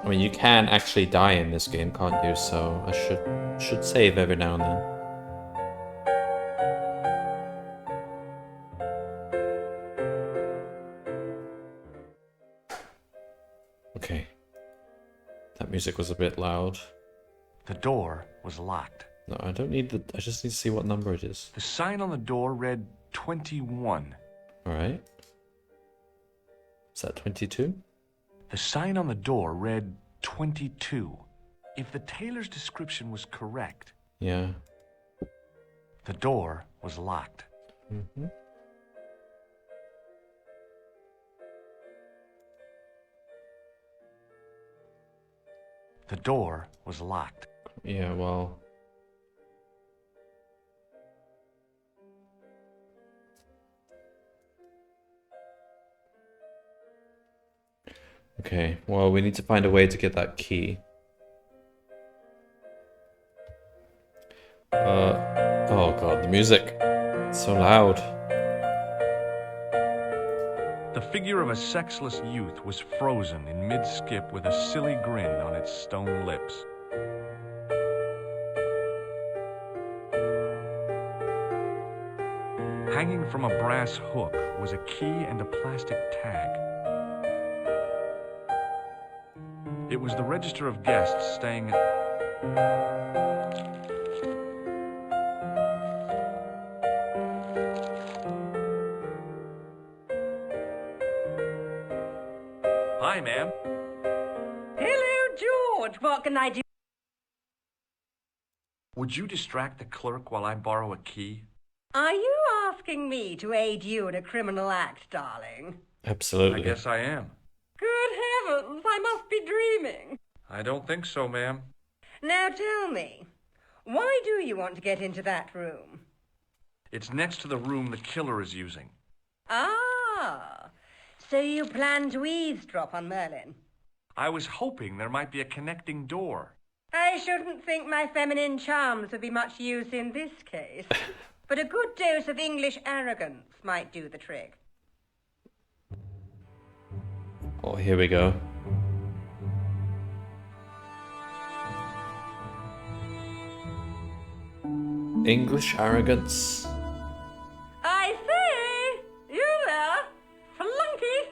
I mean, you can actually die in this game, can't you? So I should save every now and then. Okay. That music was a bit loud. The door was locked. No, I don't need the... I just need to see what number it is. The sign on the door read 21. Alright. Is that 22? The sign on the door read 22. If the tailor's description was correct... Yeah. The door was locked. Mm-hmm. The door was locked. Yeah, well... Okay, well, we need to find a way to get that key. Oh god, the music. It's so loud. The figure of a sexless youth was frozen in mid-skip with a silly grin on its stone lips. Hanging from a brass hook was a key and a plastic tag. It was the register of guests staying at... Hi, ma'am. Hello, George. What can I do? Would you distract the clerk while I borrow a key? Are you asking me to aid you in a criminal act, darling? Absolutely. I guess I am. Good heavens, I must be dreaming. I don't think so, ma'am. Now tell me, why do you want to get into that room? It's next to the room the killer is using. Ah, so you plan to eavesdrop on Merlin? I was hoping there might be a connecting door. I shouldn't think my feminine charms would be much use in this case. But a good dose of English arrogance might do the trick. Oh, here we go. English arrogance. I say! You there? Flunky!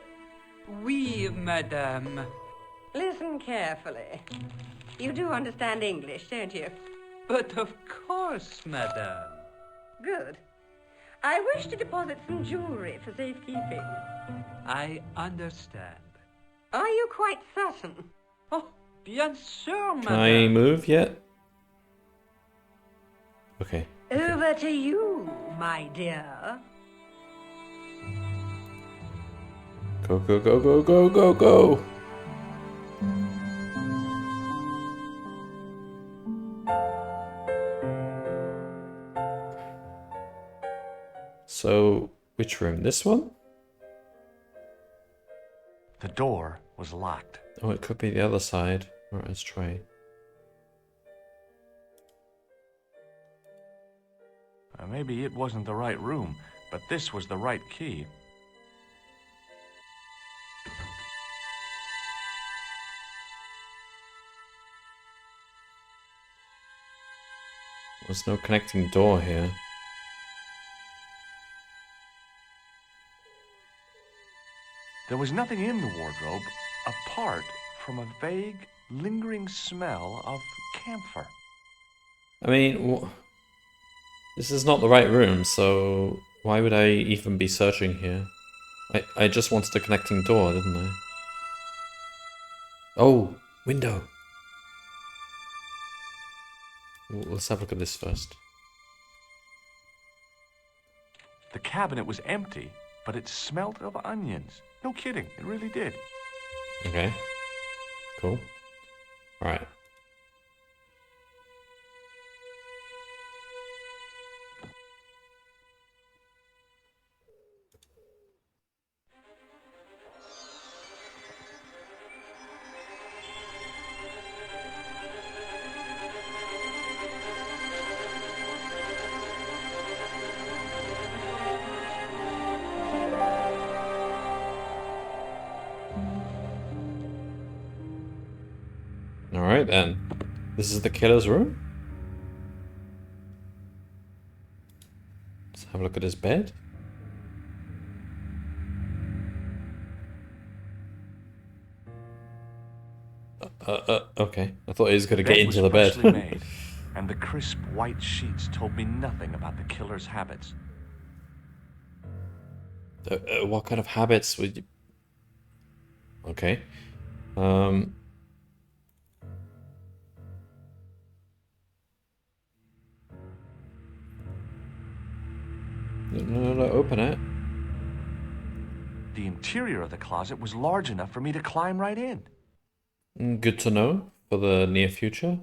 Oui, madame. Listen carefully. You do understand English, don't you? But of course, madame. Good. I wish to deposit some jewelry for safekeeping. I understand. Are you quite certain? Oh, bien sûr, madame. Can I move yet? Okay. Over to you, my dear. Go, go, go, go, go, go, go! So, which room? This one? The door was locked. Oh, it could be the other side. Alright, let's try. Maybe it wasn't the right room, but this was the right key. There's no connecting door here. There was nothing in the wardrobe apart from a vague, lingering smell of camphor. I mean, this is not the right room, so why would I even be searching here? I just wanted a connecting door, didn't I? Oh, window. Let's have a look at this first. The cabinet was empty, but it smelled of onions. No kidding, it really did. Okay. Cool. Alright. Alright then. This is the killer's room? Let's have a look at his bed. Okay. I thought he was gonna get into the bed. Made, and the crisp white sheets told me nothing about the killer's habits. What kind of habits would you... Okay. No, open it. The interior of the closet was large enough for me to climb right in. Good to know for the near future.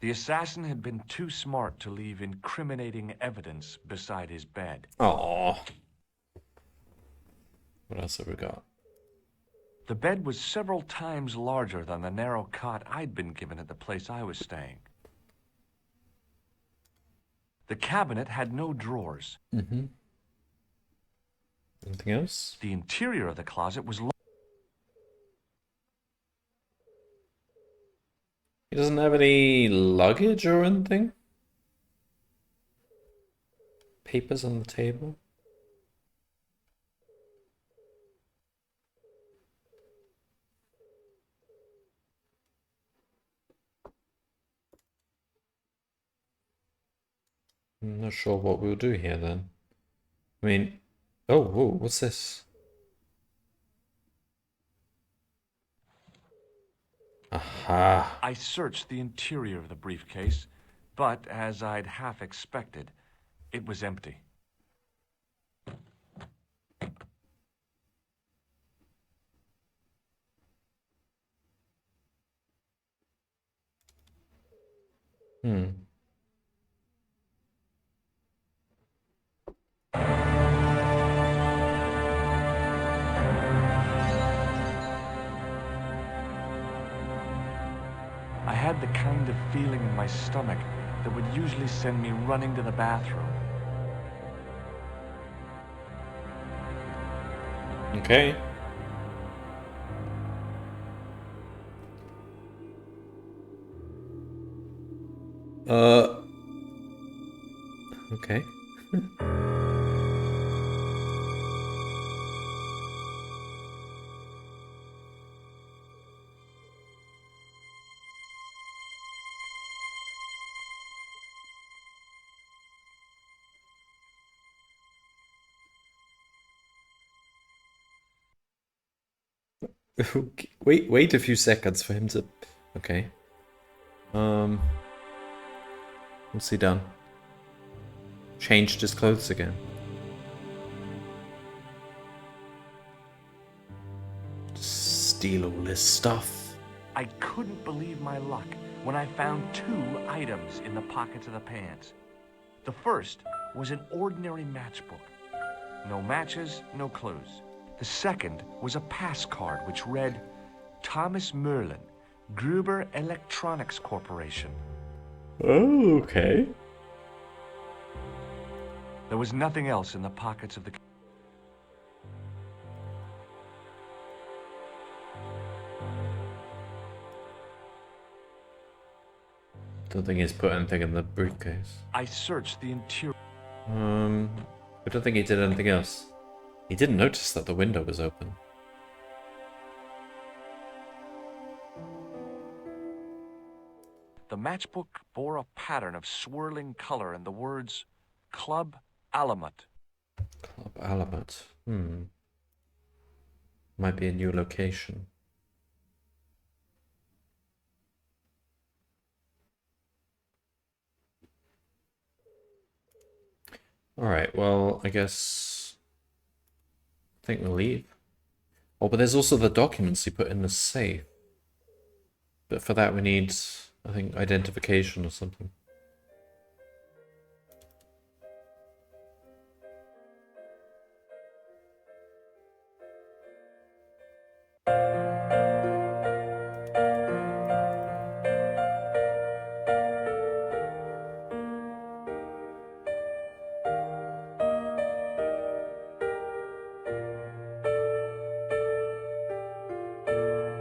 The assassin had been too smart to leave incriminating evidence beside his bed. Aww. What else have we got? The bed was several times larger than the narrow cot I'd been given at the place I was staying. The cabinet had no drawers. Mm-hmm. Anything else? The interior of the closet was He doesn't have any luggage or anything? Papers on the table? I'm not sure what we'll do here then. I mean, oh, whoa, what's this? Aha. I searched the interior of the briefcase, but as I'd half expected, it was empty. I had the kind of feeling in my stomach that would usually send me running to the bathroom. Okay. Okay. Wait a few seconds for him to... Okay. What's he done? Changed his clothes again. Steal all this stuff. I couldn't believe my luck when I found 2 items in the pockets of the pants. The first was an ordinary matchbook. No matches, no clues. The second was a pass card which read, Thomas Merlin, Gruber Electronics Corporation. Oh, okay. There was nothing else in the pockets of the... Don't think he's put anything in the briefcase. I searched the interior... I don't think he did anything else. He didn't notice that the window was open. The matchbook bore a pattern of swirling color and the words Club Alamut. Club Alamut. Might be a new location. Alright, well, I think we'll leave. Oh, but there's also the documents he put in the safe. But for that we need, I think, identification or something.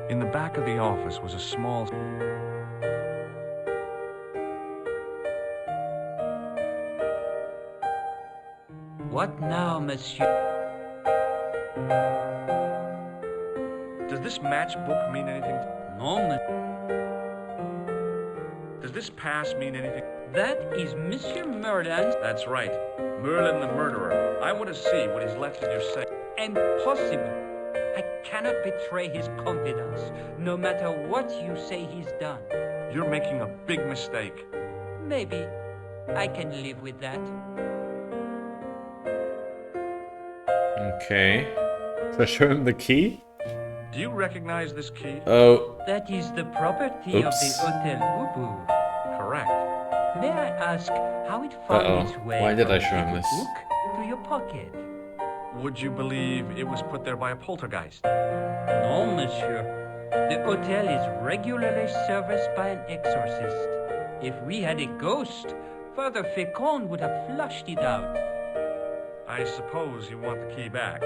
In the back of the office was a small... What now, monsieur? Does this matchbook mean anything? No, Does this pass mean anything? that is Monsieur Merlin's. That's right. Merlin the murderer. I want to see what he's left in your safe. Impossible. I cannot betray his confidence, no matter what you say he's done. You're making a big mistake. Maybe I can live with that. Okay. Should I show him the key? Do you recognize this key? Oh. That is the property of the Hotel Ubu. Correct. May I ask how it found its way Why did I from show him the this? book to your pocket? Would you believe it was put there by a poltergeist? No, monsieur. The hotel is regularly serviced by an exorcist. If we had a ghost, Father Fécond would have flushed it out. I suppose you want the key back.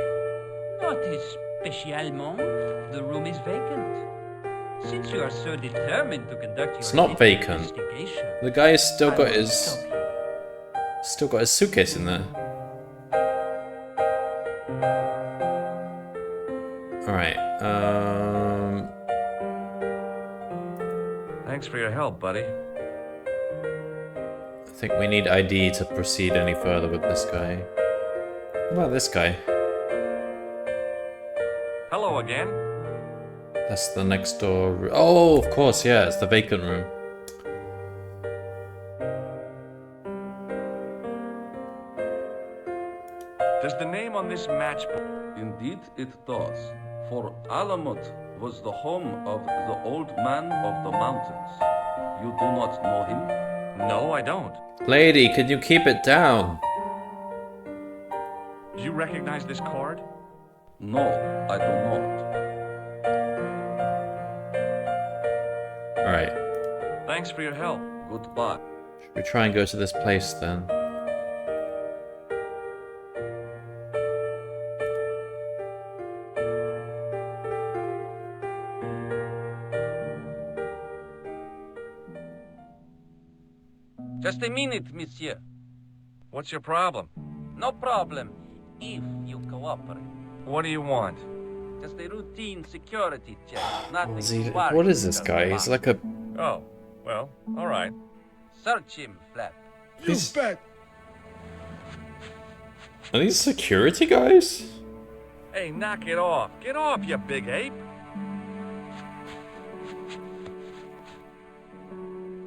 Not spécialement. The room is vacant. Since you are so determined to conduct It's your not vacant. investigation, The guy's still I got will his stop you. suitcase in there. Alright, Thanks for your help, buddy. I think we need ID to proceed any further with this guy. What about this guy? Hello again. That's the next door. Oh, of course, yeah, it's the vacant room. Does the name on this matchbook... Indeed it does. For Alamut was the home of the old man of the mountains. You do not know him? No, I don't. Lady, can you keep it down? Do you recognize this card? No, I do not. Alright, Thanks for your help. Goodbye. should we try and go to this place then? Just a minute, monsieur. What's your problem? No problem, if you cooperate. What do you want? Just a routine security check. Nothing What is this guy? He's like a... Oh, well, all right. Search him, Flap. You bet. Are these security guys? Hey, knock it off. Get off, you big ape.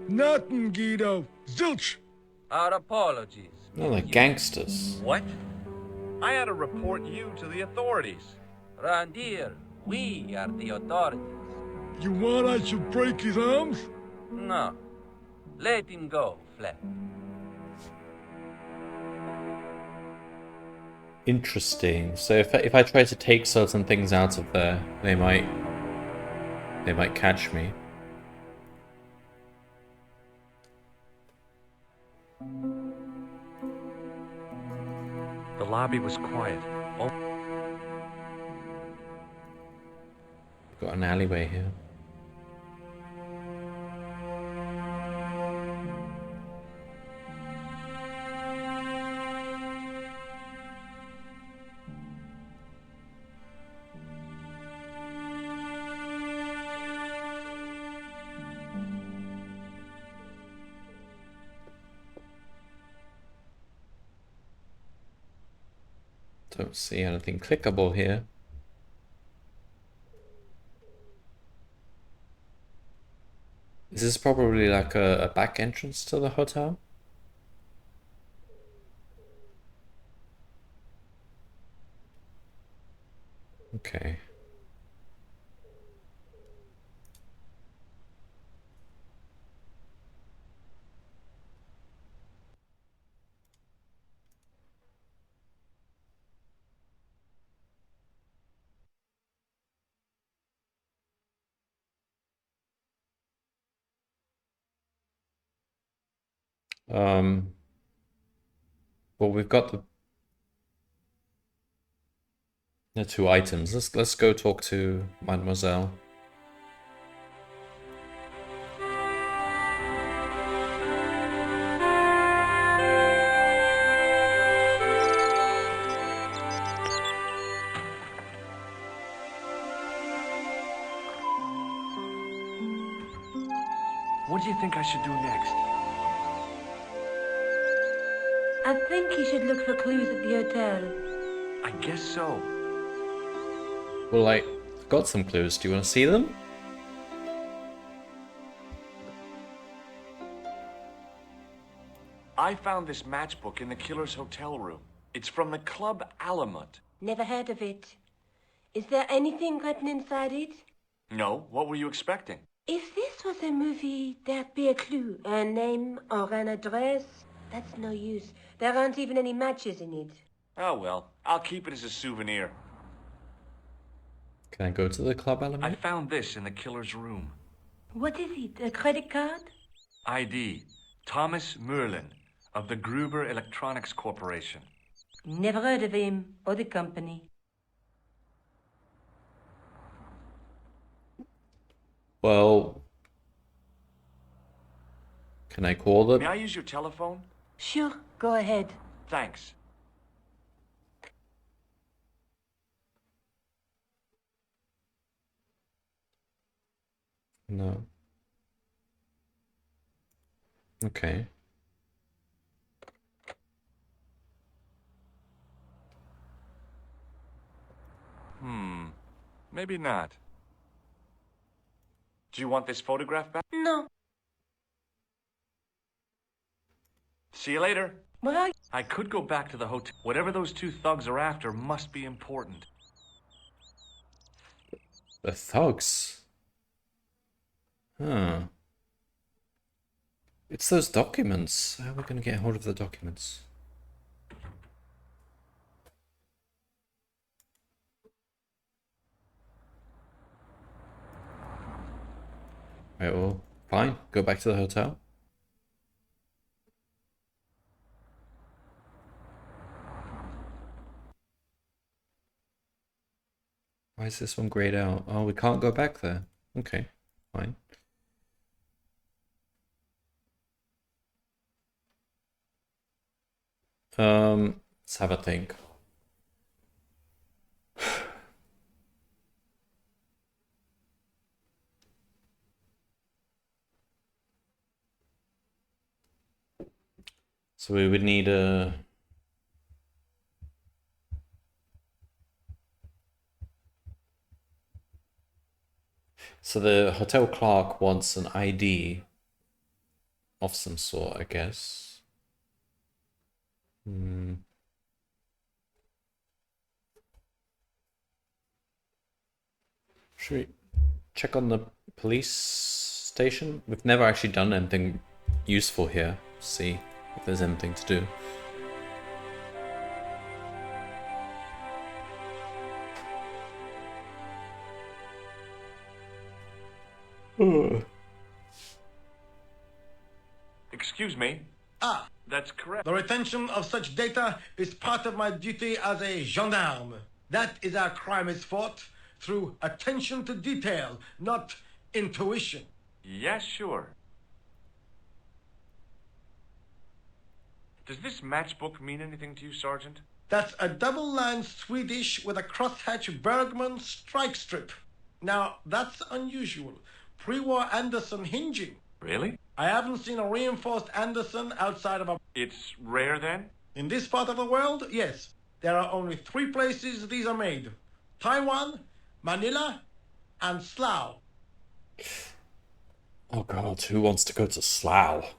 Nothing, Guido. Zilch. Our apologies. No, they're gangsters. What? I had to report you to the authorities. Round here, we are the authorities. You want I should break his arms? No. Let him go, Flap. Interesting. So if I try to take certain things out of there, they might catch me. The lobby was quiet. Oh, Got an alleyway here. Don't see anything clickable here. Is this probably like a back entrance to the hotel? Okay. Well, we've got the two items. Let's go talk to Mademoiselle. What do you think I should do next? I think he should look for clues at the hotel. I guess so. Well, I've got some clues. Do you want to see them? I found this matchbook in the killer's hotel room. It's from the Club Alamut. Never heard of it. Is there anything written inside it? No, what were you expecting? If this was a movie, there'd be a clue, a name or an address. That's no use. There aren't even any matches in it. Oh well, I'll keep it as a souvenir. Can I go to the club element? I found this in the killer's room. What is it? A credit card? ID, Thomas Merlin, of the Gruber Electronics Corporation. Never heard of him or the company. Well, can I call them? May I use your telephone? Sure, go ahead. Thanks. No. Okay. Maybe not. Do you want this photograph back? No. See you later. Well, I could go back to the hotel. Whatever those two thugs are after must be important. The thugs? Huh. It's those documents. How are we going to get hold of the documents? Right, well, fine. Go back to the hotel. Why is this one grayed out? Oh, we can't go back there. Okay, fine. Let's have a think. So we would need a... So the hotel clerk wants an ID of some sort, I guess. Should we check on the police station? We've never actually done anything useful here. See if there's anything to do. Excuse me. Ah, That's correct. the retention of such data is part of my duty as a gendarme. That is how crime is fought, through attention to detail, not intuition. Yes, sure. Does this matchbook mean anything to you, Sergeant? That's a double-lined Swedish with a crosshatch Bergman strike strip. Now, that's unusual. Pre-war Anderson hinging. Really? I haven't seen a reinforced Anderson outside of a... It's rare then? In this part of the world, yes. there are only 3 places these are made. Taiwan, Manila, and Slough. Oh god, who wants to go to Slough?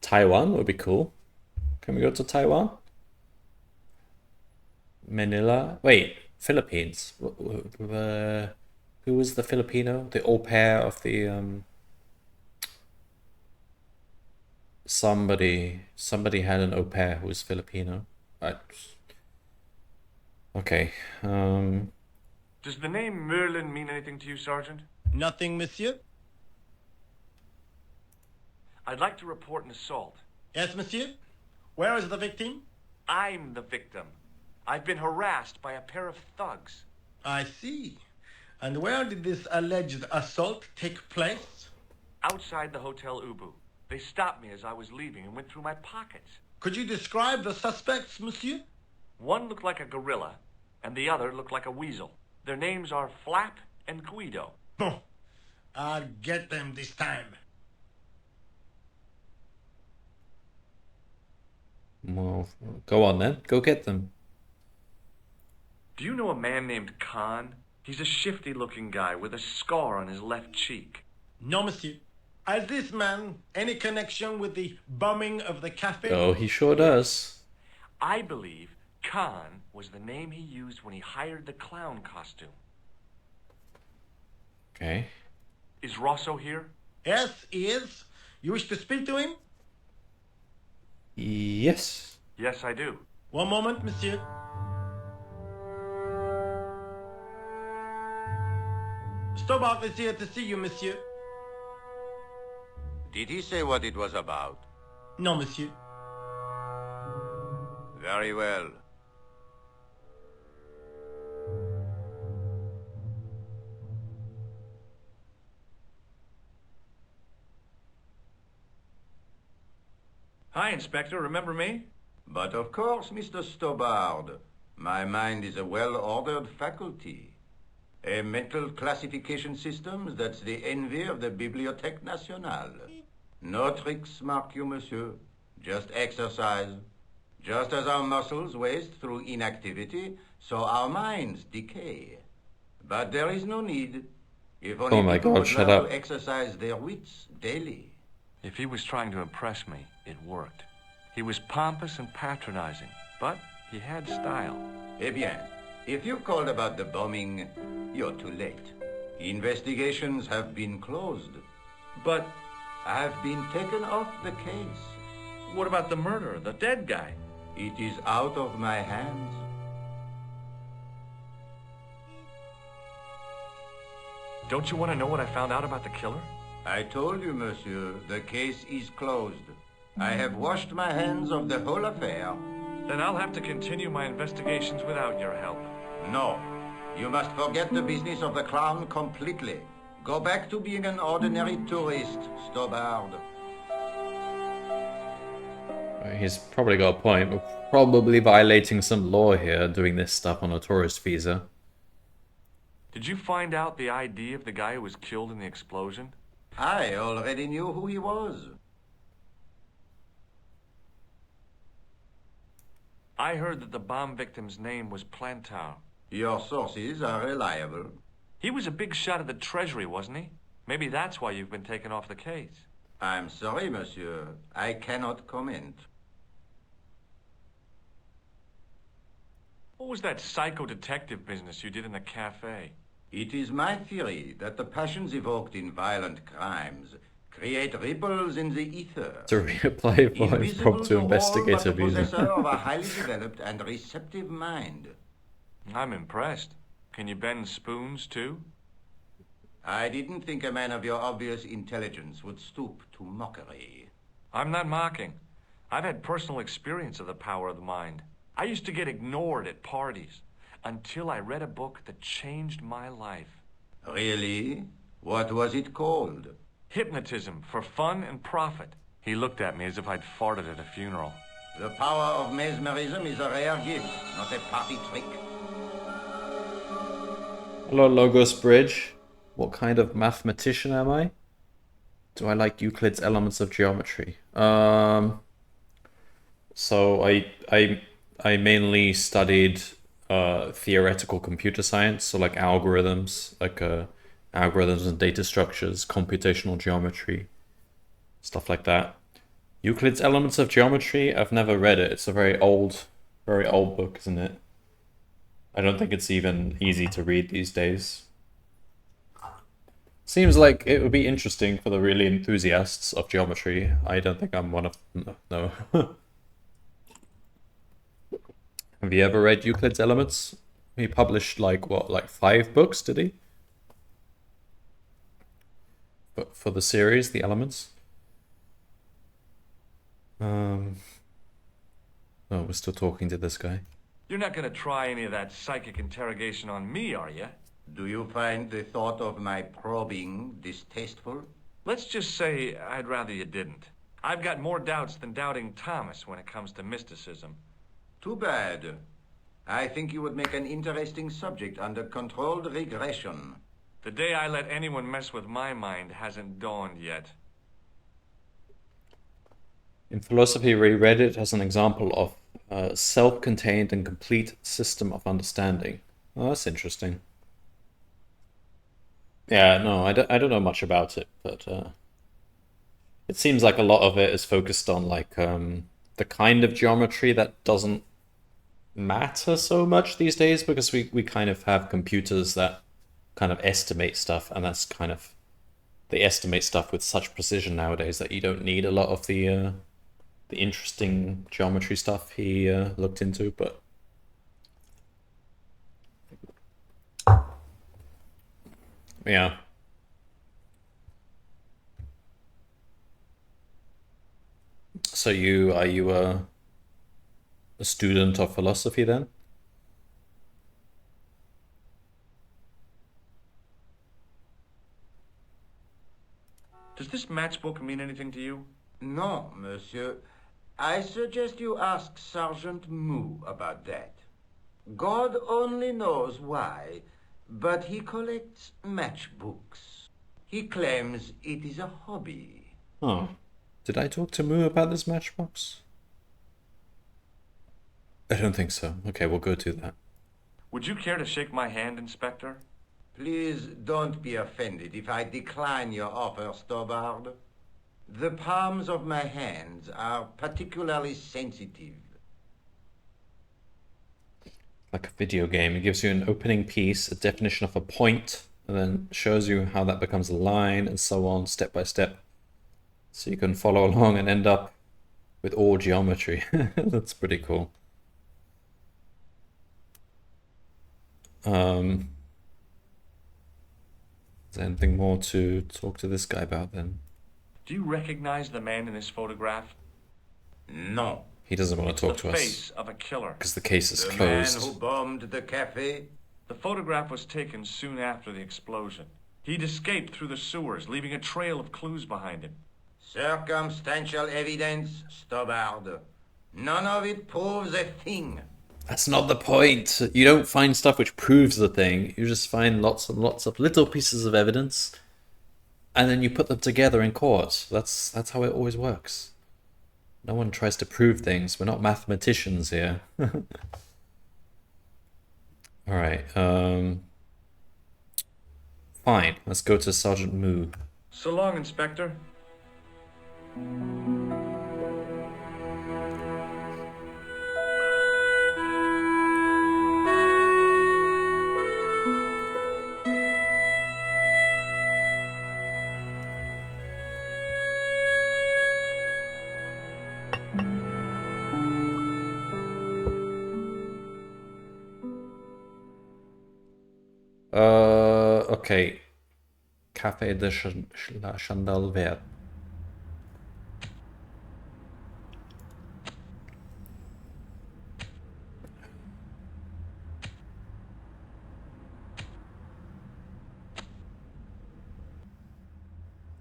Taiwan would be cool. Can we go to Taiwan? Manila? Wait, Philippines. Who was the Filipino? The au pair of the somebody had an au pair who was Filipino. Okay. Does the name Merlin mean anything to you, Sergeant? Nothing, monsieur. I'd like to report an assault. Yes, monsieur. Where is the victim? I'm the victim. I've been harassed by a pair of thugs. I see. And where did this alleged assault take place? Outside the Hotel Ubu. They stopped me as I was leaving and went through my pockets. Could you describe the suspects, monsieur? One looked like a gorilla, and the other looked like a weasel. Their names are Flap and Guido. Bon. I'll get them this time. Well, go on then. Go get them. Do you know a man named Khan? He's a shifty-looking guy with a scar on his left cheek. No, monsieur. Has this man any connection with the bombing of the cafe? Oh, he sure does. I believe Khan was the name he used when he hired the clown costume. Okay. Is Rosso here? Yes, he is. You wish to speak to him? Yes. Yes, I do. One moment, monsieur. Stobart is here to see you, monsieur. Did he say what it was about? No, monsieur. Very well. Hi, Inspector. Remember me? But of course, Mr. Stobart. My mind is a well-ordered faculty. A mental classification system that's the envy of the Bibliothèque Nationale. No tricks, mark you, monsieur. Just exercise. Just as our muscles waste through inactivity, so our minds decay. But there is no need. If only Oh my people God, would shut learn up. to exercise their wits daily. If he was trying to impress me, it worked. He was pompous and patronizing, but he had style. Eh bien, if you called about the bombing, you're too late. Investigations have been closed. But Have been taken off the case. what about the murderer, the dead guy? It is out of my hands. Don't you want to know what I found out about the killer? I told you, monsieur, the case is closed. I have washed my hands of the whole affair. Then I'll have to continue my investigations without your help. No, you must forget the business of the clown completely. Go back to being an ordinary tourist, Stobart. He's probably got a point. We're probably violating some law here, doing this stuff on a tourist visa. Did you find out the ID of the guy who was killed in the explosion? I already knew who he was. I heard that the bomb victim's name was Plantar. Your sources are reliable. He was a big shot at the Treasury, wasn't he? Maybe that's why you've been taken off the case. I'm sorry, monsieur. I cannot comment. What was that psycho-detective business you did in the cafe? It is my theory that the passions evoked in violent crimes create ripples in the ether. To reapply for impromptu investigative all but the visa. possessor of a highly developed and receptive mind. I'm impressed. Can you bend spoons, too? I didn't think a man of your obvious intelligence would stoop to mockery. I'm not mocking. I've had personal experience of the power of the mind. I used to get ignored at parties until I read a book that changed my life. Really? What was it called? Hypnotism for Fun and Profit. He looked at me as if I'd farted at a funeral. The power of mesmerism is a rare gift, not a party trick. Hello, Logos Bridge. What kind of mathematician am I? Do I like Euclid's elements of geometry? So I I mainly studied theoretical computer science, so like algorithms, algorithms and data structures, computational geometry, stuff like that. Euclid's Elements of Geometry, I've never read it. It's a very old book, isn't it? I don't think it's even easy to read these days. Seems like it would be interesting for the really enthusiasts of geometry. I don't think I'm one of them, no. Have you ever read Euclid's Elements? He published like 5 books, did he? But for the series, The Elements? Oh, we're still talking to this guy. You're not gonna try any of that psychic interrogation on me, are you? Do you find the thought of my probing distasteful? Let's just say I'd rather you didn't. I've got more doubts than doubting Thomas when it comes to mysticism. Too bad. I think you would make an interesting subject under controlled regression. The day I let anyone mess with my mind hasn't dawned yet. In philosophy, we read it as an example of a self-contained and complete system of understanding. Oh, that's interesting. Yeah, no, I don't know much about it, but it seems like a lot of it is focused on like the kind of geometry that doesn't matter so much these days, because we kind of have computers that kind of estimate stuff, and that's kind of, they estimate stuff with such precision nowadays that you don't need a lot of the interesting geometry stuff he looked into. But yeah. So are you a student of philosophy then? Does this matchbook mean anything to you? No, monsieur. I suggest you ask Sergeant Moo about that. God only knows why, but he collects matchbooks. He claims it is a hobby. Oh. Did I talk to Moo about this matchbox? I don't think so. Okay, we'll go do that. Would you care to shake my hand, Inspector? Please don't be offended if I decline your offer, Stobbard. The palms of my hands are particularly sensitive. Like a video game. It gives you an opening piece, a definition of a point, and then shows you how that becomes a line, and so on, step by step. So you can follow along and end up with all geometry. That's pretty cool. Is there anything more to talk to this guy about then? Do you recognize the man in this photograph? No. He doesn't want to talk to us. The face of a killer. Because the case is The closed. man who bombed the cafe? The photograph was taken soon after the explosion. He'd escaped through the sewers, leaving a trail of clues behind him. Circumstantial evidence, Stobbard. None of it proves a thing. That's not the point. You don't find stuff which proves the thing. You just find lots and lots of little pieces of evidence, and then you put them together in court. That's how it always works. No one tries to prove things. We're not mathematicians here. Alright, fine. Let's go to Sergeant Moo. So long, Inspector. Okay. Café de la Chandelle Verte.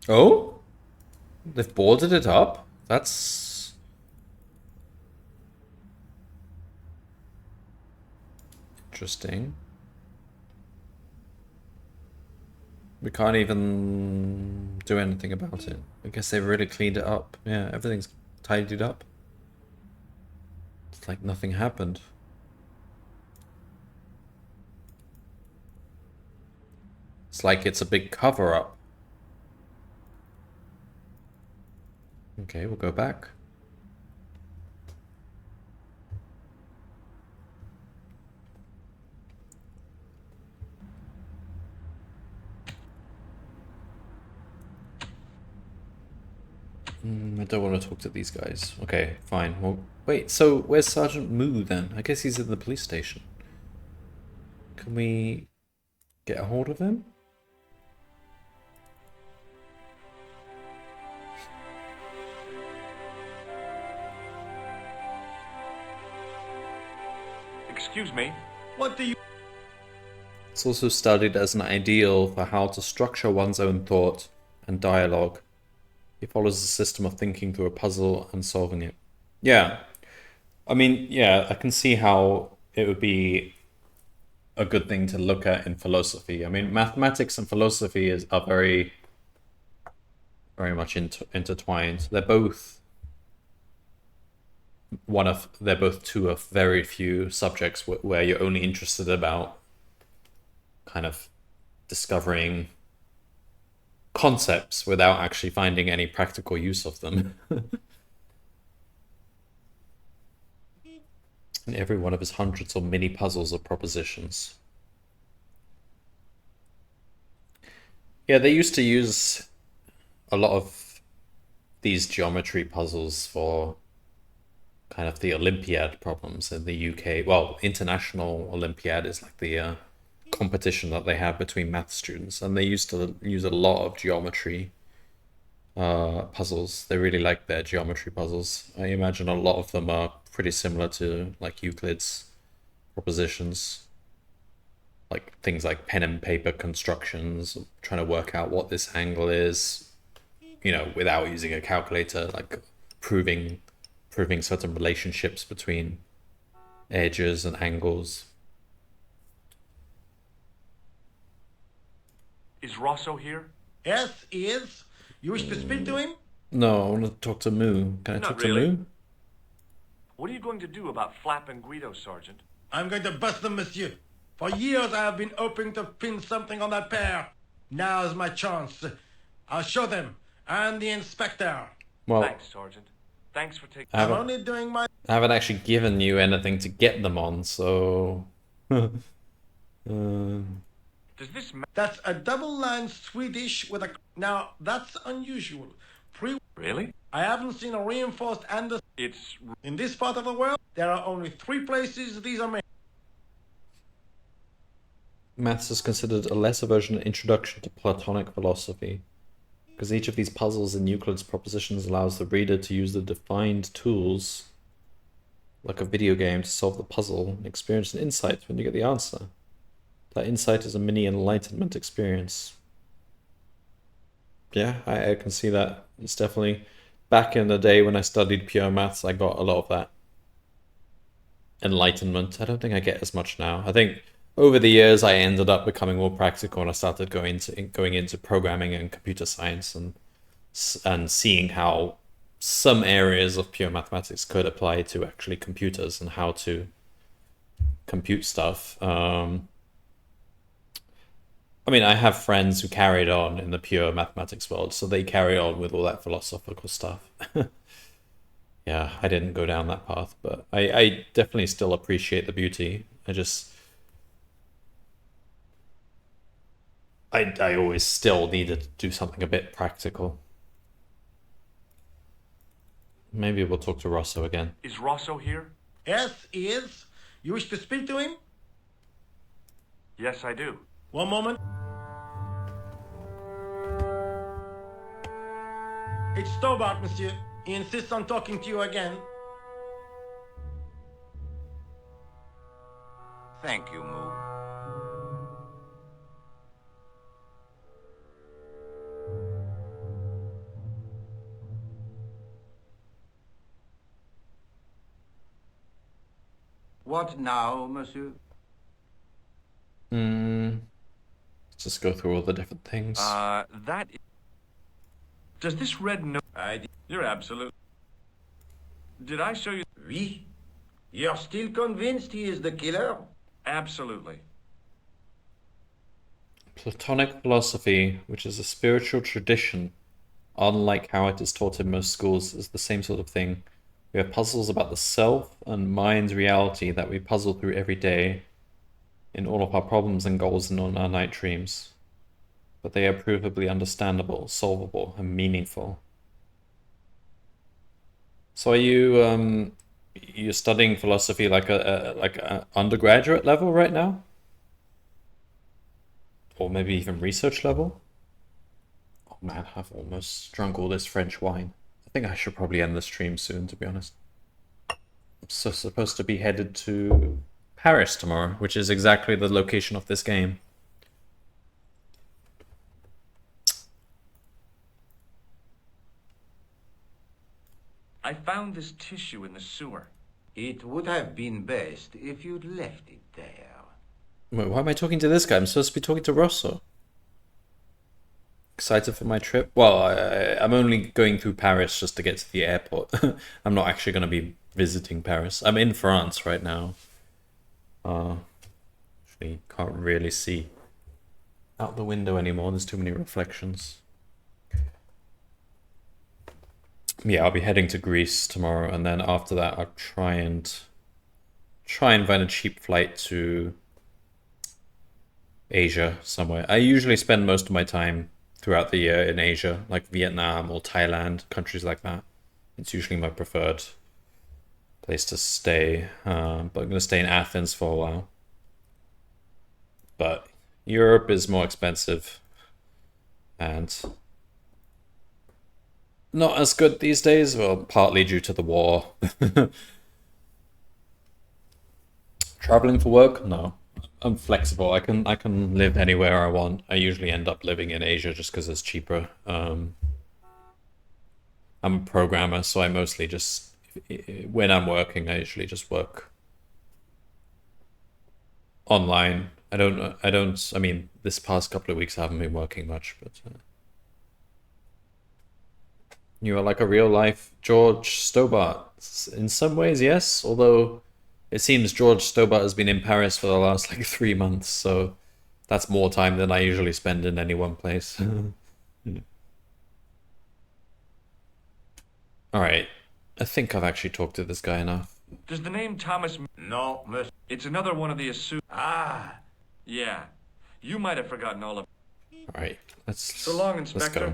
Oh? They've boarded it up? That's... interesting. We can't even do anything about it. I guess they've really cleaned it up. Yeah, everything's tidied up. It's like nothing happened. It's like it's a big cover-up. Okay, we'll go back. I don't want to talk to these guys. Okay, fine. Well, wait, so where's Sergeant Moo then? I guess he's in the police station. Can we get a hold of him? Excuse me? What do you... It's also studied as an ideal for how to structure one's own thought and dialogue. He follows a system of thinking through a puzzle and solving it. Yeah. I mean, yeah, I can see how it would be a good thing to look at in philosophy. I mean, mathematics and philosophy are very, very much intertwined. They're both two of very few subjects where you're only interested about kind of discovering concepts without actually finding any practical use of them. And every one of his hundreds of mini puzzles or propositions. Yeah, they used to use a lot of these geometry puzzles for kind of the Olympiad problems in the UK. Well, International Olympiad is like the competition that they have between math students, and they used to use a lot of geometry puzzles. They really like their geometry puzzles. I imagine a lot of them are pretty similar to like Euclid's propositions, like things like pen and paper constructions, trying to work out what this angle is, you know, without using a calculator, like proving certain relationships between edges and angles. Is Rosso here? Yes, he is. You wish to speak to him? No, I want to talk to Moo. Can I Not talk really. to Moo? What are you going to do about Flap and Guido, Sergeant? I'm going to bust them, monsieur. For years I have been hoping to pin something on that pair. Now's my chance. I'll show them. And the inspector. Well, Thanks, Sergeant. Thanks for taking... I'm only doing my... I haven't actually given you anything to get them on, so... Does this... That's a double-line Swedish with a... Now, that's unusual. Really? I haven't seen a reinforced Anderson... It's... In this part of the world, there are only 3 places these are made. Maths is considered a lesser version of Introduction to Platonic Philosophy, because each of these puzzles in Euclid's propositions allows the reader to use the defined tools, like a video game, to solve the puzzle and experience an insight when you get the answer. That insight is a mini enlightenment experience. Yeah, I can see that. It's definitely... Back in the day when I studied pure maths, I got a lot of that enlightenment. I don't think I get as much now. I think over the years I ended up becoming more practical, and I started going into programming and computer science, and seeing how some areas of pure mathematics could apply to actually computers and how to compute stuff. I mean, I have friends who carried on in the pure mathematics world, so they carry on with all that philosophical stuff. Yeah, I didn't go down that path, but I definitely still appreciate the beauty. I always still needed to do something a bit practical. Maybe we'll talk to Rosso again. Is Rosso here? Yes, he is. You wish to speak to him? Yes, I do. One moment. It's Stobart, monsieur. He insists on talking to you again. Thank you, Moo. What now, monsieur? Let's just go through all the different things. Does this red note... I did. You're absolute... Did I show you... Oui. You're still convinced he is the killer? Absolutely. Platonic philosophy, which is a spiritual tradition, unlike how it is taught in most schools, is the same sort of thing. We have puzzles about the self and mind's reality that we puzzle through every day in all of our problems and goals and on our night dreams. But they are provably understandable, solvable, and meaningful. So are you you're studying philosophy like a undergraduate level right now? Or maybe even research level? Oh man, I've almost drunk all this French wine. I think I should probably end the stream soon, to be honest. I'm so supposed to be headed to Paris tomorrow, which is exactly the location of this game. I found this tissue in the sewer. It would have been best if you'd left it there. Wait, why am I talking to this guy? I'm supposed to be talking to Rosso. Excited for my trip? Well, I'm only going through Paris just to get to the airport. I'm not actually going to be visiting Paris. I'm in France right now. Actually, can't really see out the window anymore. There's too many reflections. Yeah, I'll be heading to Greece tomorrow, and then after that, I'll try and find a cheap flight to Asia somewhere. I usually spend most of my time throughout the year in Asia, like Vietnam or Thailand, countries like that. It's usually my preferred place to stay. But I'm going to stay in Athens for a while. But Europe is more expensive and not as good these days, well, partly due to the war. Traveling for work? No. I'm flexible. I can live anywhere I want. I usually end up living in Asia just because it's cheaper. I'm a programmer, so I mostly just, when I'm working, I usually just work online. I mean, this past couple of weeks I haven't been working much, but you are like a real life George Stobart. In some ways, yes, although it seems George Stobart has been in Paris for the last like 3 months, so that's more time than I usually spend in any one place. Alright, I think I've actually talked to this guy enough. Does the name Thomas... No, miss. It's another one of the Ah! Yeah. You might have forgotten all of... Alright, So long, Inspector. Let's go.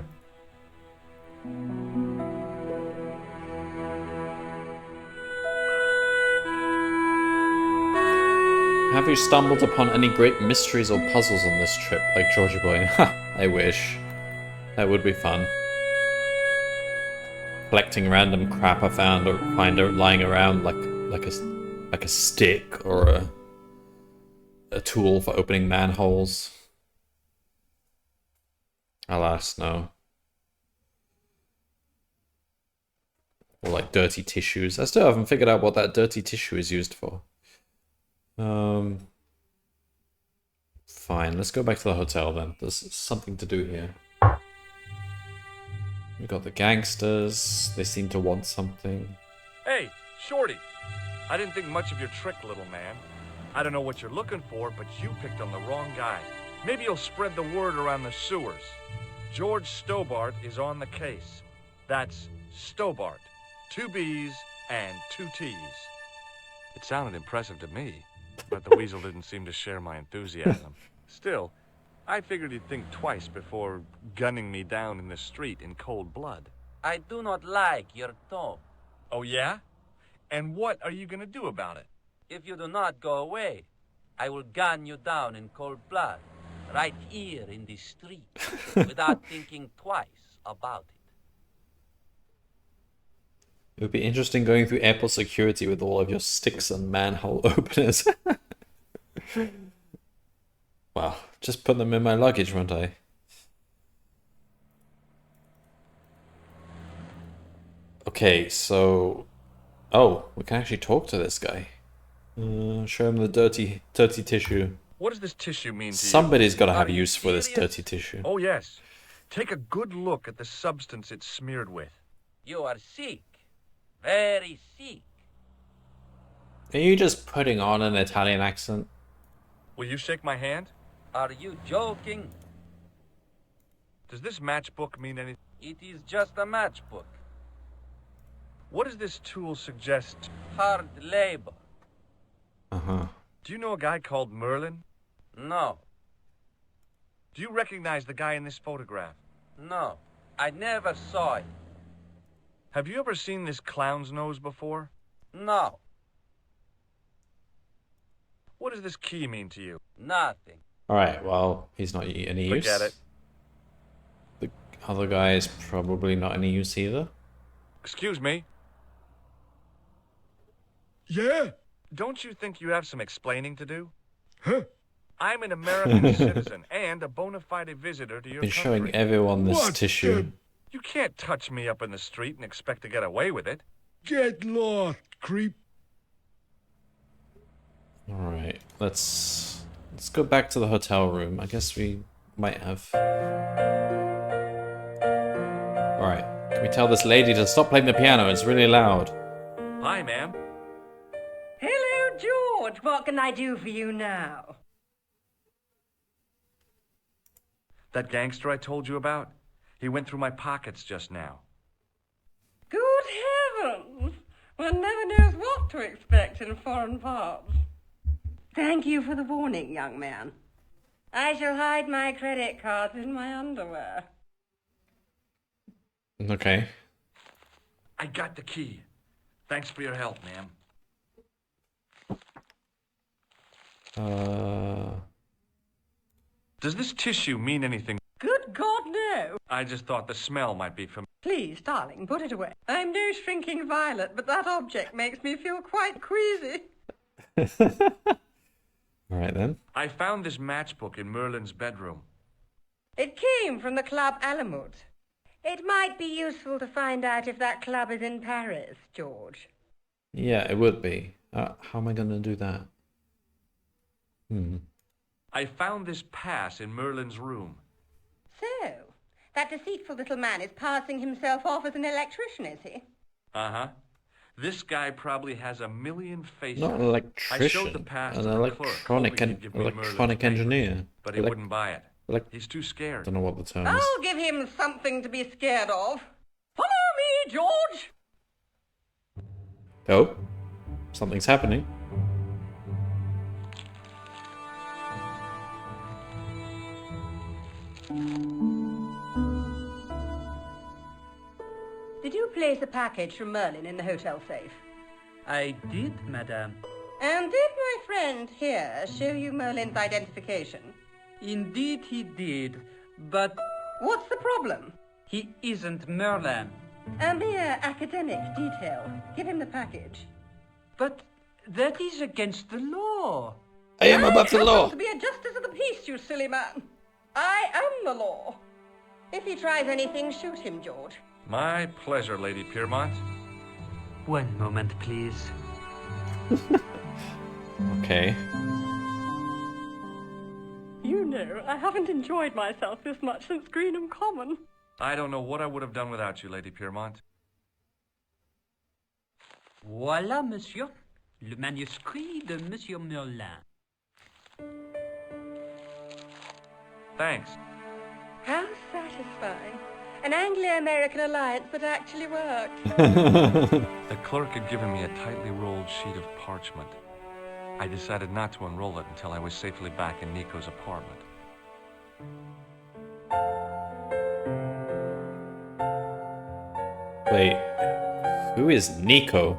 Have you stumbled upon any great mysteries or puzzles on this trip, like Georgie Boy? Ha! I wish. That would be fun. Collecting random crap I find lying around, like a stick or a tool for opening manholes. Alas, no. Or like dirty tissues. I still haven't figured out what that dirty tissue is used for. Fine, let's go back to the hotel then. There's something to do here. We got the gangsters. They seem to want something. Hey, Shorty. I didn't think much of your trick, little man. I don't know what you're looking for, but you picked on the wrong guy. Maybe you'll spread the word around the sewers. George Stobart is on the case. That's Stobart. 2 B's and 2 T's. It sounded impressive to me, but the weasel didn't seem to share my enthusiasm. Still, I figured he'd think twice before gunning me down in the street in cold blood. I do not like your tone. Oh, yeah? And what are you gonna do about it? If you do not go away, I will gun you down in cold blood, right here in the street, without thinking twice about it. It would be interesting going through airport security with all of your sticks and manhole openers. Well, just put them in my luggage, won't I? Okay, so... Oh, we can actually talk to this guy. Show him the dirty tissue. What does this tissue mean to you? Somebody's got to have use for this dirty tissue. Oh, yes. Take a good look at the substance it's smeared with. You are sick. Very sick. Are you just putting on an Italian accent? Will you shake my hand? Are you joking? Does this matchbook mean anything? It is just a matchbook. What does this tool suggest? Hard labor. Uh-huh. Do you know a guy called Merlin? No. Do you recognize the guy in this photograph? No. I never saw it. Have you ever seen this clown's nose before? No. What does this key mean to you? Nothing. Alright, well, he's not any use. Forget it. The other guy is probably not any use either. Excuse me? Yeah? Don't you think you have some explaining to do? Huh? I'm an American citizen and a bona fide visitor to your Been country. showing everyone this What tissue. You can't touch me up in the street and expect to get away with it. Get lost, creep. Alright, let's go back to the hotel room. I guess we might have. Alright, can we tell this lady to stop playing the piano? It's really loud. Hi, ma'am. Hello, George. What can I do for you now? That gangster I told you about? He went through my pockets just now. Good heavens! One never knows what to expect in foreign parts. Thank you for the warning, young man. I shall hide my credit cards in my underwear. Okay. I got the key. Thanks for your help, ma'am. Does this tissue mean anything? Good God, no. I just thought the smell might be familiar. Please, darling, put it away. I'm no shrinking violet, but that object makes me feel quite queasy. Alright then. I found this matchbook in Merlin's bedroom. It came from the Club Alamut. It might be useful to find out if that club is in Paris, George. Yeah, it would be. How am I gonna do that? I found this pass in Merlin's room. So, that deceitful little man is passing himself off as an electrician, is he? Uh-huh. This guy probably has a million faces. Not an I showed electrician, the pass an to the clerk, hoping he'd give me Merlin's electronic paper, engineer. but he wouldn't buy it. Elec- He's too scared. Don't know what the term is. I'll give him something to be scared of. Follow me, George! Oh, something's happening. Did you place a package from Merlin in the hotel safe? I did, madame. And did my friend here show you Merlin's identification? Indeed he did, but What's the problem? he isn't Merlin. A mere academic detail. Give him the package. But that is against the law. I am above the happen law. to be a justice of the peace, you silly man. I am the law. If he tries anything, shoot him, George. My pleasure, Lady Piermont. One moment, please. Okay. You know, I haven't enjoyed myself this much since Greenham Common. I don't know what I would have done without you, Lady Piermont. Voilà, monsieur. Le manuscrit de Monsieur Merlin. Thanks. How satisfying. An Anglo-American alliance that actually worked. The clerk had given me a tightly rolled sheet of parchment. I decided not to unroll it until I was safely back in Nico's apartment. Wait, who is Nico?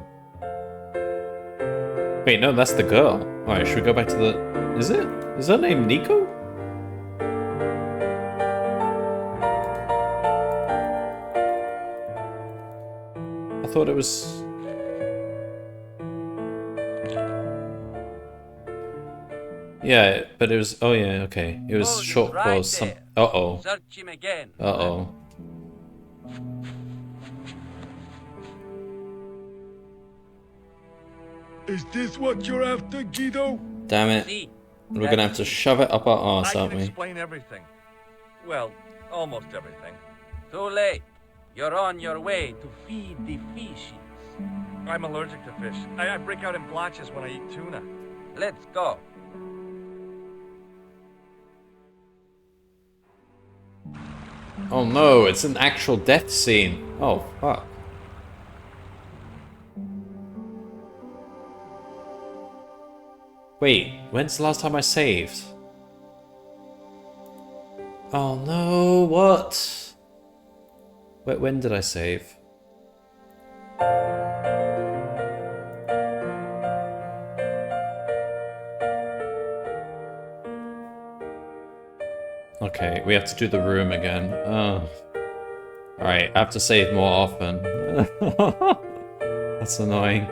Wait, no, that's the girl. Alright, should we go back to the... Is it? Is her name Nico? I thought it was... Yeah, but it was... Oh yeah, okay. It was he's short right for some... there. Uh-oh. Search him again. Uh-oh. Is this what you're after, Guido? Damn it. See, We're gonna have to shove it up our arse, I aren't can we? explain everything. Well, almost everything. too late. You're on your way to feed the fishes. I'm allergic to fish. I break out in blotches when I eat tuna. Let's go. Oh no, it's an actual death scene. Oh, fuck. Wait, when's the last time I saved? Oh no, what? Wait, when did I save? Okay, we have to do the room again. Oh. Alright, I have to save more often. That's annoying.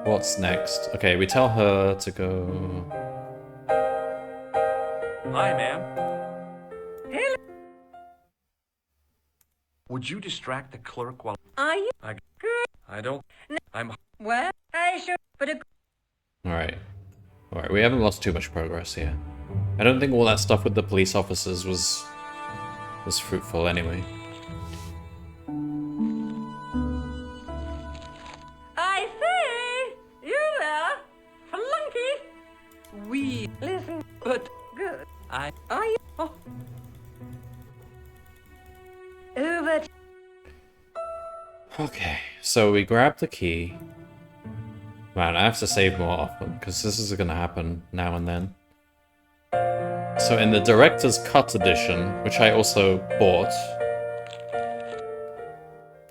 What's next? Okay, we tell her to go... Hi, ma'am. Hello. Would you distract the clerk while... Are you good? I don't... I'm... Well, I should... But a... Alright. Alright, we haven't lost too much progress here. I don't think all that stuff with the police officers was fruitful anyway. I say, you there, flunky. We listen, but good. Are you? Oh. Over. Okay, so we grab the key. Man, I have to save more often, because this is going to happen now and then. So in the Director's Cut edition, which I also bought,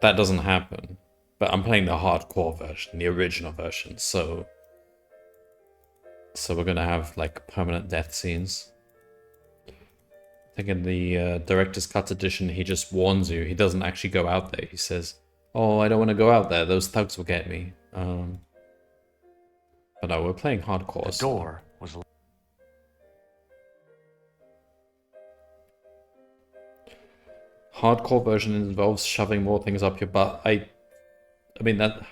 that doesn't happen. But I'm playing the hardcore version, the original version, so we're going to have, like, permanent death scenes. I think in the Director's Cut edition, he just warns you. He doesn't actually go out there. He says, oh, I don't want to go out there. Those thugs will get me. But no, we're playing hardcore. The door was... Hardcore version involves shoving more things up your butt. I mean, that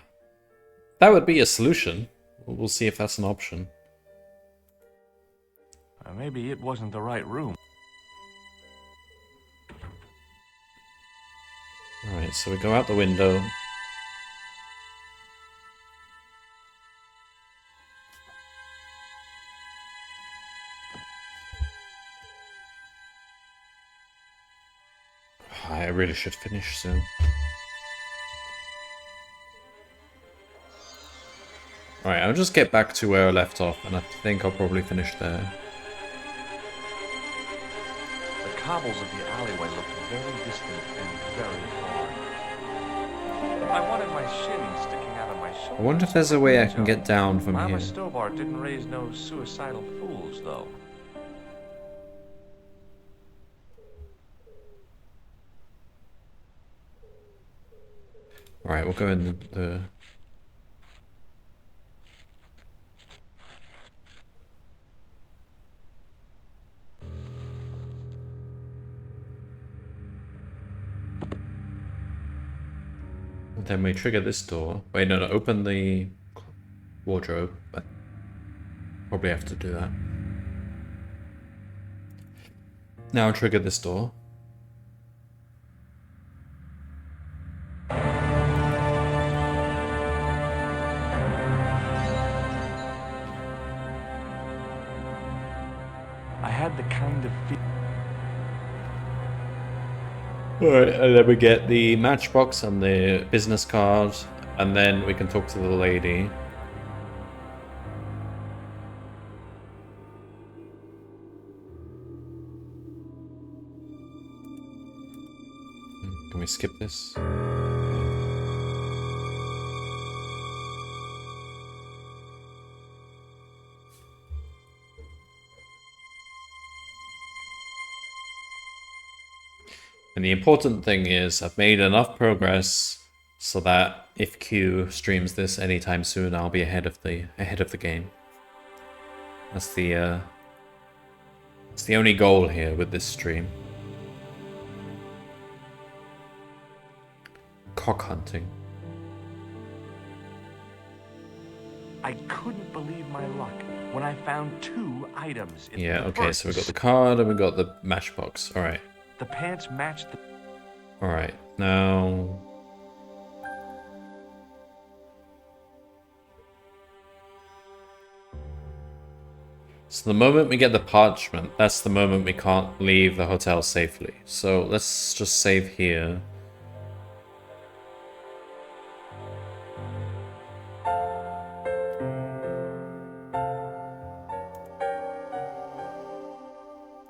would be a solution. We'll see if that's an option. Maybe it wasn't the right room. Alright, so we go out the window. I really should finish soon. Alright, I'll just get back to where I left off, and I think I'll probably finish there. The cobbles of the alleyway looked very distant and very hard. I wanted my shin sticking out of my shoulder. I wonder if there's a way I can get down from Mama here. Stobart didn't raise no suicidal fools, though. Alright, we'll go in the... Then we trigger this door. Wait, no, open the wardrobe. But probably have to do that. Now trigger this door. I had the kind of feeling. Alright, and then we get the matchbox and the business card, and then we can talk to the lady. Can we skip this? And the important thing is I've made enough progress so that if Q streams this anytime soon, I'll be ahead of the game. That's the only goal here with this stream. Cock hunting. I couldn't believe my luck when I found 2 items. Yeah, okay, so we got the card and we got the matchbox. Alright. The pants matched the... Alright, now... So the moment we get the parchment, that's the moment we can't leave the hotel safely. So let's just save here.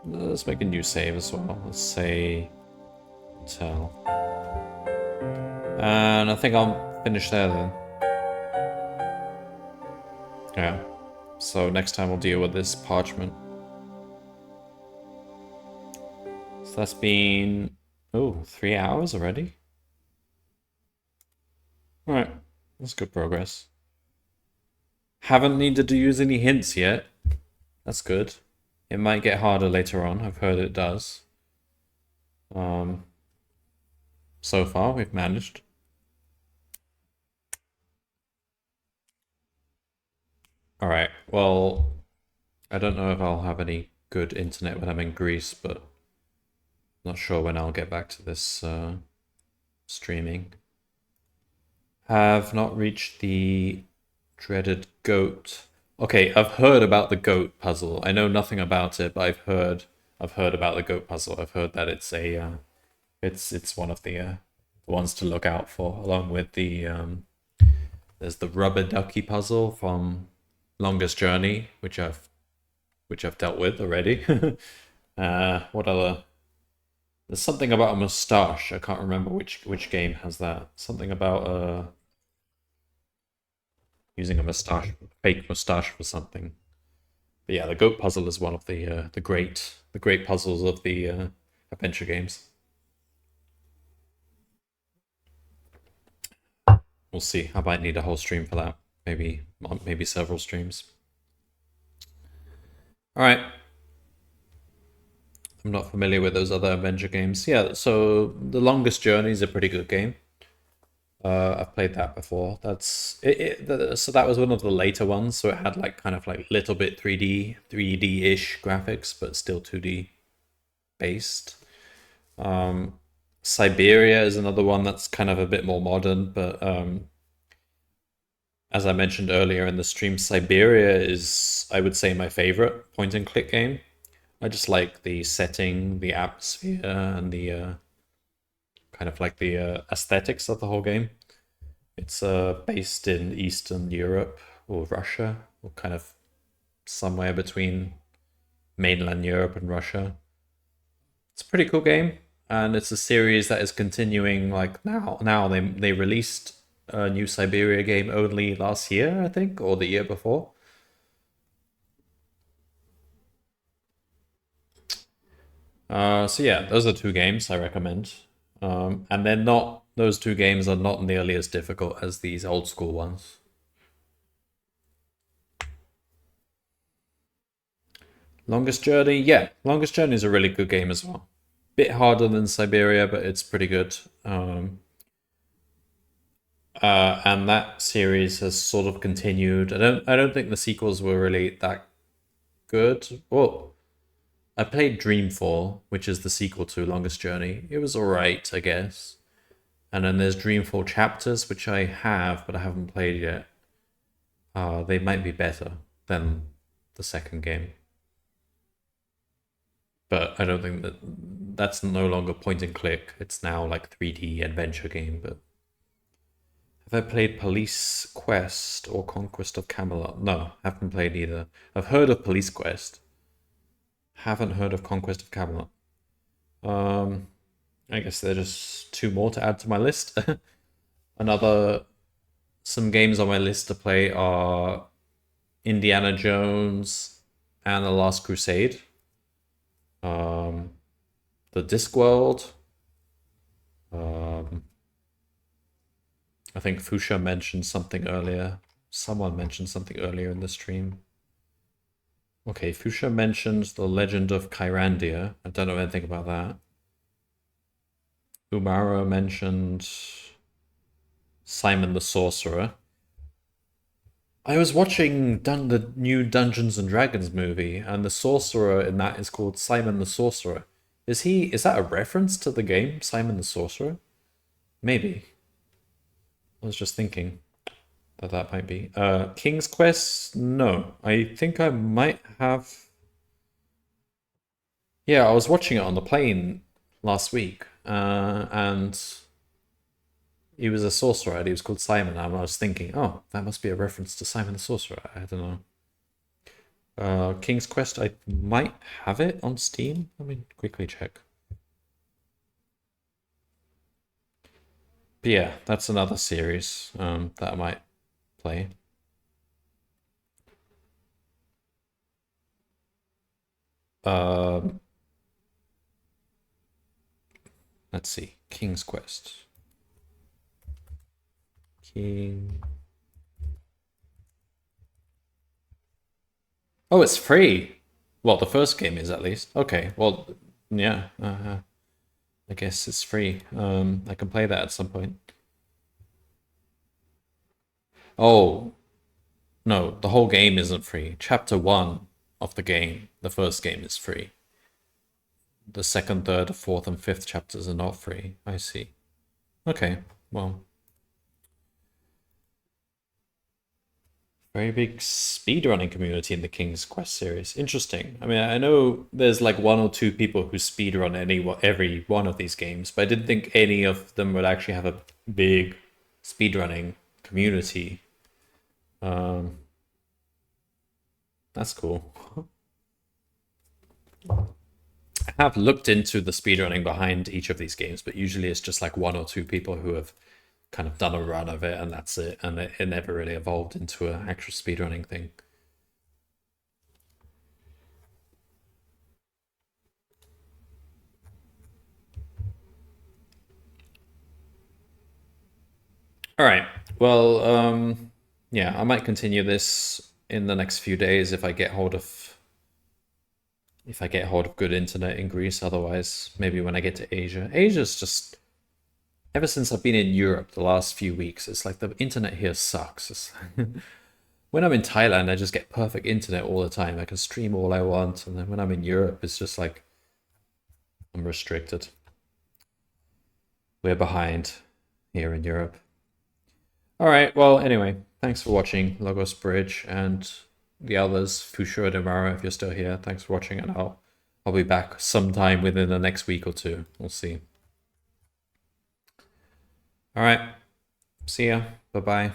Let's make a new save as well. Let's say hotel. And I think I'll finish there then. Yeah. So next time we'll deal with this parchment. So that's been, 3 hours already? Alright, that's good progress. Haven't needed to use any hints yet. That's good. It might get harder later on, I've heard it does. So far, we've managed. Alright, well, I don't know if I'll have any good internet when I'm in Greece, but not sure when I'll get back to this streaming. Have not reached the dreaded goat. Okay, I've heard about the goat puzzle. I know nothing about it, but I've heard about the goat puzzle. I've heard that it's a it's one of the ones to look out for, along with the there's the rubber ducky puzzle from Longest Journey, which I've dealt with already. What other? There's something about a mustache. I can't remember which game has that. Something about using a mustache, fake mustache for something. But yeah, the goat puzzle is one of the great puzzles of the adventure games. We'll see. I might need a whole stream for that. Maybe several streams. All right. I'm not familiar with those other adventure games. Yeah, so The Longest Journey is a pretty good game. I've played that before. That's so that was one of the later ones. So it had like kind of like little bit 3D-ish graphics, but still 2D based. Siberia is another one that's kind of a bit more modern, but as I mentioned earlier in the stream, Siberia is, I would say, my favorite point-and-click game. I just like the setting, the atmosphere, and the kind of like the aesthetics of the whole game. It's based in Eastern Europe or Russia, or kind of somewhere between mainland Europe and Russia. It's a pretty cool game, and it's a series that is continuing. Like now they released a new Siberia game only last year, I think, or the year before. So yeah, those are two games I recommend. And they're not, those two games are not nearly as difficult as these old school ones. Longest Journey, yeah, Longest Journey is a really good game as well. Bit harder than Siberia, but it's pretty good. And that series has sort of continued. I don't think the sequels were really that good. Well, I played Dreamfall, which is the sequel to Longest Journey. It was alright, I guess. And then there's Dreamfall Chapters, which I have, but I haven't played yet. They might be better than the second game. But I don't think that's no longer point and click. It's now like 3D adventure game. But have I played Police Quest or Conquest of Camelot? No, haven't played either. I've heard of Police Quest. Haven't heard of Conquest of Camelot. I guess there are just two more to add to my list. Some games on my list to play are Indiana Jones and The Last Crusade. The Discworld. I think Fusha mentioned something earlier. Someone mentioned something earlier in the stream. Okay, Fusha mentions The Legend of Kyrandia. I don't know anything about that. Umara mentioned Simon the Sorcerer. I was watching the new Dungeons and Dragons movie, and the sorcerer in that is called Simon the Sorcerer. Is that a reference to the game, Simon the Sorcerer? Maybe. I was just thinking that might be. King's Quest? No. I think I might have... Yeah, I was watching it on the plane last week, and he was a sorcerer, and he was called Simon, and I was thinking, oh, that must be a reference to Simon the Sorcerer. I don't know. King's Quest, I might have it on Steam. Let me quickly check. But yeah, that's another series that I might play. Let's see. King's Quest. King... Oh, it's free! Well, the first game is at least. Okay, well, yeah. I guess it's free. I can play that at some point. Oh, no, the whole game isn't free. Chapter 1 of the game, the first game, is free. The second, third, fourth, and fifth chapters are not free. I see. Okay, well. Very big speedrunning community in the King's Quest series. Interesting. I mean, I know there's like 1 or 2 people who speedrun every one of these games, but I didn't think any of them would actually have a big speedrunning community. That's cool. I have looked into the speedrunning behind each of these games, but usually it's just like 1 or 2 people who have kind of done a run of it, and that's it, and it never really evolved into an actual speedrunning thing. All right, well, yeah, I might continue this in the next few days if I get hold of good internet in Greece. Otherwise, maybe when I get to Asia. Asia's just, ever since I've been in Europe the last few weeks, it's like the internet here sucks. When I'm in Thailand, I just get perfect internet all the time. I can stream all I want. And then when I'm in Europe, it's just like I'm restricted. We're behind here in Europe. All right, well, anyway, thanks for watching Logos Bridge, and the others, Fushua Demara, if you're still here, thanks for watching, and I'll be back sometime within the next week or 2. We'll see. All right, see ya. Bye-bye.